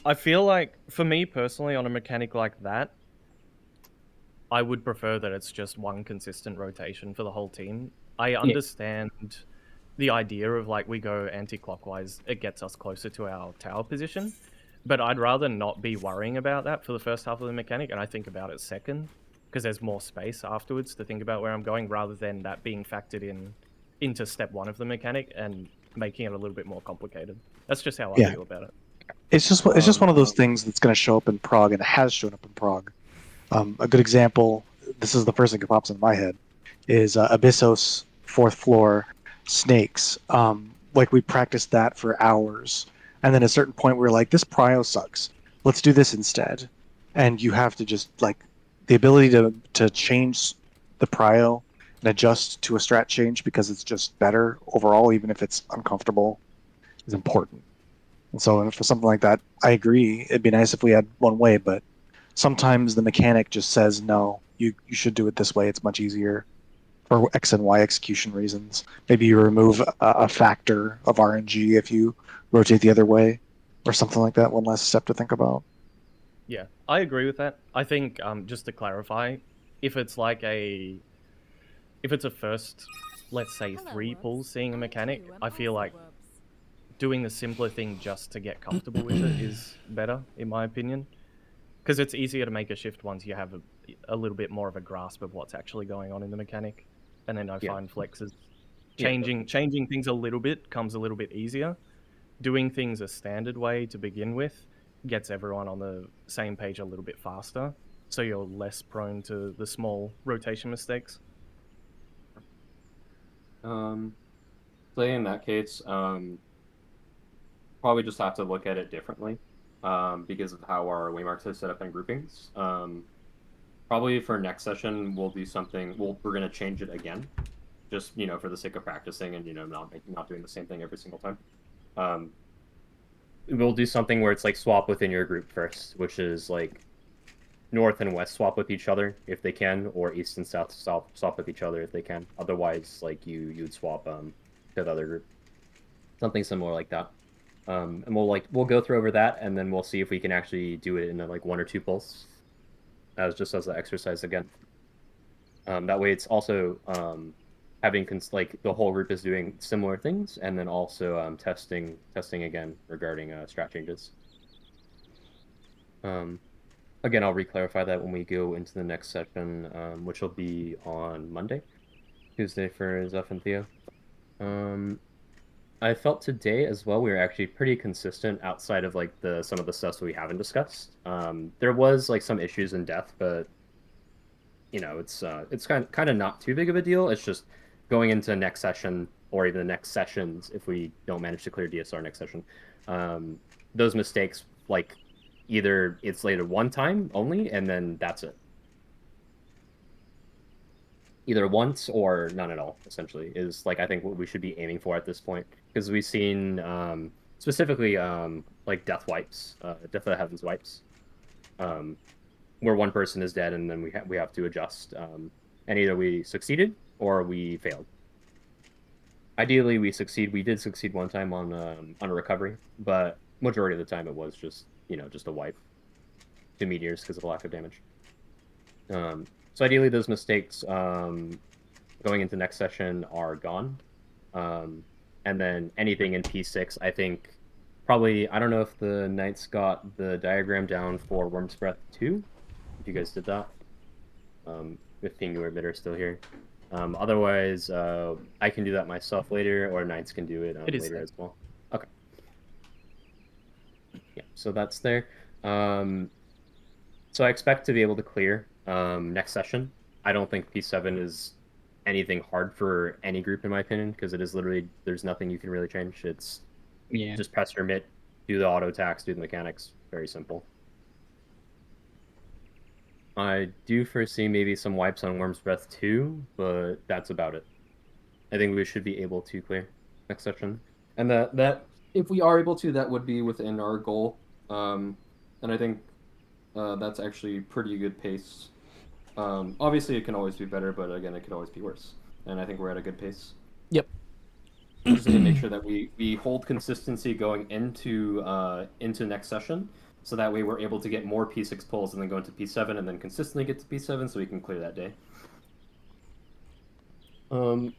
I feel like, for me personally, on a mechanic like that, I would prefer that it's just one consistent rotation for the whole team. I understand the idea of like we go anti-clockwise, it gets us closer to our tower position, but I'd rather not be worrying about that for the first half of the mechanic, and I think about it second, because there's more space afterwards to think about where I'm going, rather than that being factored into step one of the mechanic and making it a little bit more complicated. That's just how I feel about it.
It's just one of those things that's going to show up in Prague, and it has shown up in Prague. A good example, this is the first thing that pops in my head, is Abyssos 4th floor snakes. Like we practiced that for hours, and then at a certain point we were like, this prio sucks. Let's do this instead. And you have to just like the ability to change the prio and adjust to a strat change because it's just better overall, even if it's uncomfortable, is important. And so for something like that, I agree. It'd be nice if we had one way, but sometimes the mechanic just says, no, you should do it this way. It's much easier for X and Y execution reasons. Maybe you remove a factor of RNG if you rotate the other way or something like that. One less step to think about.
Yeah, I agree with that. I think, just to clarify, if it's a first, let's say, 3 pulls seeing a mechanic, I feel like doing the simpler thing just to get comfortable with it is better, in my opinion. Because it's easier to make a shift once you have a little bit more of a grasp of what's actually going on in the mechanic. And then I find flexes. Changing things a little bit comes a little bit easier. Doing things a standard way to begin with gets everyone on the same page a little bit faster. So you're less prone to the small rotation mistakes.
So in that case, probably just have to look at it differently. Because of how our waymarks are set up in groupings. Probably for next session, we'll do something. We're gonna change it again, just for the sake of practicing and not doing the same thing every single time. We'll do something where it's like swap within your group first, which is like north and west swap with each other if they can, or east and south swap with each other if they can. Otherwise, like you'd swap to the other group. Something similar like that. And we'll go through over that, and then we'll see if we can actually do it in like 1 or 2 pulls, just as an exercise again. That way, it's also having like the whole group is doing similar things, and then also testing again regarding strat changes. Again, I'll re-clarify that when we go into the next session, which will be on Monday, Tuesday for Zeph and Theo. I felt today as well we were actually pretty consistent outside of like some of the stuff we haven't discussed. There was like some issues in death, but it's kind of not too big of a deal. It's just going into next session or even the next sessions if we don't manage to clear DSR next session. Those mistakes, like either it's later one time only and then that's it. Either once or none at all, essentially, is like I think what we should be aiming for at this point, because we've seen specifically like death wipes, Death of the Heavens wipes, where one person is dead and then we have to adjust, and either we succeeded or we failed. Ideally, we succeed. We did succeed one time on a recovery, but majority of the time it was just just a wipe to meteors because of lack of damage. So ideally, those mistakes going into next session are gone. And then anything in P6, I think probably, I don't know if the Knights got the diagram down for Worm's Breath 2, if you guys did that. With Pingu or Bitter still here. Otherwise, I can do that myself later, or Knights can do it,
It is
later
there.
as well. Okay. Yeah, so that's there. So I expect to be able to clear next session. I don't think P7 is anything hard for any group, in my opinion, because it is literally, there's nothing you can really change. It's just press your mitt, do the auto attacks, do the mechanics. Very simple. I do foresee maybe some wipes on Worm's Breath too, but that's about it. I think we should be able to clear next session.
And that if we are able to, that would be within our goal. And I think that's actually pretty good pace. Obviously, it can always be better, but again, it could always be worse. And I think we're at a good pace.
Yep.
We just need to make sure that we hold consistency going into next session, so that way we're able to get more P6 pulls and then go into P7 and then consistently get to P7 so we can clear that day. And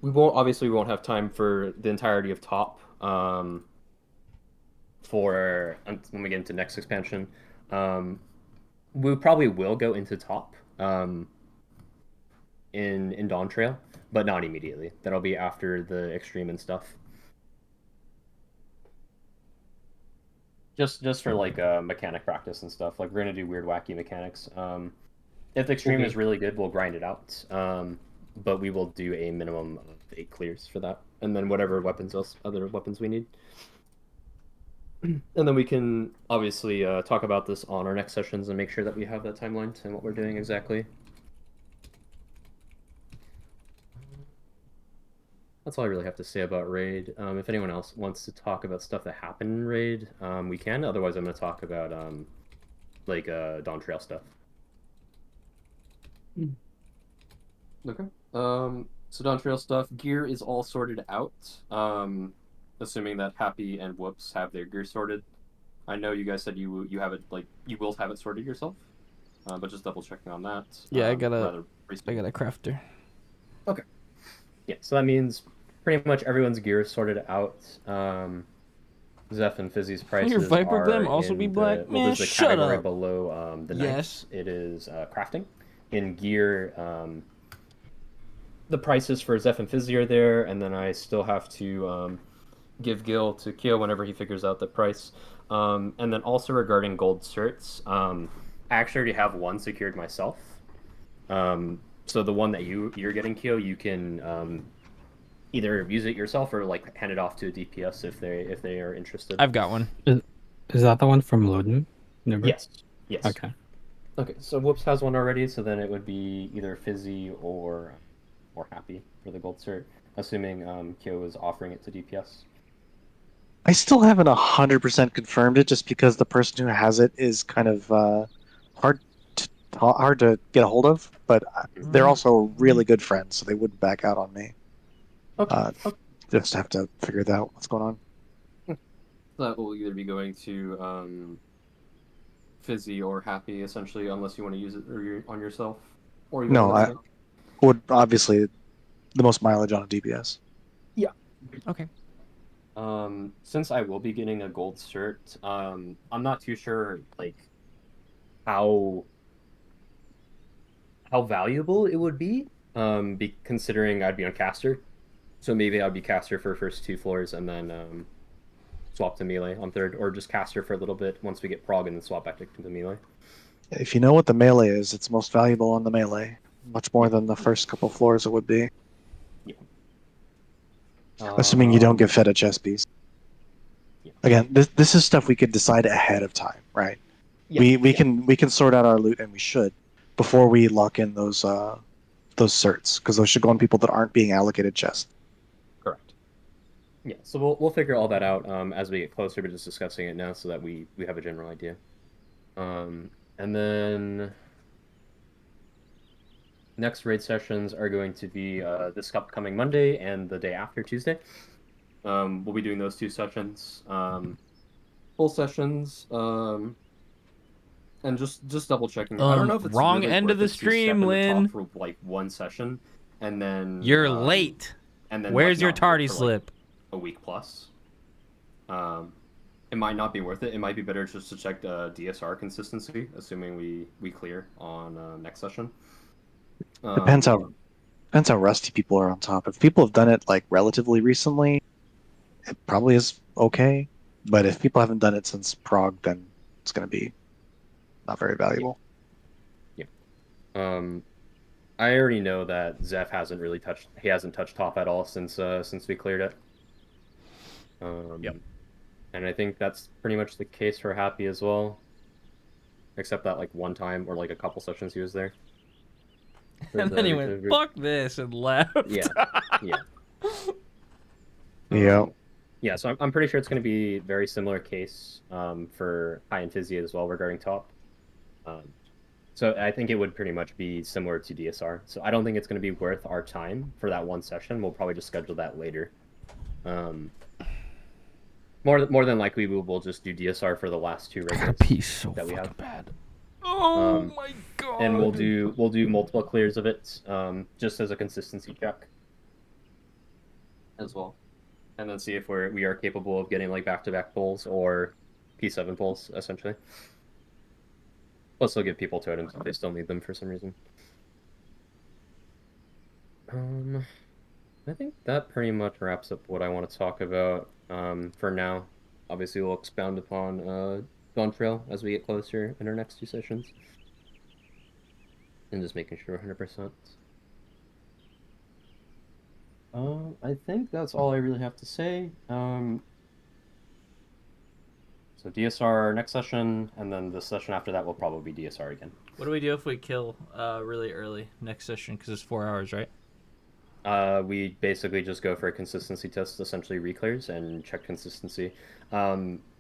we won't have time for the entirety of top for when we get into next expansion. We probably will go into top in Dawn Trail, but not immediately. That'll be after the extreme and stuff. Just for like mechanic practice and stuff. Like we're gonna do weird, wacky mechanics. If the extreme is really good, we'll grind it out. But we will do a minimum of 8 clears for that, and then whatever other weapons we need. And then we can obviously talk about this on our next sessions and make sure that we have that timeline and what we're doing exactly. That's all I really have to say about Raid. If anyone else wants to talk about stuff that happened in Raid, we can. Otherwise, I'm going to talk about Dawn Trail stuff. Okay. So Dawn Trail stuff. Gear is all sorted out. Assuming that Happy and Whoops have their gear sorted. I know you guys said you have it, like, you will have it sorted yourself, but just double checking on that.
Yeah, I got a crafter.
Okay. Yeah, so that means pretty much everyone's gear is sorted out. Zeph and Fizzy's prices
Will your Viper
are
Glim also
in
be black?
Well,
Man,
there's the
shut
category
up.
below the
Yes.
Knights. It is crafting. In gear, the prices for Zeph and Fizzy are there, and then I still have to give Gil to Keo whenever he figures out the price. And then also regarding gold certs, I actually already have one secured myself. So the one that you're getting, Keo, you can either use it yourself or like hand it off to a DPS if they are interested.
I've got one.
Is that the one from Loden?
Yes. Yes.
Okay.
Okay, so Whoops has one already, so then it would be either Fizzy or Happy for the gold cert, assuming Kyo is offering it to DPS.
I still haven't 100% confirmed it, just because the person who has it is kind of hard to get a hold of. But they're also really good friends, so they wouldn't back out on me.
Okay.
Just have to figure out what's going on.
That will either be going to Fizzy or Happy, essentially, unless you want to use it on yourself. Or
No, I would obviously the most mileage on a DPS.
Yeah.
Okay.
Since I will be getting a gold cert, I'm not too sure like how valuable it would be, considering I'd be on caster. So maybe I'd be caster for first 2 floors and then swap to melee on third, or just caster for a little bit once we get prog and then swap back to melee.
If you know what the melee is, it's most valuable on the melee. Much more than the first couple floors it would be.
Yeah.
Assuming you don't get fed a chest piece.
Yeah.
Again, this is stuff we could decide ahead of time, right?
Yeah,
we can sort out our loot, and we should, before we lock in those certs, because those should go on people that aren't being allocated chests.
Correct.
Yeah, so we'll figure all that out as we get closer, but just discussing it now so that we have a general idea. And then next raid sessions are going to be this upcoming Monday and the day after Tuesday. We'll be doing those 2 sessions,
full sessions, and just double checking. I don't know if it's
wrong
really
end of
worth
the
it to step
stream,
in the
Lynn.
top for like 1 session, and then
You're late.
And then
Where's
like,
your
not work
tardy
for,
slip?
Like, a week plus. It might not be worth it. It might be better just to check the DSR consistency, assuming we clear on next session.
Depends how Depends how rusty people are on top. If people have done it like relatively recently, it probably is okay. But if people haven't done it since Prague, then it's going to be not very valuable.
Yeah. I already know that Zeph hasn't really touched. He hasn't touched top at all since we cleared it.
Yep.
And I think that's pretty much the case for Happy as well. Except that like one time or like a couple sessions he was there.
And then he went, "Fuck this," and left.
Yeah. Yeah.
Yeah.
Yeah, so I'm pretty sure it's going to be very similar case for High and Tizzy as well regarding top. So I think it would pretty much be similar to DSR. So I don't think it's going to be worth our time for that one session. We'll probably just schedule that later. More than likely, we'll just do DSR for the last two regulars that we have.
Bad. Oh my god!
And we'll do multiple clears of it, just as a consistency check as well, and then see if we are capable of getting like back-to-back pulls or P7 pulls essentially. Plus, they'll give people totems if they still need them for some reason. I think that pretty much wraps up what I want to talk about for now. Obviously, we'll expound upon Dawn Trail as we get closer in our next two sessions. And just making sure 100%. I think that's all I really have to say. So DSR next session, and then the session after that will probably be DSR again.
What do we do if we kill really early next session? Because it's 4 hours, right?
We basically just go for a consistency test, essentially reclears, and check consistency.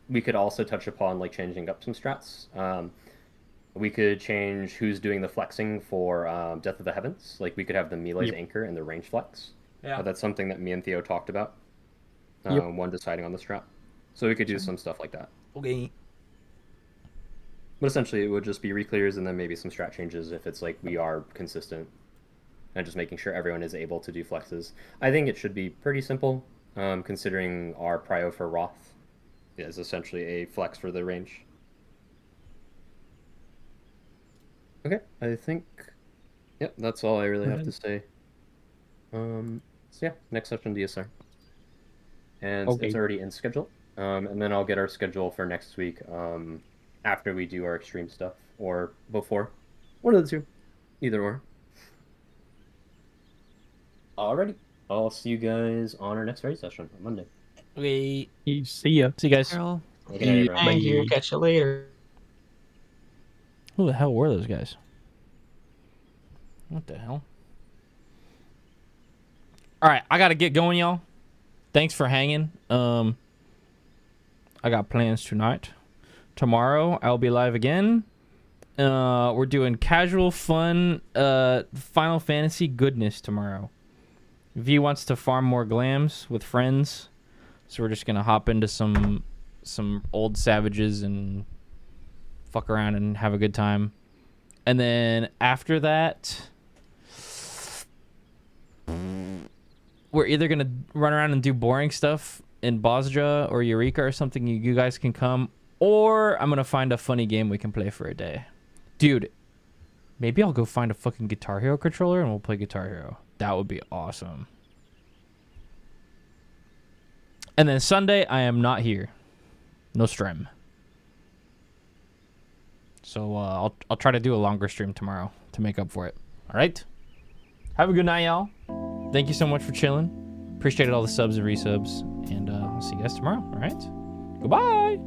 We could also touch upon like changing up some strats. We could change who's doing the flexing for Death of the Heavens. Like we could have the melee's anchor and the range flex.
Yeah.
That's something that me and Theo talked about. One deciding on the strat. So we could do some stuff like that.
Okay.
But essentially, it would just be reclears and then maybe some strat changes if it's like we are consistent. And just making sure everyone is able to do flexes. I think it should be pretty simple, considering our prio for Roth is essentially a flex for the range. Okay, I think, yep, that's all I really have to say. So yeah, next session DSR. And it's already in schedule. And then I'll get our schedule for next week after we do our extreme stuff, or before. One of the two. Either or. Alrighty. I'll see you guys on our next raid session on Monday.
Okay.
See ya.
See you guys.
Bye.
Catch you later.
Who the hell were those guys? What the hell? Alright, I gotta get going, y'all. Thanks for hanging. I got plans tonight. Tomorrow, I'll be live again. We're doing casual, fun, Final Fantasy goodness tomorrow. V wants to farm more glams with friends, so we're just gonna hop into some old savages and fuck around and have a good time. And then after that, we're either gonna run around and do boring stuff in Bosja or Eureka or something. You guys can come, or I'm gonna find a funny game we can play for a day. Dude, maybe I'll go find a fucking Guitar Hero controller and we'll play Guitar Hero. That would be awesome. And then Sunday, I am not here. No stream. So I'll try to do a longer stream tomorrow to make up for it. All right? Have a good night, y'all. Thank you so much for chilling. Appreciated all the subs and resubs. And I'll see you guys tomorrow. All right? Goodbye.